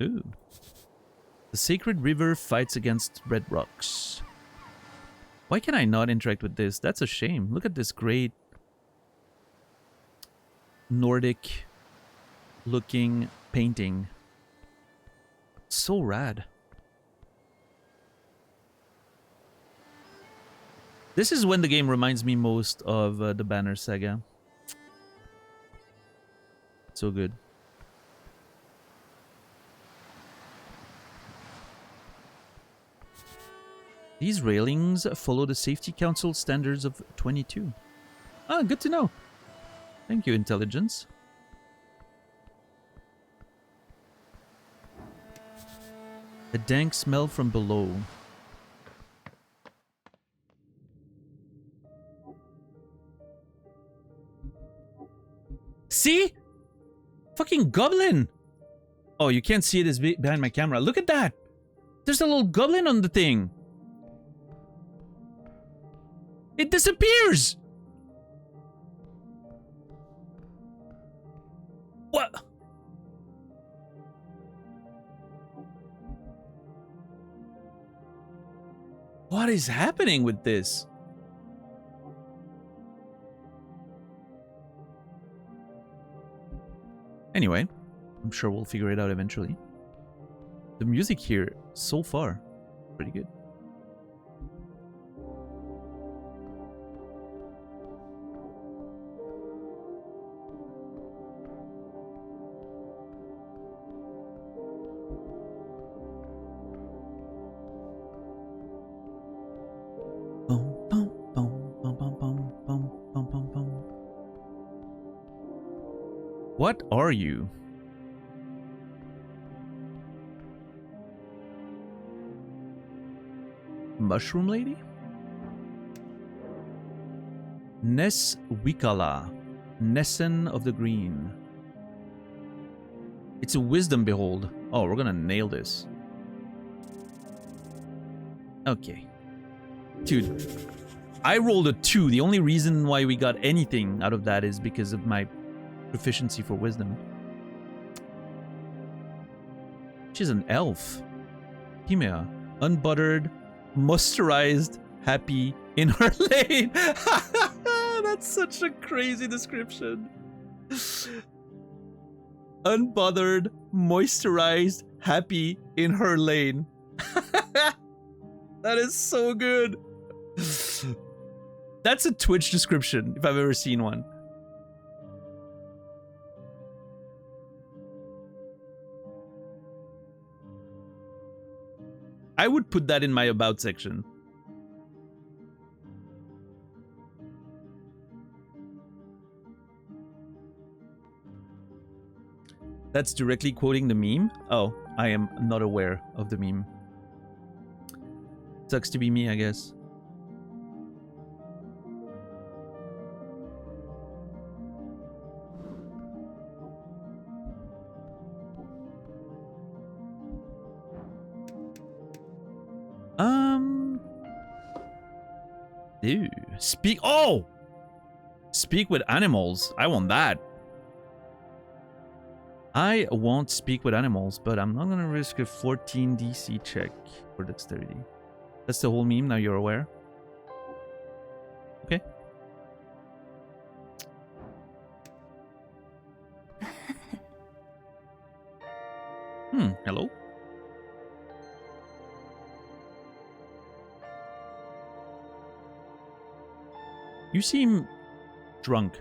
[SPEAKER 1] Ooh. The sacred river fights against red rocks. Why can I not interact with this? That's a shame. Look at this great Nordic looking painting. So rad. This is when the game reminds me most of the Banner Saga. So good. These railings follow the Safety Council standards of 22. Ah, good to know. Thank you, intelligence. A dank smell from below. See? Fucking goblin! Oh, you can't see it as behind my camera. Look at that! There's a little goblin on the thing. It disappears! What? What is happening with this? Anyway, I'm sure we'll figure it out eventually. The music here, so far, pretty good. What are you? Mushroom lady? Ness Wikala, Nessen of the Green. It's a wisdom behold. Oh, we're gonna nail this. Okay. Dude, I rolled a 2. The only reason why we got anything out of that is because of my proficiency for wisdom. She's an elf. Himea. Unbuttered, moisturized, happy, in her lane. That's such a crazy description. Unbothered, moisturized, happy, in her lane. That is so good. That's a Twitch description, if I've ever seen one. I would put that in my about section. That's directly quoting the meme? Oh, I am not aware of the meme. Sucks to be me, I guess. Ew. Speak. Oh! Speak with animals. I want that. I won't speak with animals, but I'm not gonna risk a 14 DC check for dexterity. That's the whole meme, now you're aware. Okay. Hello? You seem drunk.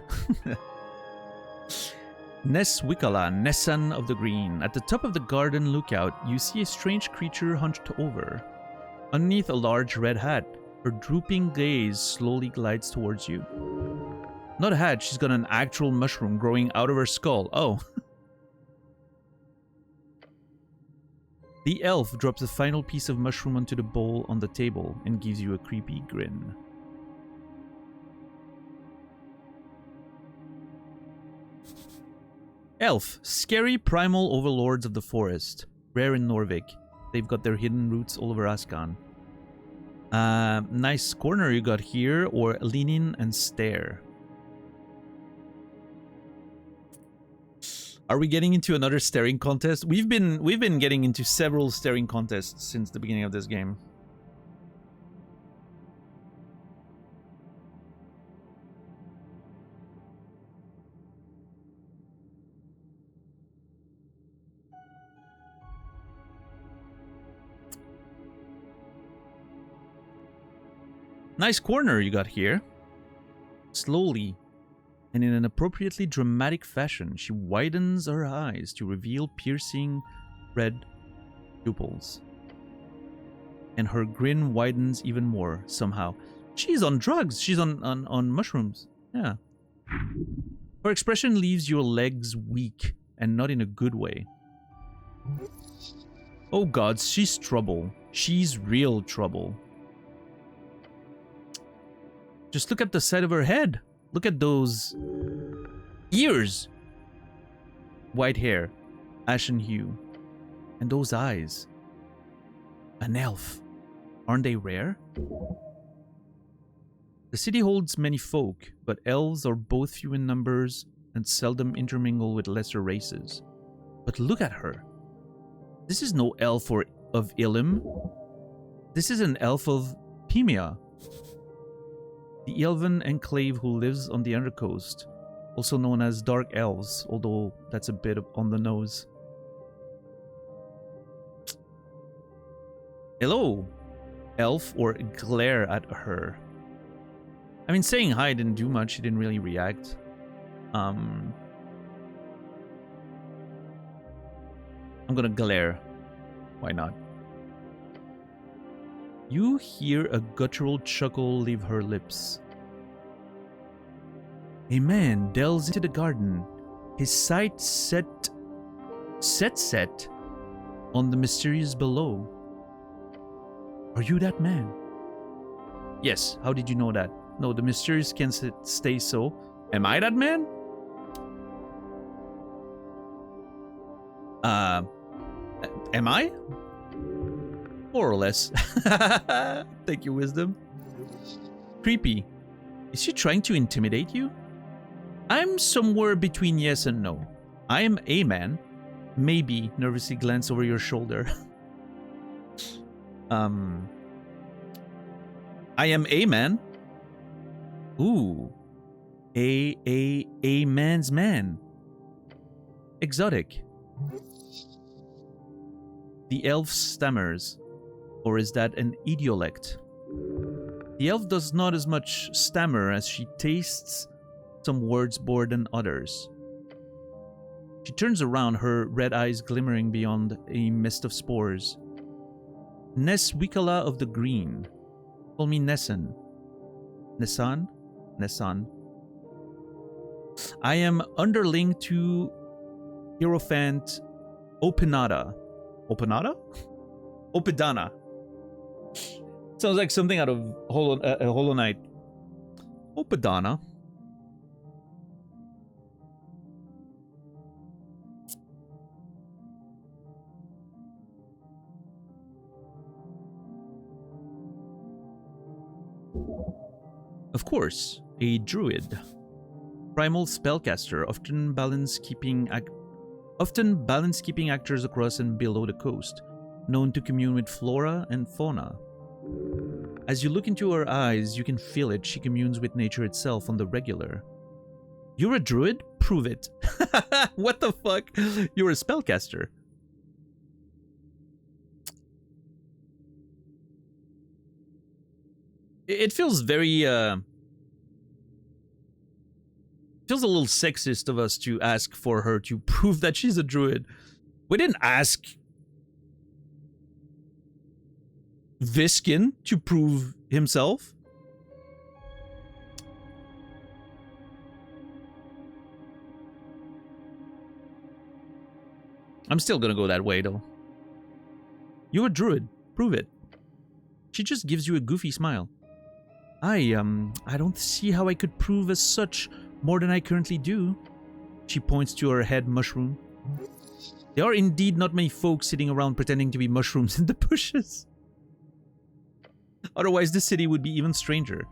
[SPEAKER 1] Neswicala, Nessan of the Green. At the top of the garden lookout, you see a strange creature hunched over. Underneath a large red hat, her drooping gaze slowly glides towards you. Not a hat, she's got an actual mushroom growing out of her skull. Oh. The elf drops the final piece of mushroom onto the bowl on the table and gives you a creepy grin. Elf, scary primal overlords of the forest. Rare in Norvik. They've got their hidden roots all over Ascan. Nice corner you got here, or lean in and stare. Are we getting into another staring contest? We've been getting into several staring contests since the beginning of this game. Nice corner you got here. Slowly, and in an appropriately dramatic fashion, she widens her eyes to reveal piercing red pupils. And her grin widens even more, somehow. She's on drugs! She's on mushrooms. Yeah. Her expression leaves your legs weak, and not in a good way. Oh gods, she's trouble. She's real trouble. Just look at the side of her head. Look at those ears. White hair, ashen hue. And those eyes. An elf. Aren't they rare? The city holds many folk, but elves are both few in numbers and seldom intermingle with lesser races. But look at her. This is no elf of Illim. This is an elf of Pemia. The elven enclave who lives on the Undercoast, also known as Dark Elves, although that's a bit on the nose. Hello, elf, or glare at her. I mean, saying hi didn't do much, she didn't really react. I'm gonna glare. Why not? You hear a guttural chuckle leave her lips. A man delves into the garden, his sight set on the mysterious below. Are you that man? Yes, how did you know that? No, the mysterious can stay so. Am I that man? Am I? More or less. Thank you, wisdom. Creepy. Is she trying to intimidate you? I'm somewhere between yes and no. I am a man. Maybe nervously glance over your shoulder. I am a man. Ooh. A man's man. Exotic. The elf stammers. Or is that an idiolect? The elf does not as much stammer as she tastes some words more than others. She turns around, her red eyes glimmering beyond a mist of spores. Neswicala of the Green. Call me Nessan. Nessan? Nessan. I am underling to Hierophant Opinada. Opinada? Opidana. Sounds like something out of Hollow Knight. Oh, Padana. Of course, a druid. Primal spellcaster, often balance keeping actors across and below the coast, known to commune with flora and fauna. As you look into her eyes, you can feel it. She communes with nature itself on the regular. You're a druid? Prove it. What the fuck? You're a spellcaster. It feels very, feels a little sexist of us to ask for her to prove that she's a druid. We didn't ask Viskin to prove himself. I'm still gonna go that way, though. You're a druid. Prove it. She just gives you a goofy smile. I don't see how I could prove as such more than I currently do. She points to her head mushroom. There are indeed not many folks sitting around pretending to be mushrooms in the bushes. Otherwise, the city would be even stranger.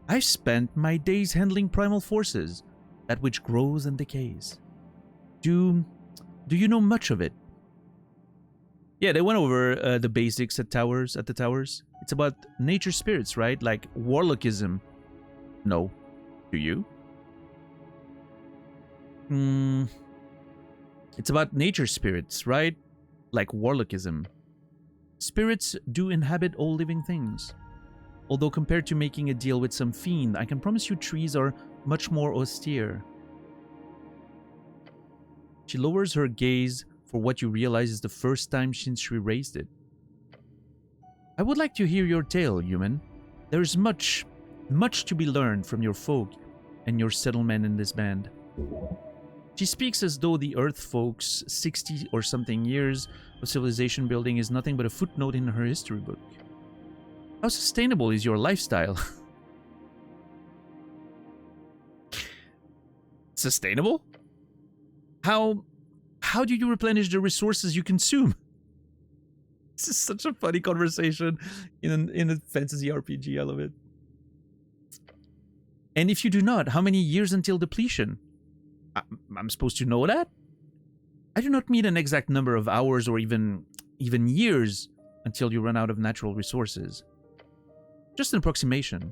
[SPEAKER 1] I've spent my days handling primal forces, that which grows and decays. Do you know much of it? Yeah, they went over the basics at the towers. It's about nature spirits, right? Like warlockism. No. Do you? It's about nature spirits, right? Like warlockism. Spirits do inhabit all living things. Although compared to making a deal with some fiend, I can promise you trees are much more austere. She lowers her gaze for what you realize is the first time since she raised it. I would like to hear your tale, human. There is much to be learned from your folk and your settlement in this band. She speaks as though the Earth folks' 60 or something years of civilization building is nothing but a footnote in her history book. How sustainable is your lifestyle? Sustainable? How do you replenish the resources you consume? This is such a funny conversation in a fantasy RPG. I love it. And if you do not, how many years until depletion? I'm supposed to know that? I do not mean an exact number of hours or even years until you run out of natural resources. Just an approximation.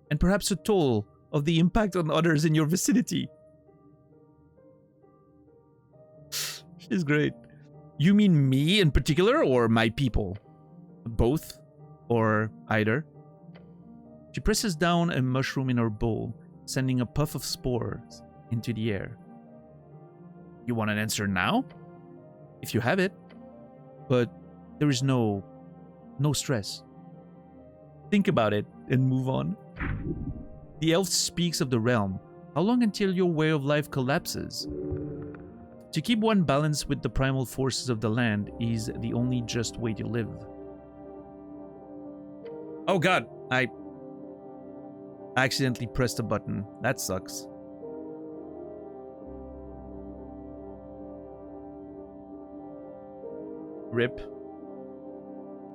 [SPEAKER 1] And perhaps a toll of the impact on others in your vicinity. She's great. You mean me in particular or my people? Both? Or either? She presses down a mushroom in her bowl, sending a puff of spores into the air. You want an answer now? If you have it. But there is no stress. Think about it and move on. The elf speaks of the realm. How long until your way of life collapses? To keep one balanced with the primal forces of the land is the only just way to live. Oh god, I accidentally pressed a button. That sucks. Rip.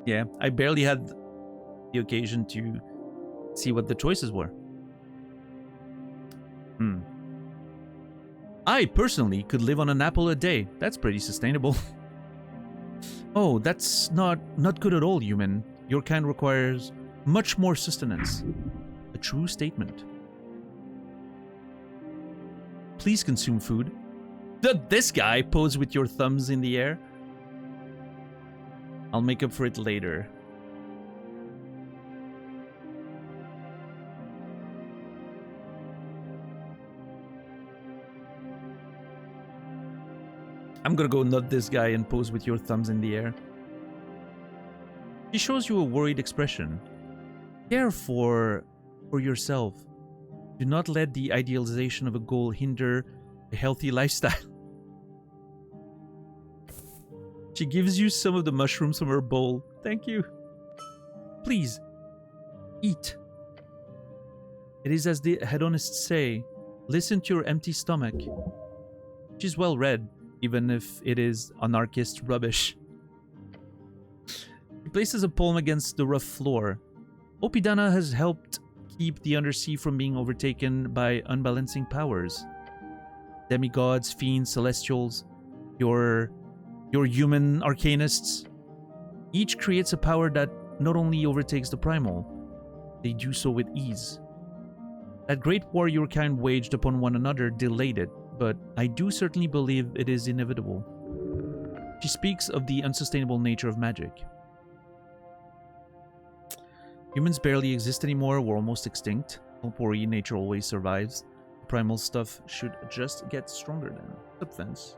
[SPEAKER 1] Yeah, I barely had the occasion to see what the choices were. I personally could live on an apple a day. That's pretty sustainable. Oh, that's not good at all, human. Your kind requires much more sustenance. A true statement. Please consume food. This guy pose with your thumbs in the air. I'll make up for it later. I'm gonna go nut this guy and pose with your thumbs in the air. She shows you a worried expression. Care for yourself. Do not let the idealization of a goal hinder a healthy lifestyle. She gives you some of the mushrooms from her bowl. Thank you. Please, eat. It is as the hedonists say, listen to your empty stomach. She's well read, even if it is anarchist rubbish. He places a palm against the rough floor. Opidana has helped keep the undersea from being overtaken by unbalancing powers. Demigods, fiends, celestials, your human arcanists. Each creates a power that not only overtakes the primal, they do so with ease. That great war your kind waged upon one another delayed it, but I do certainly believe it is inevitable. She speaks of the unsustainable nature of magic. Humans barely exist anymore, we're almost extinct. Don't worry, nature always survives. The primal stuff should just get stronger then. Subfence.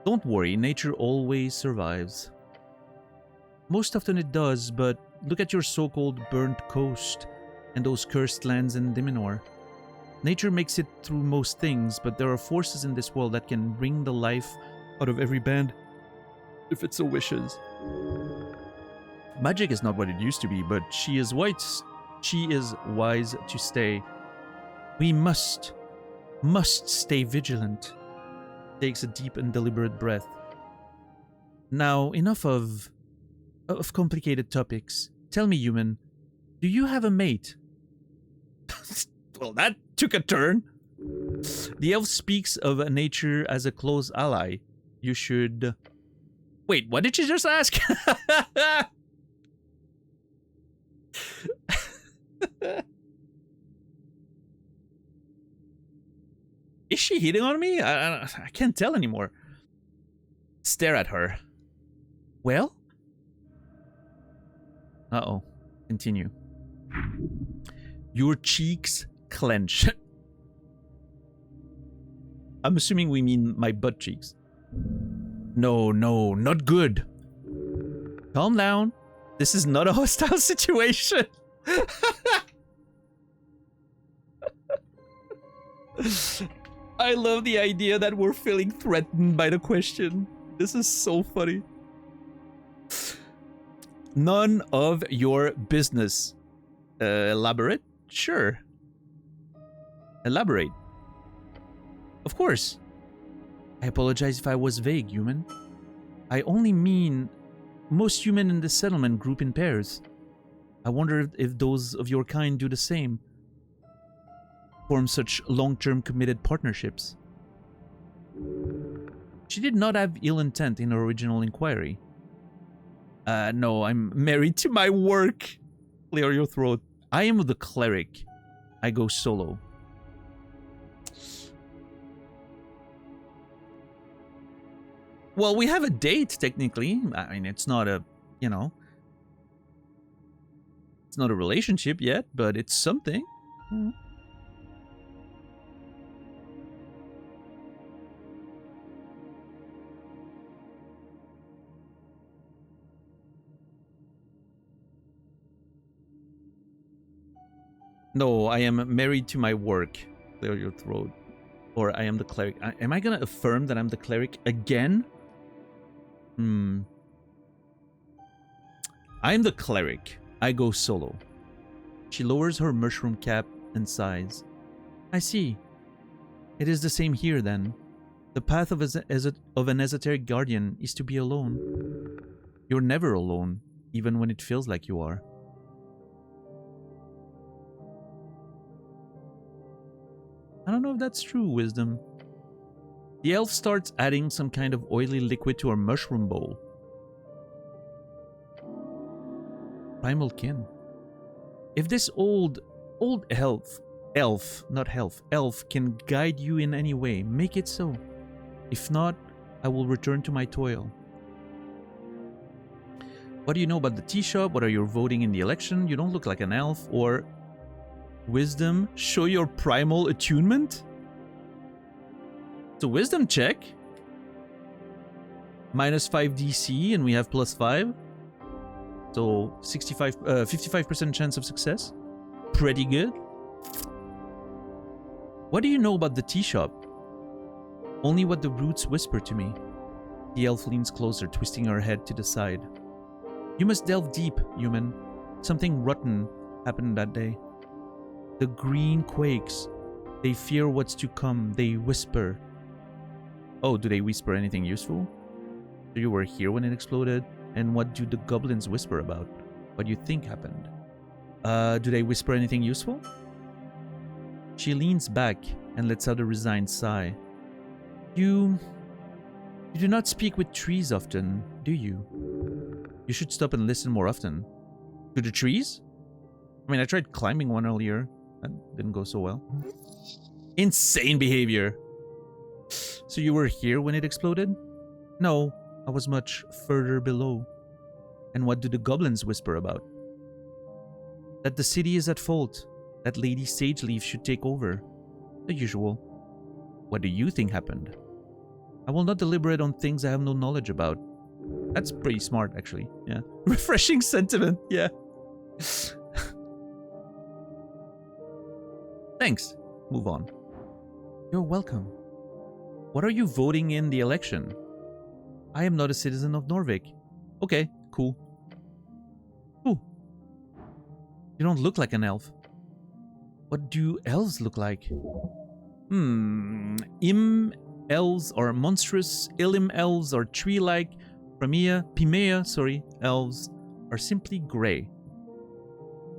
[SPEAKER 1] Don't worry, nature always survives. Most often it does, but look at your so-called burnt coast and those cursed lands in Diminor. Nature makes it through most things, but there are forces in this world that can wring the life out of every band if it so wishes. Magic is not what it used to be, but she is wise to stay. We must stay vigilant. Takes a deep and deliberate breath. Now, enough of complicated topics. Tell me, human, do you have a mate? Well, that took a turn. The elf speaks of nature as a close ally. You should... Wait, what did you just ask? Is she hitting on me? I can't tell anymore. Stare at her. Well? Uh-oh. Continue. Your cheeks clench. I'm assuming we mean my butt cheeks. No, not good. Calm down. This is not a hostile situation. I love the idea that we're feeling threatened by the question. This is so funny. None of your business. Elaborate? Sure. Elaborate. Of course. I apologize if I was vague, human. I only mean most human in this settlement group in pairs. I wonder if those of your kind do the same. Form such long-term committed partnerships. She did not have ill intent in her original inquiry. No, I'm married to my work. Clear your throat. I am the cleric. I go solo. Well, we have a date, technically. I mean, it's not a, you know... It's not a relationship yet, but it's something. No, I am married to my work. Clear your throat. Or I am the cleric. Am I gonna affirm that I'm the cleric again? I'm the cleric. I go solo. She lowers her mushroom cap and sighs. I see. It is the same here then. The path of an esoteric guardian is to be alone. You're never alone, even when it feels like you are. I don't know if that's true, Wisdom. The elf starts adding some kind of oily liquid to her mushroom bowl. Primal kin. If this old elf can guide you in any way, make it so. If not, I will return to my toil. What do you know about the tea shop? What are you voting in the election? You don't look like an elf. Or Wisdom, show your primal attunement? It's a wisdom check. -5 DC and we have +5. So 55% chance of success. Pretty good. What do you know about the tea shop? Only what the roots whisper to me. The elf leans closer, twisting her head to the side. You must delve deep, human. Something rotten happened that day. The green quakes. They fear what's to come. They whisper. Oh, do they whisper anything useful? So you were here when it exploded? And what do the goblins whisper about? What do you think happened? Do they whisper anything useful? She leans back and lets out a resigned sigh. You do not speak with trees often, do you? You should stop and listen more often. To the trees? I mean, I tried climbing one earlier. That didn't go so well. Insane behavior. So you were here when it exploded? No, I was much further below. And what do the goblins whisper about? That the city is at fault. That Lady Sageleaf should take over. The usual. What do you think happened? I will not deliberate on things I have no knowledge about. That's pretty smart, actually. Yeah. Refreshing sentiment. Yeah. Thanks. Move on. You're welcome. What are you voting in the election? I am not a citizen of Norvik. Okay, cool. Ooh. You don't look like an elf. What do elves look like? Elves are monstrous, Ilim elves are tree-like, Pimea, elves are simply grey.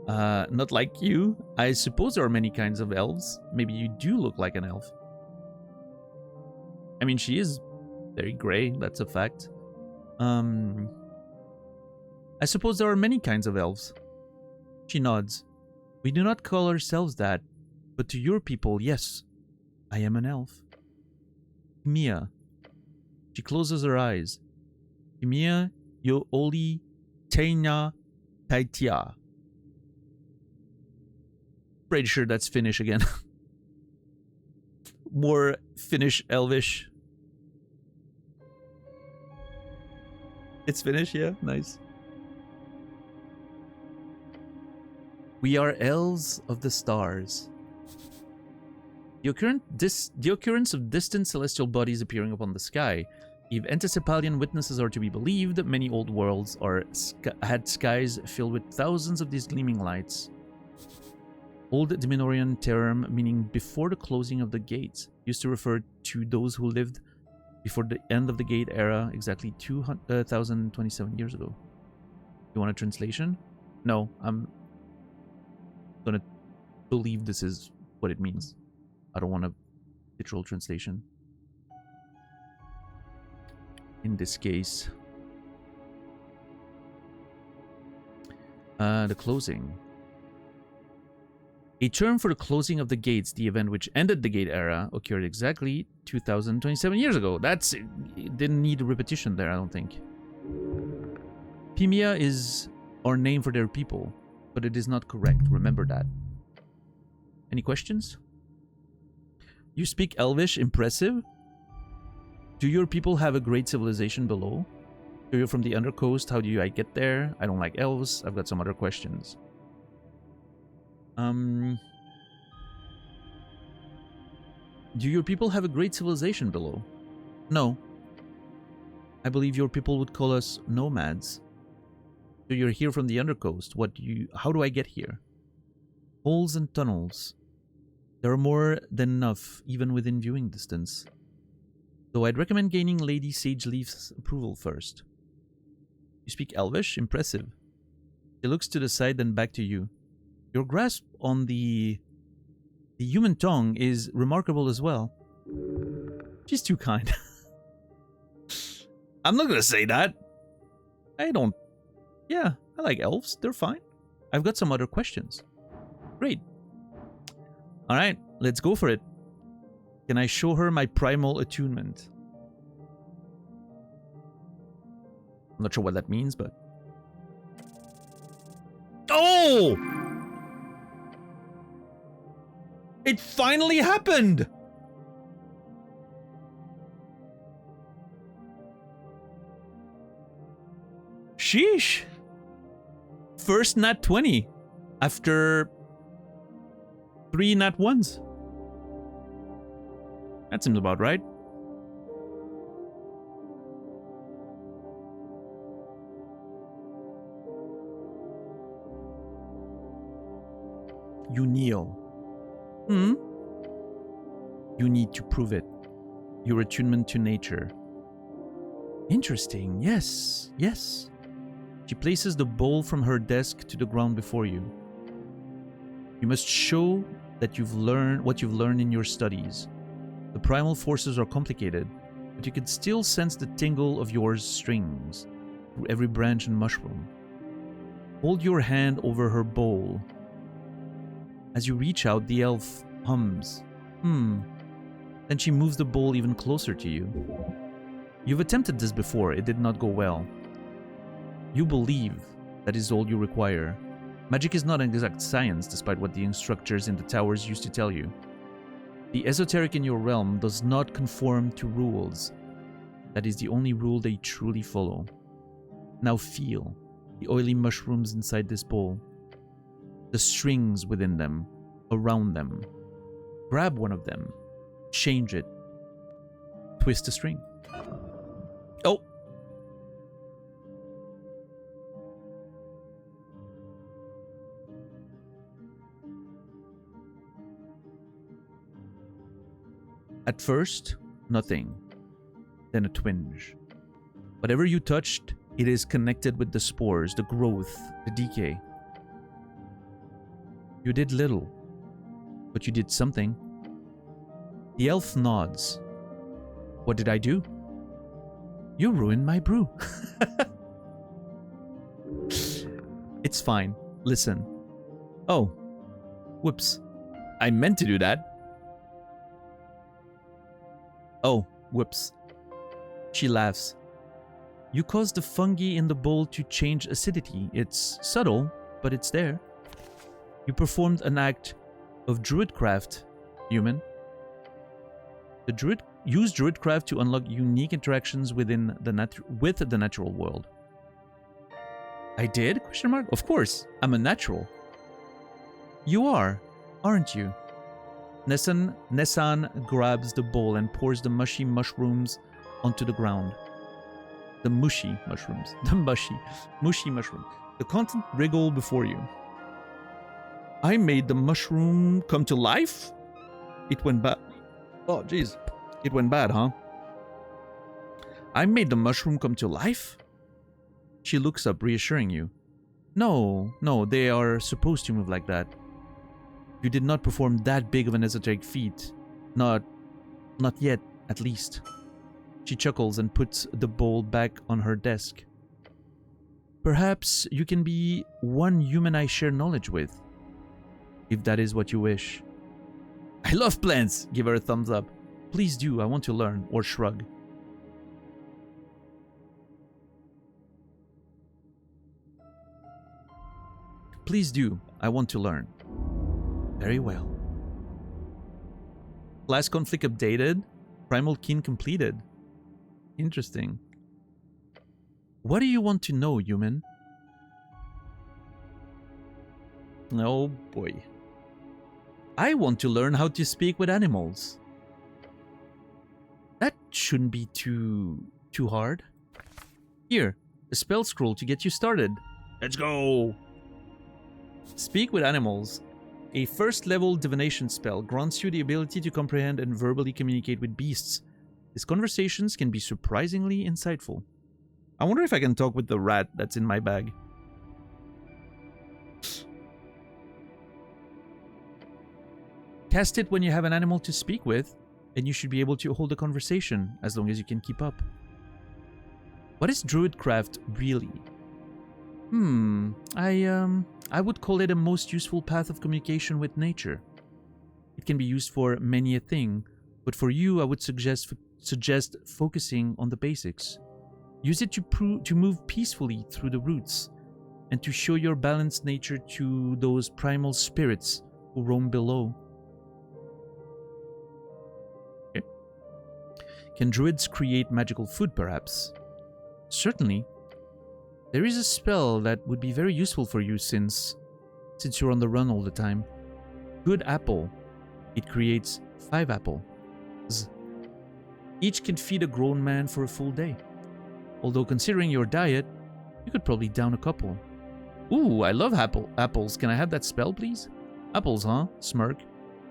[SPEAKER 1] Not like you. I suppose there are many kinds of elves. Maybe you do look like an elf. I mean, she is very grey, that's a fact. I suppose there are many kinds of elves. She nods. We do not call ourselves that, but to your people, yes, I am an elf. Mia. She closes her eyes. Mia yo oli teina taitia. Pretty sure that's Finnish again. More Finnish elvish. It's Finnish, yeah, nice. We are elves of the stars. The occurrence of distant celestial bodies appearing upon the sky. If Anticipalian witnesses are to be believed, many old worlds had skies filled with thousands of these gleaming lights. Old Diminorian term meaning before the closing of the gates used to refer to those who lived before the end of the gate era exactly 2,027 years ago. You want a translation? No, I'm gonna believe this is what it means. I don't want a literal translation. In this case. The closing. A term for the closing of the gates, the event which ended the gate era, occurred exactly 2,027 years ago. It didn't need a repetition there, I don't think. Pimea is our name for their people, but it is not correct. Remember that. Any questions? You speak Elvish? Impressive. Do your people have a great civilization below? So you're from the Undercoast. How do I get there? I don't like elves. I've got some other questions. Do your people have a great civilization below? No. I believe your people would call us nomads. So you're here from the Undercoast. How do I get here? Holes and tunnels. There are more than enough, even within viewing distance. Though I'd recommend gaining Lady Sageleaf's approval first. You speak Elvish? Impressive. She looks to the side, then back to you. Your grasp on the human tongue is remarkable as well. She's too kind. I'm not gonna say that. Yeah, I like elves. They're fine. I've got some other questions. Great. Alright, let's go for it. Can I show her my primal attunement? I'm not sure what that means, but... Oh! It finally happened! Sheesh. First nat 20 after 3 nat 1s. That seems about right. you kneel. Hmm? You need to prove it. Your attunement to nature. Interesting. Yes, yes. She places the bowl from her desk to the ground before you. You must show that you've learned what you've learned in your studies. The primal forces are complicated, but you can still sense the tingle of your strings through every branch and mushroom. Hold your hand over her bowl. As you reach out, the elf hums. Then she moves the bowl even closer to you. You've attempted this before, it did not go well. You believe that is all you require. Magic is not an exact science, despite what the instructors in the towers used to tell you. The esoteric in your realm does not conform to rules. That is the only rule they truly follow. Now feel the oily mushrooms inside this bowl. The strings within them, around them. Grab one of them. Change it. Twist a string. Oh! At first, nothing. Then a twinge. Whatever you touched, it is connected with the spores, the growth, the decay. You did little, but you did something. The elf nods. What did I do? You ruined my brew. It's fine. Listen. Oh. Whoops. I meant to do that. Oh, whoops. She laughs. You caused the fungi in the bowl to change acidity. It's subtle, but it's there. You performed an act of druidcraft, human. The druid use druidcraft to unlock unique interactions with the natural world. I did? Question mark? Of course, I'm a natural. You are, aren't you? Nessan grabs the bowl and pours the mushy mushrooms onto the ground. The mushy mushrooms. The mushy mushroom. The content wriggle before you. I made the mushroom come to life? It went bad. Oh, jeez. It went bad, huh? I made the mushroom come to life? She looks up, reassuring you. No, they are supposed to move like that. You did not perform that big of an esoteric feat. Not yet, at least. She chuckles and puts the bowl back on her desk. Perhaps you can be one human I share knowledge with, if that is what you wish. I love plants! Give her a thumbs up. Please do, I want to learn. Or shrug. Please do, I want to learn. Very well. Last conflict updated. Primal kin completed. Interesting. What do you want to know, human? Oh boy. I want to learn how to speak with animals. That shouldn't be too hard. Here, a spell scroll to get you started. Let's go! Speak with animals. A first-level divination spell grants you the ability to comprehend and verbally communicate with beasts. These conversations can be surprisingly insightful. I wonder if I can talk with the rat that's in my bag. Cast it when you have an animal to speak with, and you should be able to hold a conversation, as long as you can keep up. What is druidcraft really? I would call it a most useful path of communication with nature. It can be used for many a thing, but for you I would suggest focusing on the basics. Use it to move peacefully through the roots, and to show your balanced nature to those primal spirits who roam below. Okay. Can druids create magical food, perhaps? Certainly. There is a spell that would be very useful for you since you're on the run all the time. Good apple. It creates 5 apples. Each can feed a grown man for a full day. Although considering your diet, you could probably down a couple. Ooh, I love apples. Can I have that spell, please? Apples, huh? Smirk.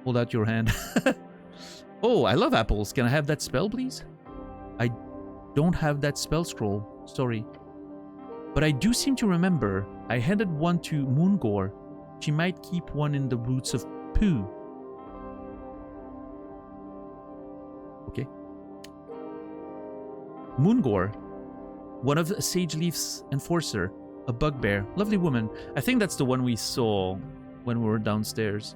[SPEAKER 1] Hold out your hand. Oh, I love apples. Can I have that spell, please? I don't have that spell scroll. Sorry. But I do seem to remember I handed one to Moongore. She might keep one in the roots of poo. Okay. Moongore, one of Sageleaf's enforcer, a bugbear, lovely woman. I think that's the one we saw when we were downstairs,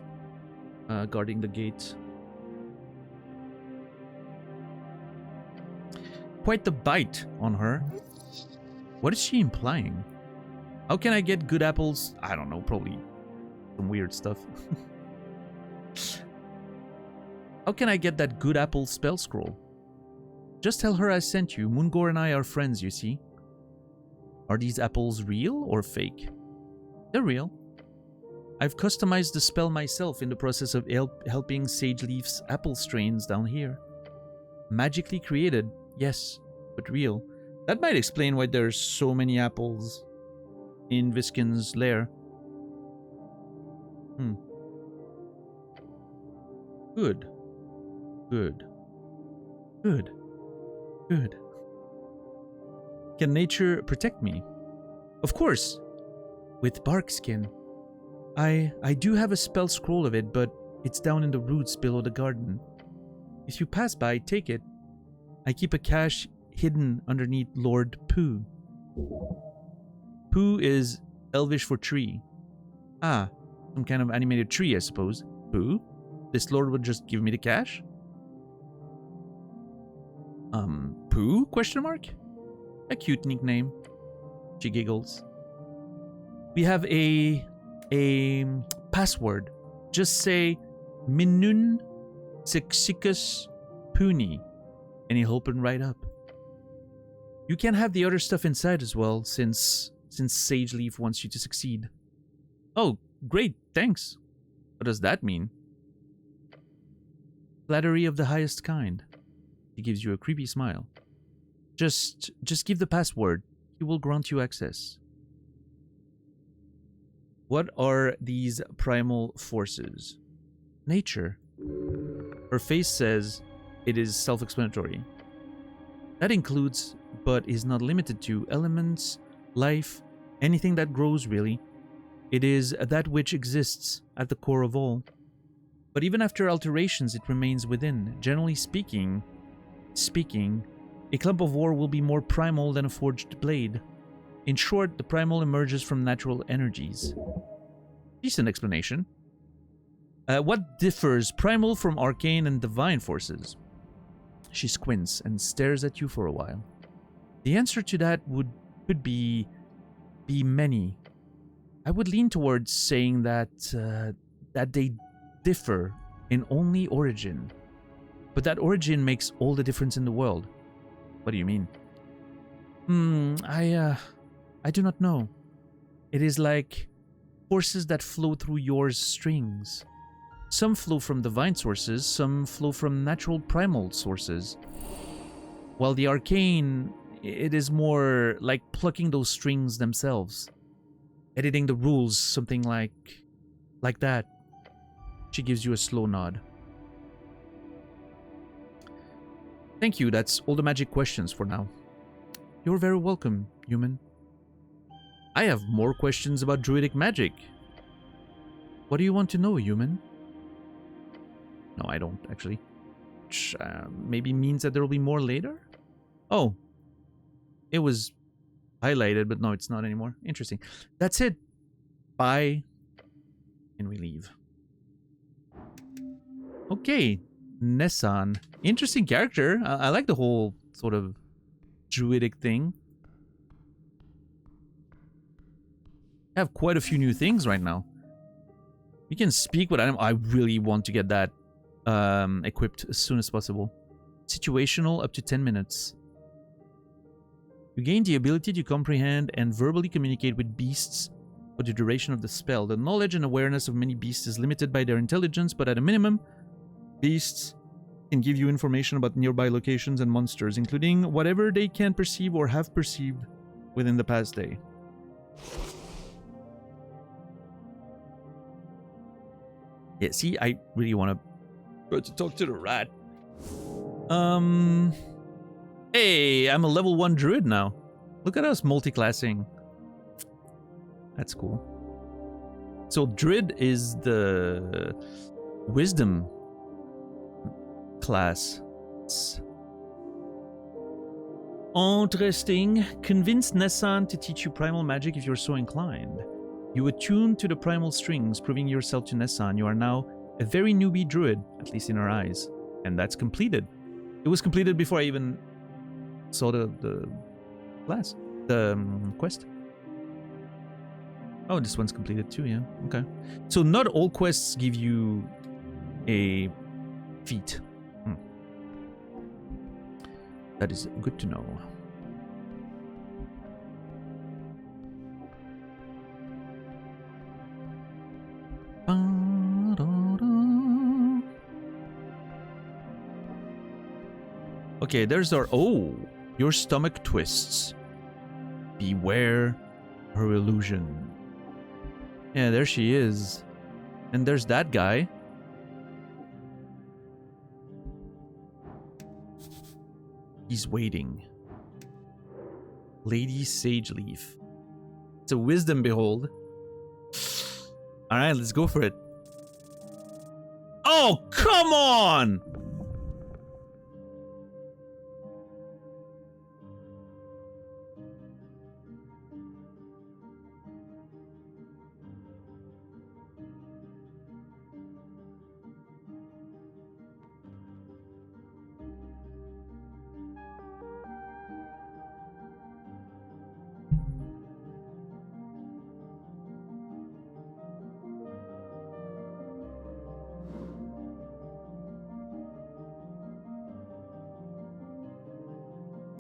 [SPEAKER 1] guarding the gate. Quite the bite on her. What is she implying? How can I get good apples? I don't know, probably some weird stuff. How can I get that good apple spell scroll? Just tell her I sent you. Moongore and I are friends, you see. Are these apples real or fake? They're real. I've customized the spell myself in the process of helping Sageleaf's apple strains down here. Magically created, yes, but real. That might explain why there's so many apples in Viskin's lair. Good. Good. Good. Good. Can nature protect me? Of course. With bark skin. I do have a spell scroll of it, but it's down in the roots below the garden. If you pass by, take it. I keep a cache hidden underneath Lord Pooh. Pooh is Elvish for tree. Ah, some kind of animated tree, I suppose. Pooh? This lord would just give me the cash? Pooh? Question mark? A cute nickname. She giggles. We have a password. Just say Minun Sixikus Puni, and he'll open right up. You can have the other stuff inside as well, since Sageleaf wants you to succeed. Oh, great, thanks. What does that mean? Flattery of the highest kind. He gives you a creepy smile. Just give the password. He will grant you access. What are these primal forces? Nature. Her face says it is self-explanatory. That includes, but is not limited to, elements, life, anything that grows really. It is that which exists at the core of all. But even after alterations, it remains within. Generally speaking, a clump of ore will be more primal than a forged blade. In short, the primal emerges from natural energies. Decent explanation. What differs primal from arcane and divine forces? She squints and stares at you for a while. The answer to that could be many. I would lean towards saying that they differ in only origin. But that origin makes all the difference in the world. What do you mean? I do not know. It is like forces that flow through yours strings. Some flow from divine sources, some flow from natural primal sources. While the arcane, it is more like plucking those strings themselves. Editing the rules, something like that. She gives you a slow nod. Thank you, that's all the magic questions for now. You're very welcome, human. I have more questions about druidic magic. What do you want to know, human? No, I don't, actually. Which maybe means that there will be more later? Oh. It was highlighted, but no, it's not anymore. Interesting. That's it. Bye. And we leave. Okay. Nessan. Interesting character. I like the whole sort of druidic thing. I have quite a few new things right now. You can speak with animals. I really want to get that equipped as soon as possible. Situational up to 10 minutes. You gain the ability to comprehend and verbally communicate with beasts for the duration of the spell. The knowledge and awareness of many beasts is limited by their intelligence, but at a minimum, beasts can give you information about nearby locations and monsters, including whatever they can perceive or have perceived within the past day. Yeah, see, I really want to talk to the rat. Hey, I'm a level 1 druid now. Look at us multi-classing. That's cool. So druid is the wisdom class. Interesting. Convince Nessan to teach you primal magic if you're so inclined. You attune to the primal strings, proving yourself to Nessan. You are now a very newbie druid, at least in her eyes. And that's completed. It was completed before I even saw the class, the quest. Oh, this one's completed too, yeah. Okay. So not all quests give you a feat. That is good to know. Okay, there's our... Oh! Your stomach twists. Beware her illusion. Yeah, there she is. And there's that guy. He's waiting. Lady Sageleaf. It's a wisdom behold. Alright, let's go for it. Oh, come on!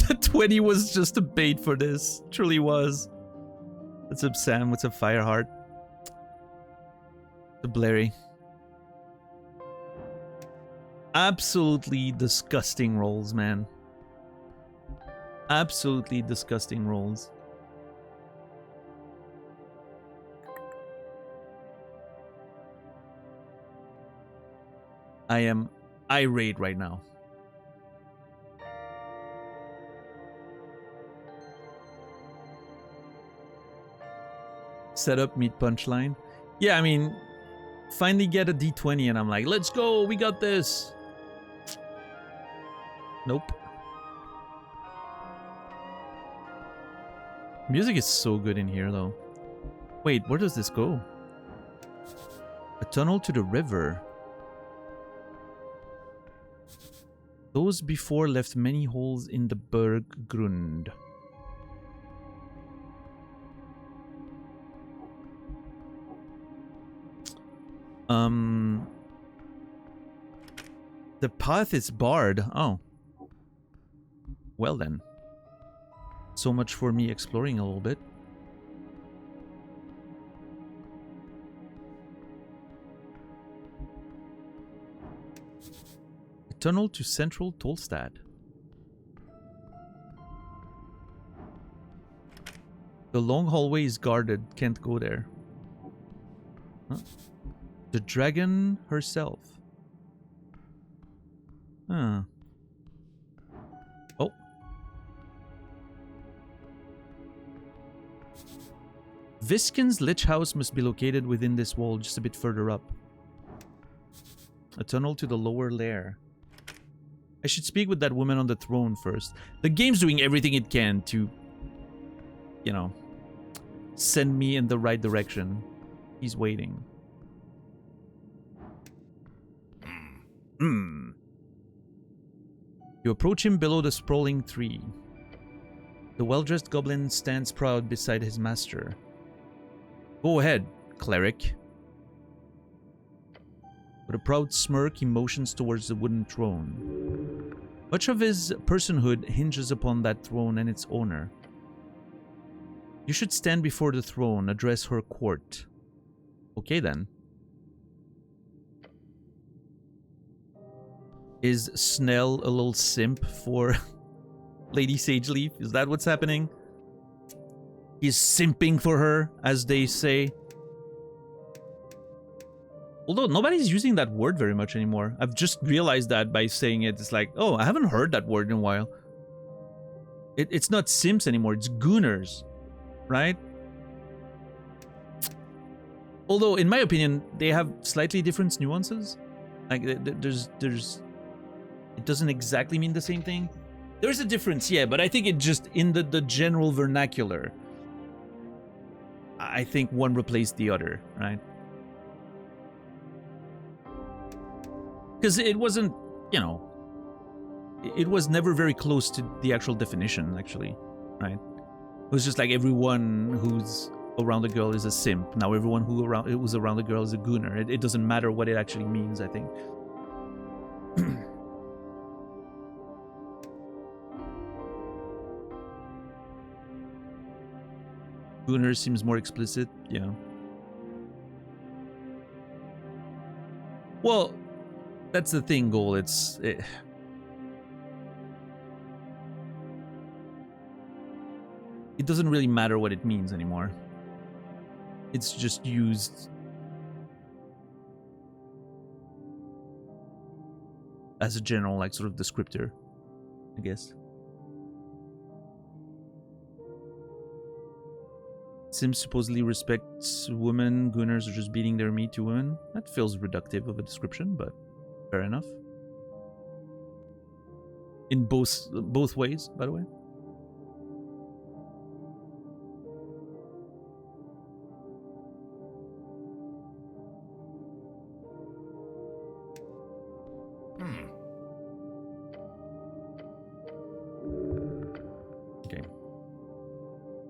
[SPEAKER 1] The 20 was just a bait for this. Truly was. What's up, Sam? What's up, Fireheart? The Blairy. Absolutely disgusting rolls, man. Absolutely disgusting rolls. I am irate right now. Setup, meet punchline. Yeah, I mean, finally get a D20 and I'm like, let's go, we got this. Nope. Music is so good in here, though. Wait, where does this go? A tunnel to the river. Those before left many holes in the Berggrund. The path is barred. Oh. Well then. So much for me exploring a little bit. A tunnel to central Tolstad. The long hallway is guarded. Can't go there. Huh? The dragon herself. Huh. Oh. Viskin's Lich House must be located within this wall, just a bit further up. A tunnel to the lower lair. I should speak with that woman on the throne first. The game's doing everything it can to, you know, send me in the right direction. He's waiting. You approach him below the sprawling tree. The well-dressed goblin stands proud beside his master. Go ahead, cleric. With a proud smirk, he motions towards the wooden throne. Much of his personhood hinges upon that throne and its owner. You should stand before the throne, address her court. Okay then. Is Snell a little simp for Lady Sageleaf? Is that what's happening? He's simping for her, as they say. Although nobody's using that word very much anymore. I've just realized that by saying it. It's like, oh, I haven't heard that word in a while. It's not simps anymore. It's gooners, right? Although, in my opinion, they have slightly different nuances. Like, there's, it doesn't exactly mean the same thing. There's a difference, yeah, but I think it just, in the general vernacular, I think one replaced the other, right? Because it wasn't, you know, it was never very close to the actual definition, actually, right? It was just like everyone who's around a girl is a simp. Now everyone who's around a girl is a gooner. It doesn't matter what it actually means, I think. Gooner seems more explicit, yeah. Well, that's the thing, Goal. It doesn't really matter what it means anymore. It's just used as a general, like, sort of descriptor, I guess. Sims supposedly respects women. Gooners are just beating their meat to women. That feels reductive of a description, but fair enough. In both ways, by the way. Okay.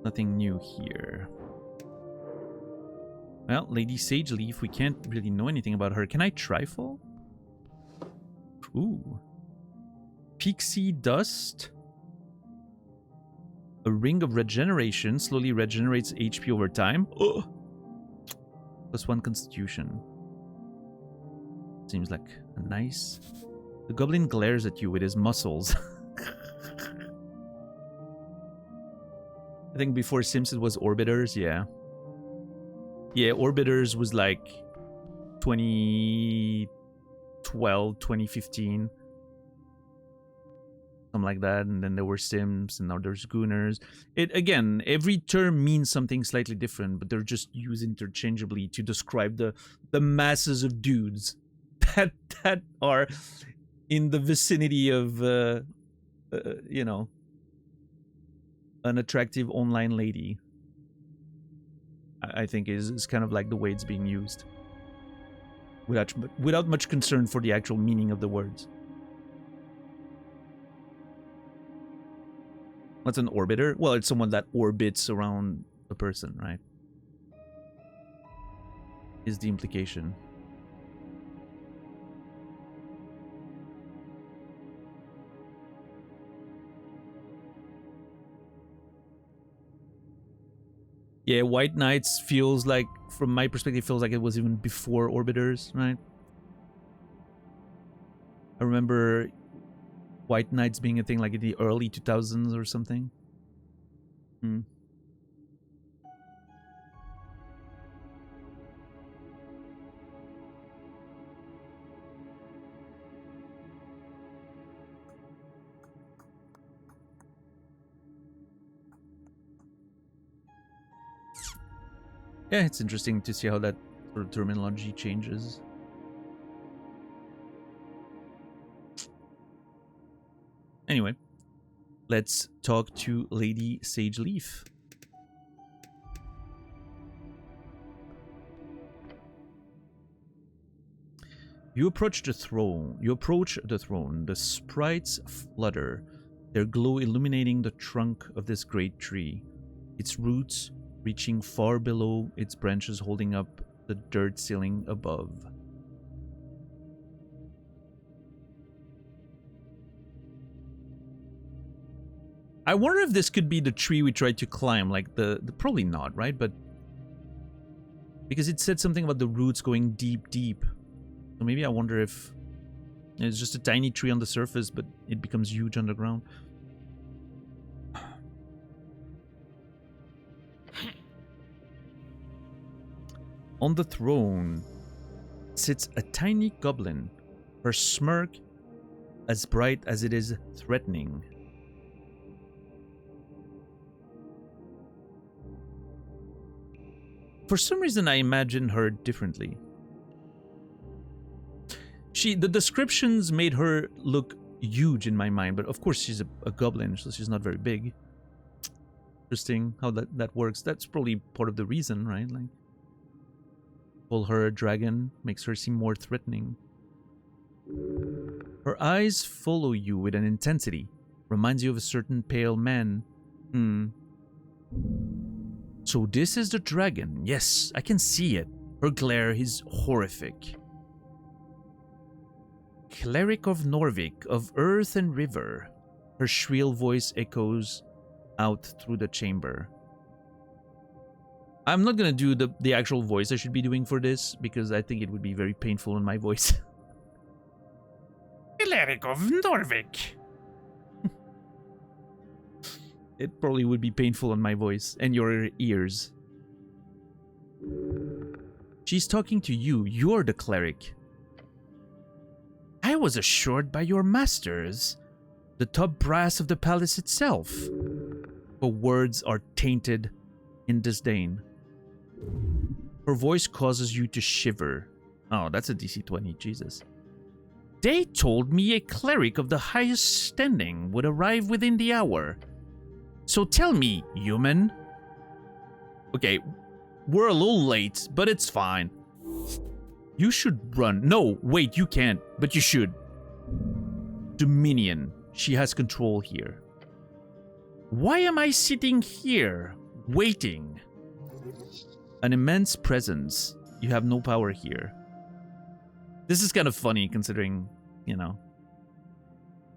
[SPEAKER 1] Nothing new here. Well, Lady Sageleaf, we can't really know anything about her. Can I trifle? Ooh. Pixie Dust. A ring of regeneration. Slowly regenerates HP over time. Oh. +1 constitution. Seems like a nice... The goblin glares at you with his muscles. I think before Sims it was Orbiters, yeah. Yeah, Orbiters was like 2012, 2015. Something like that, and then there were Sims, and now there's Gooners. It, again, every term means something slightly different, but they're just used interchangeably to describe the masses of dudes that are in the vicinity of, you know, an attractive online lady. I think is kind of like the way it's being used, without much concern for the actual meaning of the words. What's an orbiter? Well, it's someone that orbits around a person, right? Is the implication. Yeah, White Knights feels like, from my perspective, feels like it was even before Orbiters, right? I remember White Knights being a thing like in the early 2000s or something. Hmm. Yeah, it's interesting to see how that sort of terminology changes. Anyway, let's talk to Lady Sageleaf. You approach the throne. The sprites flutter, their glow illuminating the trunk of this great tree, its roots reaching far below, its branches holding up the dirt ceiling above. I wonder if this could be the tree we tried to climb, like the probably not, right? But because it said something about the roots going deep. So maybe I wonder if it's just a tiny tree on the surface, but it becomes huge underground. On the throne sits a tiny goblin, her smirk as bright as it is threatening. For some reason, I imagine her differently. The descriptions made her look huge in my mind, but of course she's a goblin, so she's not very big. Interesting how that works. That's probably part of the reason, right? Like, call her a dragon makes her seem more threatening. Her eyes follow you with an intensity. Reminds you of a certain pale man. So this is the dragon. Yes, I can see it. Her glare is horrific. Cleric of Norvik, of earth and river. Her shrill voice echoes out through the chamber. I'm not gonna do the actual voice I should be doing for this, because I think it would be very painful in my voice. Cleric of Norvik. It probably would be painful on my voice and your ears. She's talking to you. You're the cleric. I was assured by your masters, the top brass of the palace itself. Her words are tainted in disdain. Her voice causes you to shiver. Oh, that's a DC 20, Jesus. They told me a cleric of the highest standing would arrive within the hour. So tell me, human. Okay, we're a little late, but it's fine. You should run. No, wait, you can't, but you should. Dominion. She has control here. Why am I sitting here, waiting? An immense presence. You have no power here. This is kind of funny considering, you know,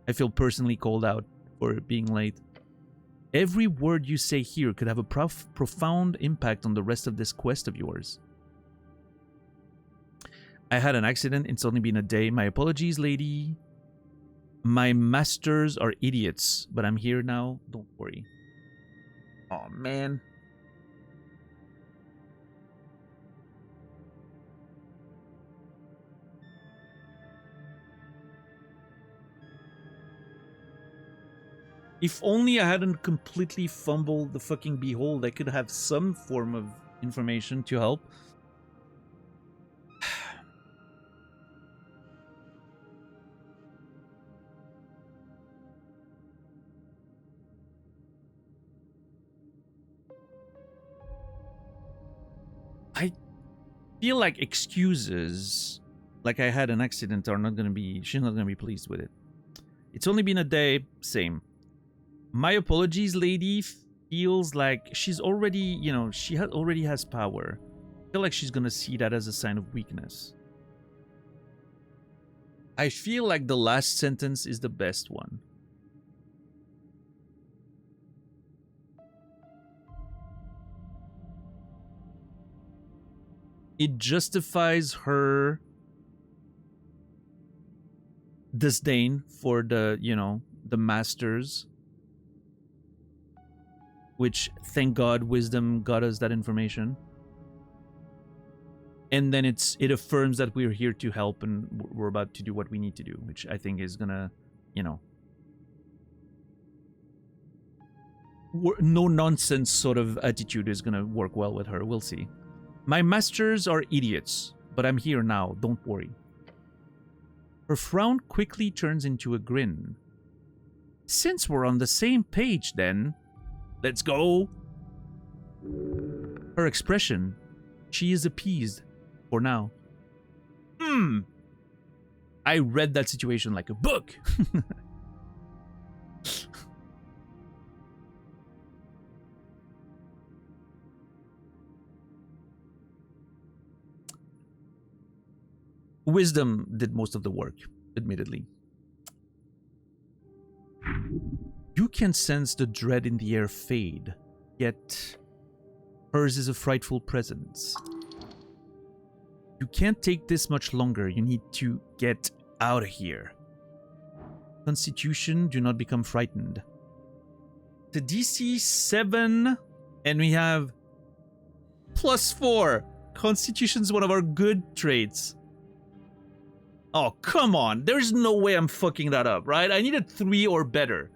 [SPEAKER 1] I feel personally called out for being late. Every word you say here could have a profound impact on the rest of this quest of yours. I had an accident. It's only been a day. My apologies, lady. My masters are idiots, but I'm here now. Don't worry. Oh, man. If only I hadn't completely fumbled the fucking behold, I could have some form of information to help. I feel like excuses, like I had an accident, are not gonna be, she's not gonna be pleased with it. It's only been a day, same. My apologies, lady, feels like she's already, you know, she already has power. I feel like she's gonna see that as a sign of weakness. I feel like the last sentence is the best one. It justifies her disdain for the, you know, the masters. Which, thank God, wisdom got us that information. And then it affirms that we're here to help and we're about to do what we need to do, which I think is gonna, you know, no nonsense sort of attitude is gonna work well with her. We'll see. My masters are idiots, but I'm here now. Don't worry. Her frown quickly turns into a grin. Since we're on the same page, then. Let's go. Her expression, she is appeased for now. I read that situation like a book. Wisdom did most of the work, admittedly. You can sense the dread in the air fade, yet hers is a frightful presence. You can't take this much longer. You need to get out of here. Constitution, do not become frightened. The DC 7, and we have +4. Constitution's one of our good traits. Oh, come on. There's no way I'm fucking that up, right? I needed 3 or better.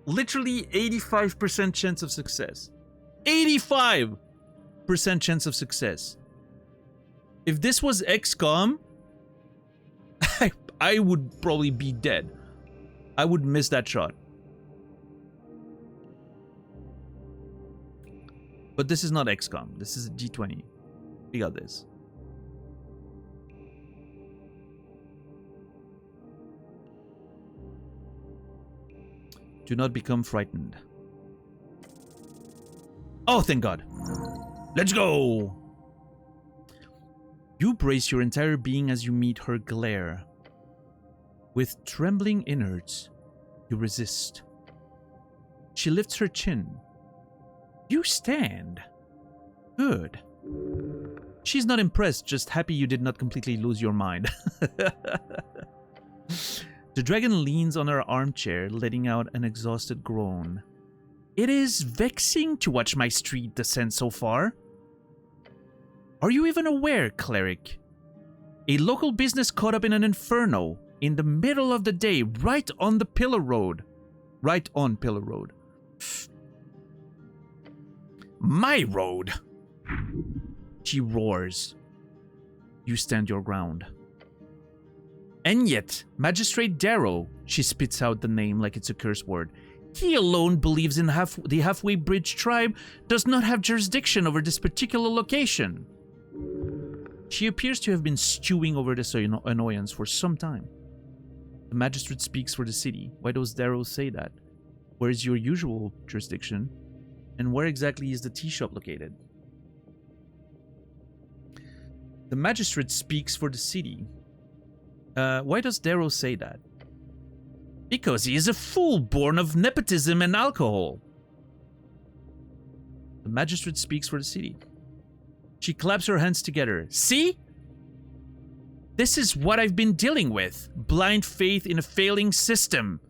[SPEAKER 1] Literally 85% chance of success. 85% chance of success. If this was XCOM, I would probably be dead. I would miss that shot. But this is not XCOM. This is a G20. We got this. Do not become frightened. Oh, thank God. Let's go! You brace your entire being as you meet her glare. With trembling innards, you resist. She lifts her chin. You stand. Good. She's not impressed, just happy you did not completely lose your mind. The dragon leans on her armchair, letting out an exhausted groan. It is vexing to watch my street descend so far. Are you even aware, cleric? A local business caught up in an inferno in the middle of the day, right on the Pillar Road. Right on Pillar Road. My road! She roars. You stand your ground. And yet, Magistrate Darrow, she spits out the name like it's a curse word. He alone believes in the Halfway Bridge tribe does not have jurisdiction over this particular location. She appears to have been stewing over this annoyance for some time. The magistrate speaks for the city. Why does Darrow say that? Where is your usual jurisdiction? And where exactly is the tea shop located? The magistrate speaks for the city. Why does Darrow say that? Because he is a fool born of nepotism and alcohol. The magistrate speaks for the city. She claps her hands together. See? This is what I've been dealing with. Blind faith in a failing system.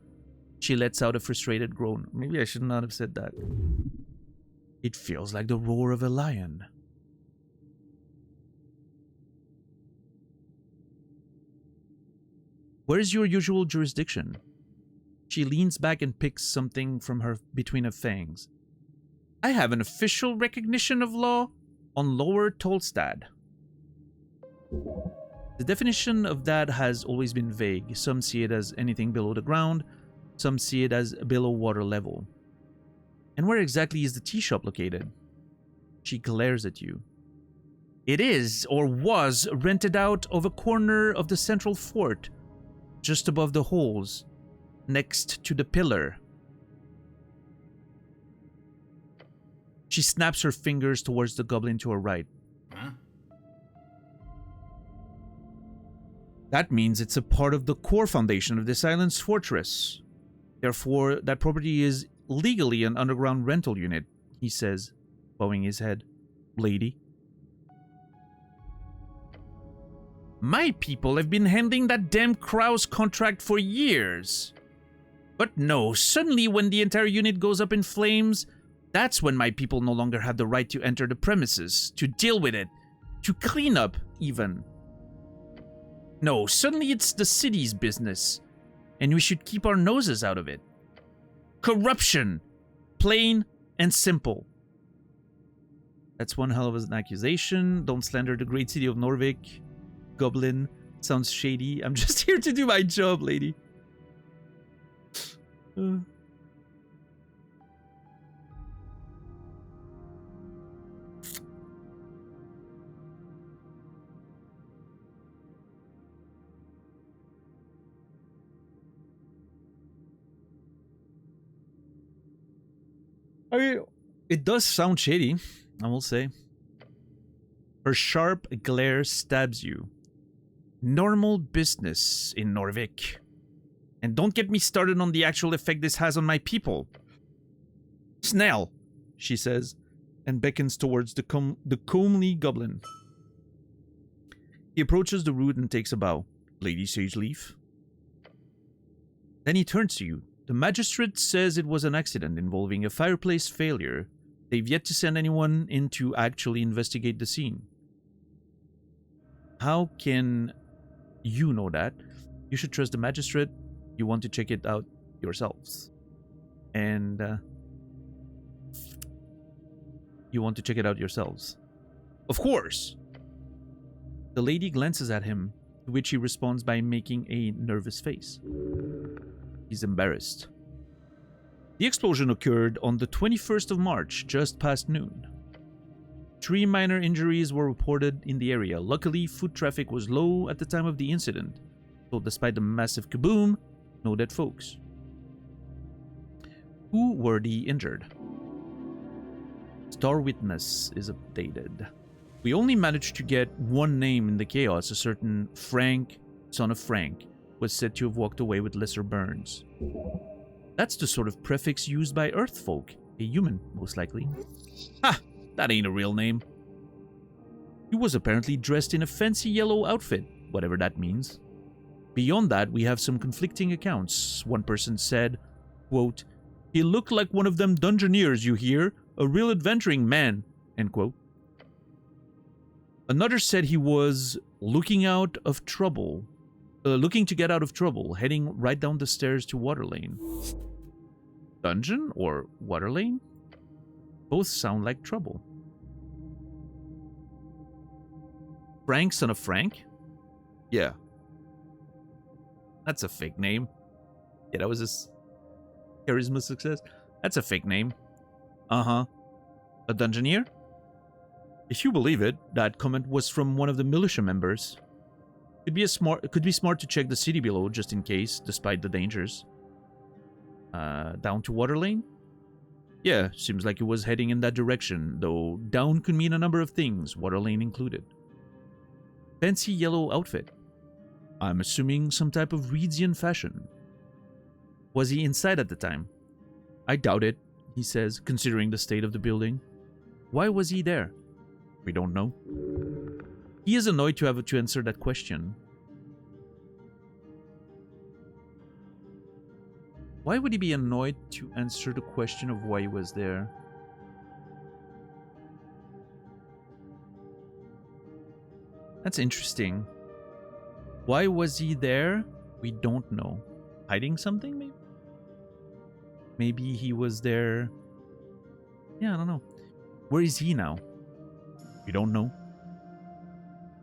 [SPEAKER 1] She lets out a frustrated groan. Maybe I should not have said that. It feels like the roar of a lion. Where's your usual jurisdiction? She leans back and picks something from her between her fangs. I have an official recognition of law on Lower Tolstad. The definition of that has always been vague. Some see it as anything below the ground, some see it as below water level. And where exactly is the tea shop located? She glares at you. It is, or was, rented out of a corner of the central fort, just above the holes, next to the pillar. She snaps her fingers towards the goblin to her right. Huh? That means it's a part of the core foundation of this island's fortress. Therefore, that property is legally an underground rental unit, he says, bowing his head. Lady. My people have been handling that damn Krause contract for years. But no, suddenly when the entire unit goes up in flames, that's when my people no longer have the right to enter the premises, to deal with it, to clean up, even. No, suddenly it's the city's business, and we should keep our noses out of it. Corruption! Plain and simple. That's one hell of an accusation. Don't slander the great city of Norvik. Goblin. Sounds shady. I'm just here to do my job, lady. I mean, it does sound shady, I will say. Her sharp glare stabs you. Normal business in Norvik. And don't get me started on the actual effect this has on my people. Snell, she says, and beckons towards the comely goblin. He approaches the root and takes a bow. Lady Sageleaf. Then he turns to you. The magistrate says it was an accident involving a fireplace failure. They've yet to send anyone in to actually investigate the scene. How can You know that. You should trust the magistrate. You want to check it out yourselves. And you want to check it out yourselves. Of course. The lady glances at him, to which he responds by making a nervous face. He's embarrassed. The explosion occurred on the 21st of March, just past noon. 3 minor injuries were reported in the area. Luckily, foot traffic was low at the time of the incident, so despite the massive kaboom, no dead folks. Who were the injured? Star Witness is updated. We only managed to get one name in the chaos. A certain Frank, son of Frank, was said to have walked away with lesser burns. That's the sort of prefix used by Earth folk. A human, most likely. Ha! That ain't a real name. He was apparently dressed in a fancy yellow outfit, whatever that means. Beyond that, we have some conflicting accounts. One person said, quote, "He looked like one of them dungeoneers, you hear? A real adventuring man," end quote. Another said he was looking to get out of trouble, heading right down the stairs to Water Lane. Dungeon or Water Lane? Both sound like trouble. Frank, son of Frank? Yeah. That's a fake name. Yeah, that was his charisma success. That's a fake name. Uh-huh. A dungeoneer? If you believe it, that comment was from one of the militia members. Could be smart to check the city below just in case, despite the dangers. Down to Water Lane? Yeah, seems like it was heading in that direction, though down could mean a number of things, Water Lane included. Fancy yellow outfit. I'm assuming some type of Reedsian fashion. Was he inside at the time? I doubt it, he says, considering the state of the building. Why was he there? We don't know. He is annoyed to have to answer that question. Why would he be annoyed to answer the question of why he was there? That's interesting. Why was he there? We don't know. Hiding something, maybe? Maybe he was there... Yeah, I don't know. Where is he now? We don't know.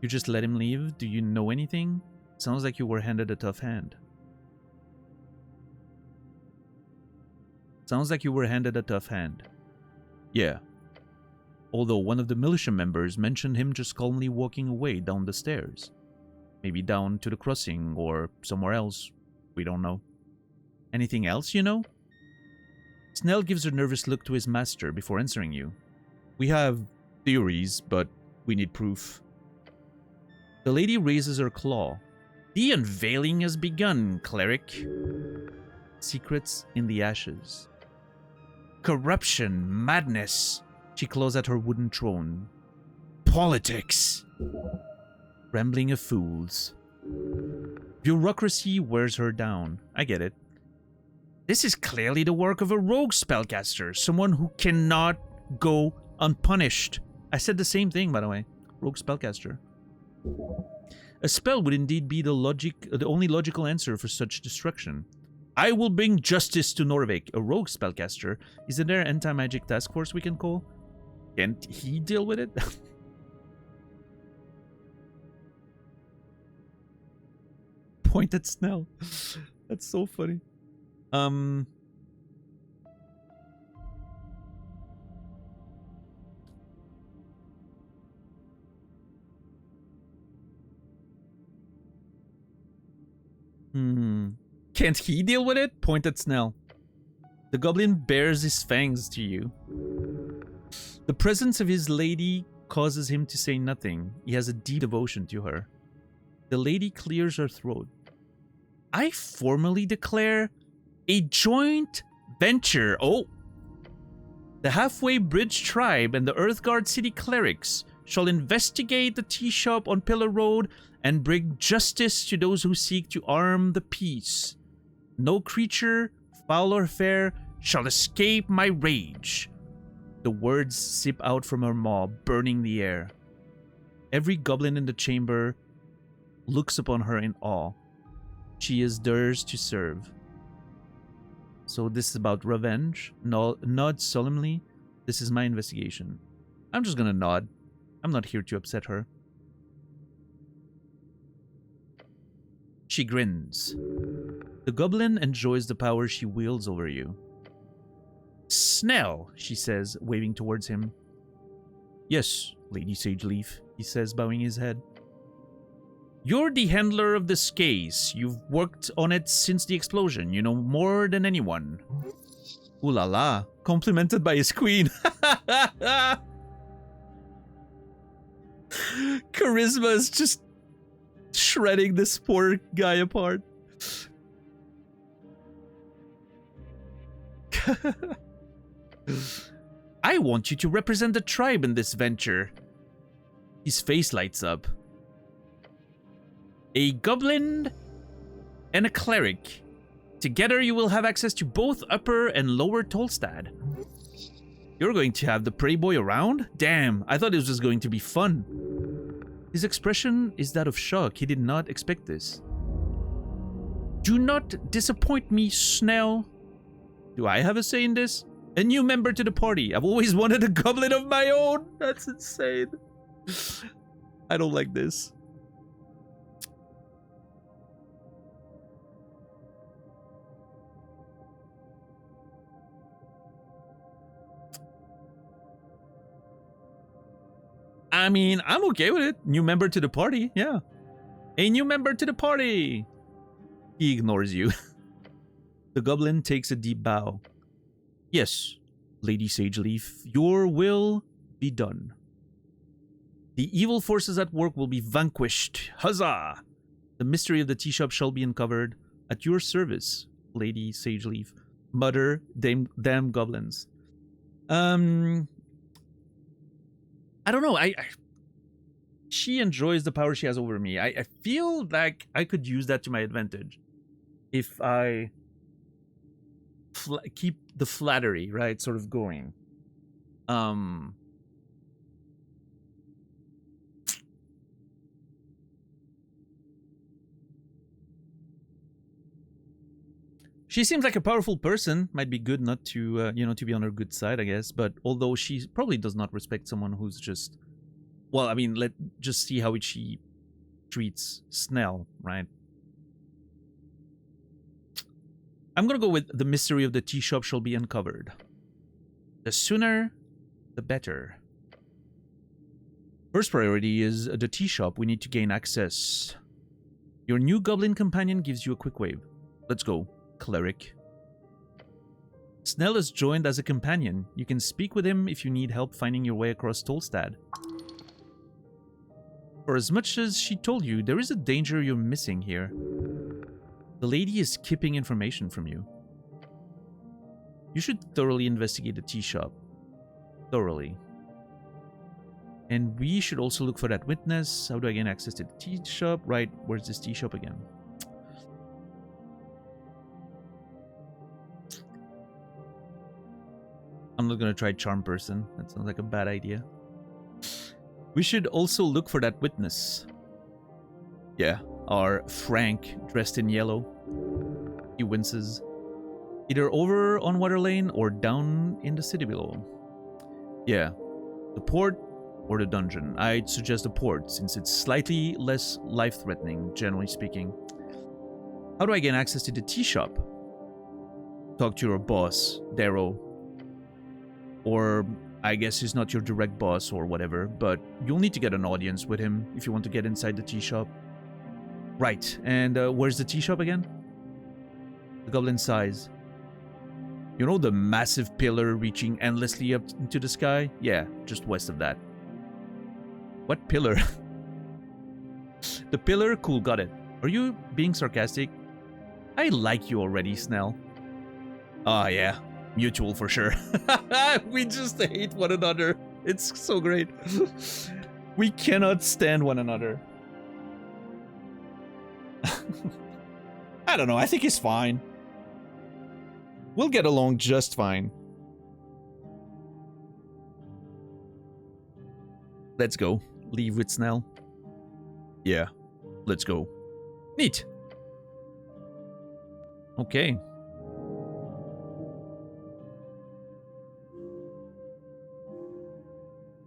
[SPEAKER 1] You just let him leave? Do you know anything? Sounds like you were handed a tough hand. Sounds like you were handed a tough hand. Yeah. Although one of the militia members mentioned him just calmly walking away down the stairs. Maybe down to the crossing or somewhere else. We don't know. Anything else you know? Snell gives a nervous look to his master before answering you. We have theories, but we need proof. The lady raises her claw. The unveiling has begun, cleric. Secrets in the ashes. Corruption, madness. She claws at her wooden throne. Politics. Rambling of fools. Bureaucracy wears her down. I get it. This is clearly the work of a rogue spellcaster, someone who cannot go unpunished. I said the same thing, by the way. Rogue spellcaster. A spell would indeed be the only logical answer for such destruction. I will bring justice to Norvik, a rogue spellcaster. Isn't there an anti-magic task force we can call? Can't he deal with it? Point at Snell. That's so funny. Can't he deal with it? Point at Snell. The goblin bares his fangs to you. The presence of his lady causes him to say nothing. He has a deep devotion to her. The lady clears her throat. I formally declare a joint venture. Oh! The Halfway Bridge Tribe and the Earthguard City Clerics shall investigate the tea shop on Pillar Road and bring justice to those who seek to arm the peace. No creature, foul or fair, shall escape my rage. The words sip out from her maw, burning the air. Every goblin in the chamber looks upon her in awe. She is theirs to serve. So this is about revenge. Nod solemnly. This is my investigation. I'm just gonna nod. I'm not here to upset her. She grins. The goblin enjoys the power she wields over you. Snell, she says, waving towards him. Yes, Lady Sageleaf, he says, bowing his head. You're the handler of this case. You've worked on it since the explosion. You know more than anyone. Ooh la la, complimented by his queen. Charisma is just shredding this poor guy apart. I want you to represent the tribe in this venture. His face lights up. A goblin and a cleric. Together you will have access to both Upper and Lower Tolstad. You're going to have the prey boy around? Damn, I thought it was just going to be fun. His expression is that of shock. He did not expect this. Do not disappoint me, Snell. Do I have a say in this? A new member to the party. I've always wanted a goblin of my own. That's insane. I don't like this. I mean, I'm okay with it. New member to the party, yeah. A new member to the party. He ignores you. The goblin takes a deep bow. Yes, Lady Sageleaf, your will be done. The evil forces at work will be vanquished. Huzzah! The mystery of the tea shop shall be uncovered. At your service, Lady Sageleaf. Mutter, damn goblins. I don't know. She enjoys the power she has over me. I feel like I could use that to my advantage if I keep the flattery, right, sort of going. She seems like a powerful person. Might be good not to, to be on her good side, I guess. But although she probably does not respect someone who's just... Well, I mean, let's just see how she treats Snell, right? I'm gonna go with the mystery of the tea shop shall be uncovered. The sooner, the better. First priority is the tea shop. We need to gain access. Your new goblin companion gives you a quick wave. Let's go. Cleric. Snell is joined as a companion. You can speak with him if you need help finding your way across Tolstad. For as much as she told you, there is a danger you're missing here. The lady is keeping information from you. You should thoroughly investigate the tea shop. Thoroughly. And we should also look for that witness. How do I gain access to the tea shop? Right, where's this tea shop again? I'm not gonna try charm person. That sounds like a bad idea. We should also look for that witness. Yeah, our Frank, dressed in yellow. He winces. Either over on Water Lane or down in the city below. Yeah, the port or the dungeon. I'd suggest the port, since it's slightly less life-threatening, generally speaking. How do I gain access to the tea shop? Talk to your boss, Darrow. Or, I guess he's not your direct boss or whatever, but you'll need to get an audience with him if you want to get inside the tea shop. Right, and where's the tea shop again? The goblin sighs. You know the massive pillar reaching endlessly up into the sky? Yeah, just west of that. What pillar? The pillar? Cool, got it. Are you being sarcastic? I like you already, Snell. Ah, yeah. Mutual for sure. We just hate one another. It's so great. We cannot stand one another. I don't know. I think he's fine. We'll get along just fine. Let's go. Leave with Snell. Yeah. Let's go. Neat. Okay.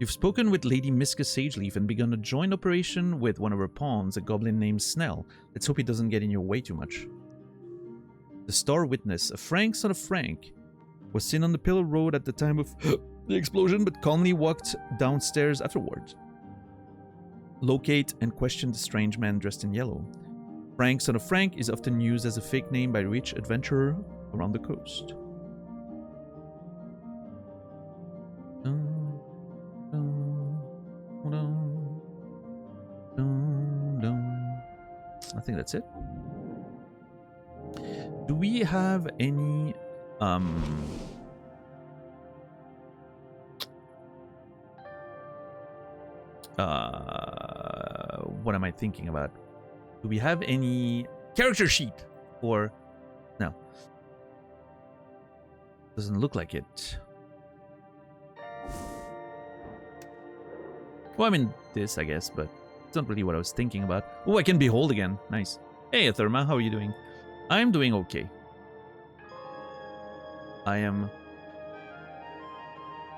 [SPEAKER 1] You've spoken with Lady Miska Sageleaf and begun a joint operation with one of her pawns, a goblin named Snell. Let's hope he doesn't get in your way too much. The Star Witness, a Frank son of Frank, was seen on the Pillar Road at the time of the explosion, but calmly walked downstairs afterwards. Locate and question the strange man dressed in yellow. Frank son of Frank is often used as a fake name by rich adventurers around the coast. I think that's it. Do we have any what am I thinking about? Do we have any character sheet? Or no? Doesn't look like it. Well, I mean this, I guess, but it's not really what I was thinking about. Oh, I can behold again. Nice. Hey, Atherma, how are you doing? I'm doing okay. I am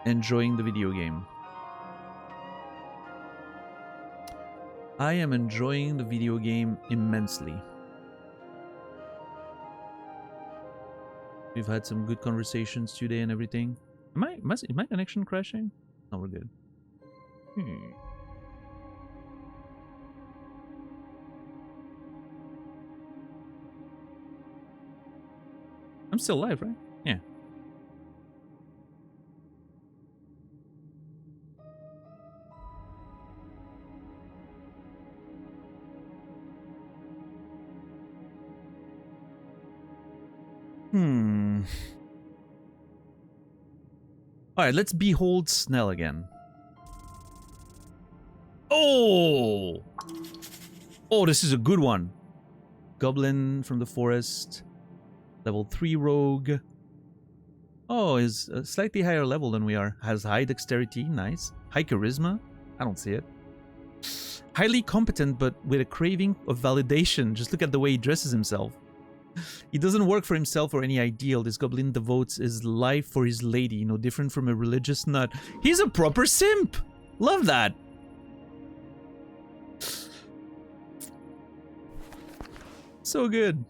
[SPEAKER 1] enjoying the video game. I am enjoying the video game immensely. We've had some good conversations today and everything. Is my connection crashing? No, we're good. I'm still alive, right? Yeah. Alright, let's behold Snell again. Oh! Oh, this is a good one. Goblin from the forest. Level 3 rogue. Oh, is a slightly higher level than we are. Has high dexterity, nice. High charisma, I don't see it. Highly competent, but with a craving of validation. Just look at the way he dresses himself. He doesn't work for himself or any ideal. This goblin devotes his life for his lady, no different from a religious nut. He's a proper simp! Love that! So good.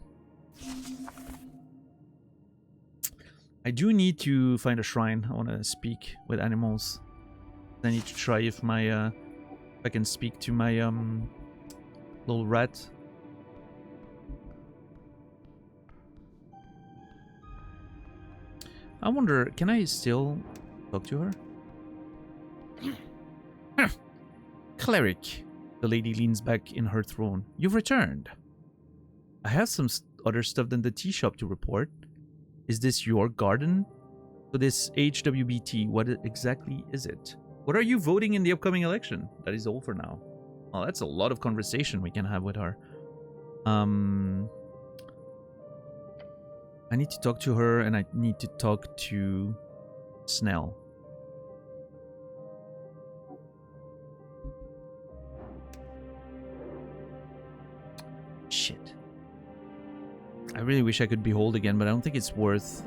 [SPEAKER 1] I do need to find a shrine. I want to speak with animals. I need to try if my if I can speak to my little rat. I wonder, can I still talk to her? Cleric. The lady leans back in her throne. You've returned. I have some other stuff than the tea shop to report. Is this your garden? So this HWBT, what exactly is it? What are you voting in the upcoming election? That is all for now. Oh, that's a lot of conversation we can have with her. I need to talk to her, and I need to talk to Snell. Shit. I really wish I could behold again, but I don't think it's worth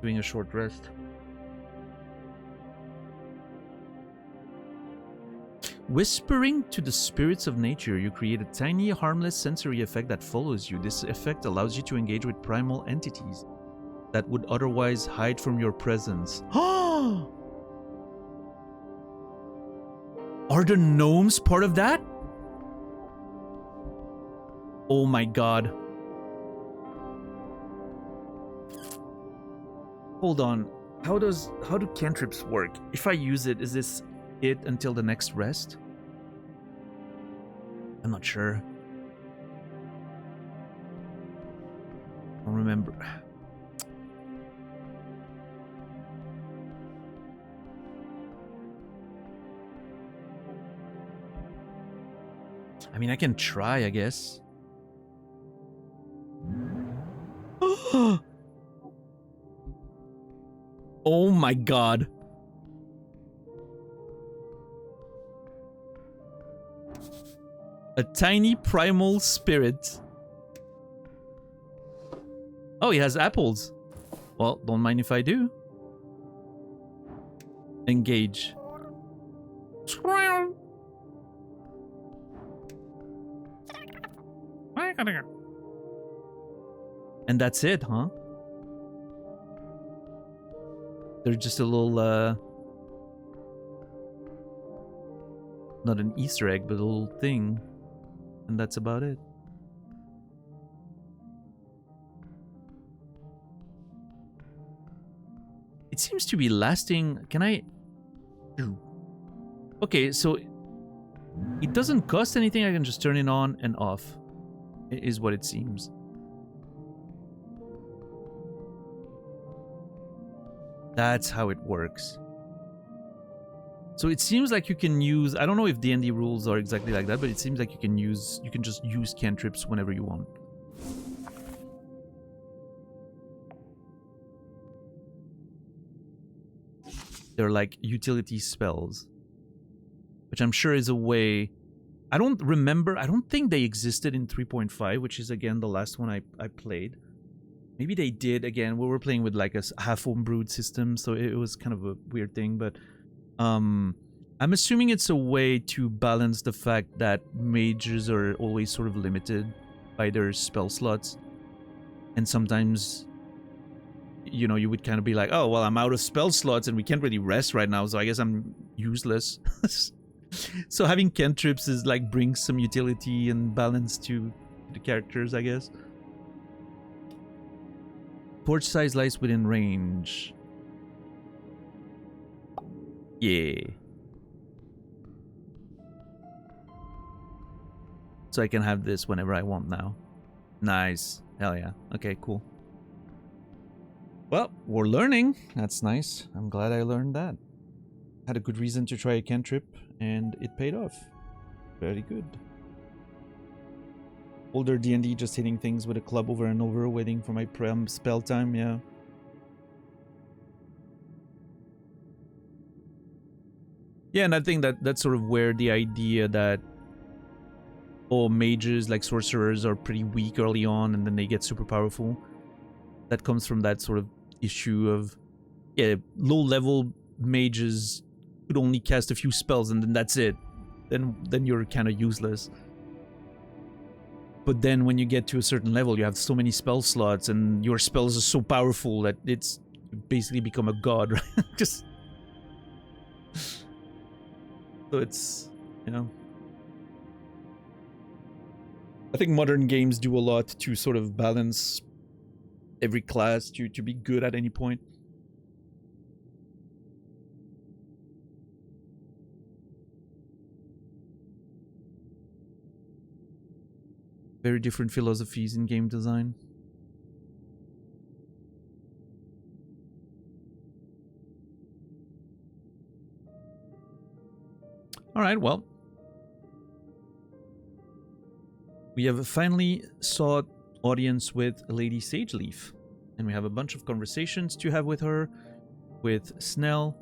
[SPEAKER 1] doing a short rest. Whispering to the spirits of nature, you create a tiny, harmless sensory effect that follows you. This effect allows you to engage with primal entities that would otherwise hide from your presence. Are the gnomes part of that? Oh my god. Hold on. How do cantrips work? If I use it, is this it until the next rest? I'm not sure. I don't remember. I mean, I can try, I guess. Oh my god. A tiny primal spirit. Oh, he has apples. Well, don't mind if I do. Engage. And that's it, huh? They're just a little, not an Easter egg, but a little thing. And that's about it. It seems to be lasting. Can I... Okay, so it doesn't cost anything. I can just turn it on and off. It is what it seems. That's how it works. So it seems like you can use... I don't know if D&D rules are exactly like that, but it seems like you can just use cantrips whenever you want. They're like utility spells, which I'm sure is a way... I don't remember... I don't think they existed in 3.5, which is, again, the last one I played. Maybe they did. Again, we were playing with like a half homebrewed system, so it was kind of a weird thing, but I'm assuming it's a way to balance the fact that mages are always sort of limited by their spell slots, and sometimes, you know, you would kind of be like, oh, well, I'm out of spell slots and we can't really rest right now, so I guess I'm useless. So having cantrips is like brings some utility and balance to the characters, I guess. Torch size lies within range. Yeah. So I can have this whenever I want now. Nice. Hell yeah. Okay, cool. Well, we're learning. That's nice. I'm glad I learned that. Had a good reason to try a cantrip, and it paid off. Very good. Older D&D, just hitting things with a club over and over, waiting for my spell time, yeah. Yeah, and I think that's sort of where the idea that, oh, mages, like sorcerers, are pretty weak early on, and then they get super powerful. That comes from that sort of issue of, yeah, low-level mages could only cast a few spells, and then that's it. Then you're kind of useless. But then when you get to a certain level, you have so many spell slots, and your spells are so powerful that it's basically become a god, right? Just... So it's, you know... I think modern games do a lot to sort of balance every class to be good at any point. Very different philosophies in game design. Alright, well. We have finally sought audience with Lady Sageleaf. And we have a bunch of conversations to have with her, with Snell.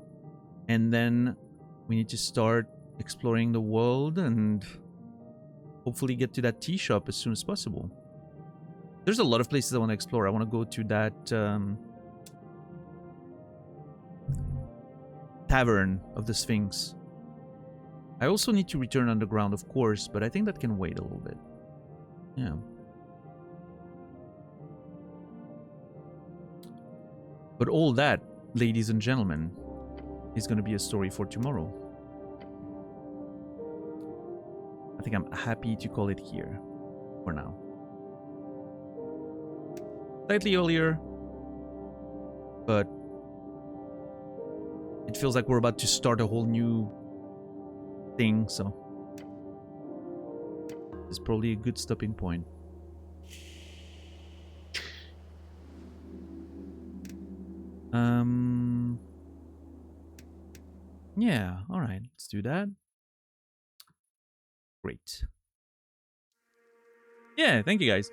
[SPEAKER 1] And then we need to start exploring the world and hopefully get to that tea shop as soon as possible. There's a lot of places I want to explore. I want to go to that Tavern of the Sphinx. I also need to return underground, of course, but I think that can wait a little bit. Yeah. But all that, ladies and gentlemen, is going to be a story for tomorrow. I think I'm happy to call it here for now. Slightly earlier, but it feels like we're about to start a whole new thing, so it's probably a good stopping point. Yeah, alright, let's do that. Great. Yeah, thank you guys.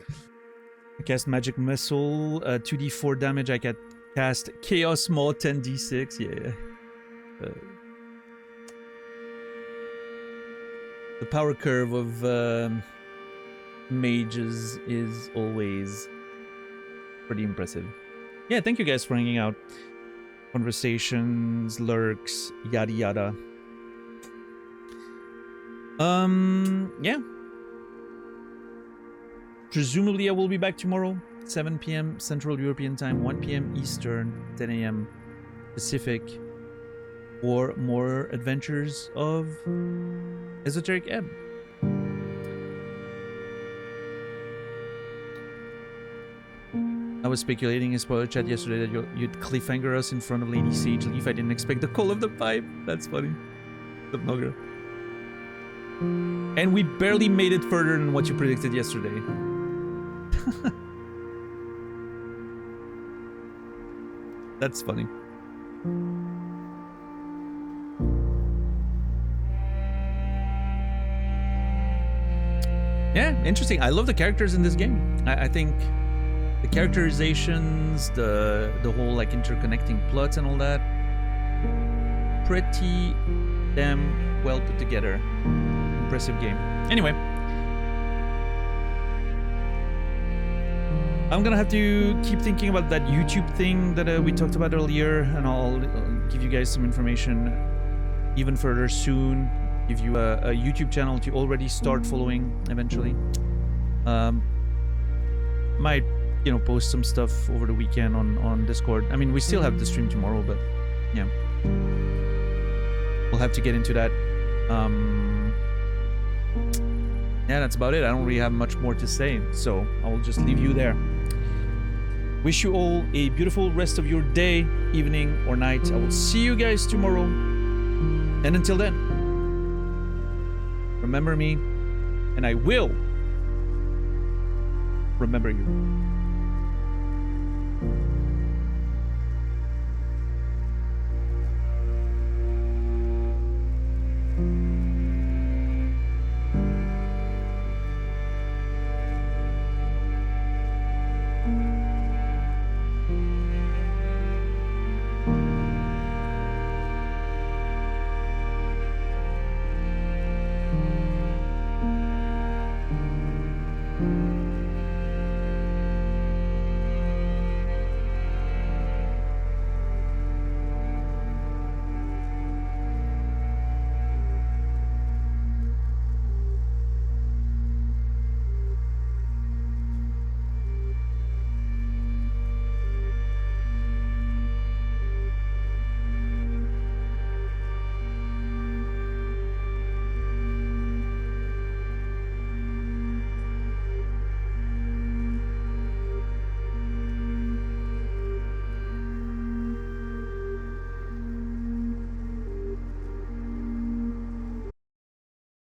[SPEAKER 1] I cast Magic Missile, 2d4 damage. I can cast Chaos Maw, 10d6. Yeah. The power curve of mages is always pretty impressive. Yeah, thank you guys for hanging out. Conversations, lurks, yada yada. Yeah. Presumably I will be back tomorrow, 7 p.m. Central European Time, 1 p.m. Eastern, 10 a.m. Pacific, for more adventures of Esoteric Ebb. I was speculating in spoiler chat yesterday that you'd cliffhanger us in front of Lady Sage Leaf. I didn't expect the call of the pipe. That's funny. The bugger. And we barely made it further than what you predicted yesterday. That's funny. Yeah, interesting. I love the characters in this game. I think the characterizations, the whole like interconnecting plots and all that, pretty damn well put together. Impressive game. Anyway, I'm gonna have to keep thinking about that YouTube thing that we talked about earlier, and I'll give you guys some information even further soon. Give you a YouTube channel to already start following eventually. Might, you know, post some stuff over the weekend on Discord. I mean, we still have the stream tomorrow, but yeah, we'll have to get into that. Yeah, that's about it. I don't really have much more to say, so I'll just leave you there. Wish you all a beautiful rest of your day, evening, or night. I will see you guys tomorrow. And until then, remember me, and I will remember you.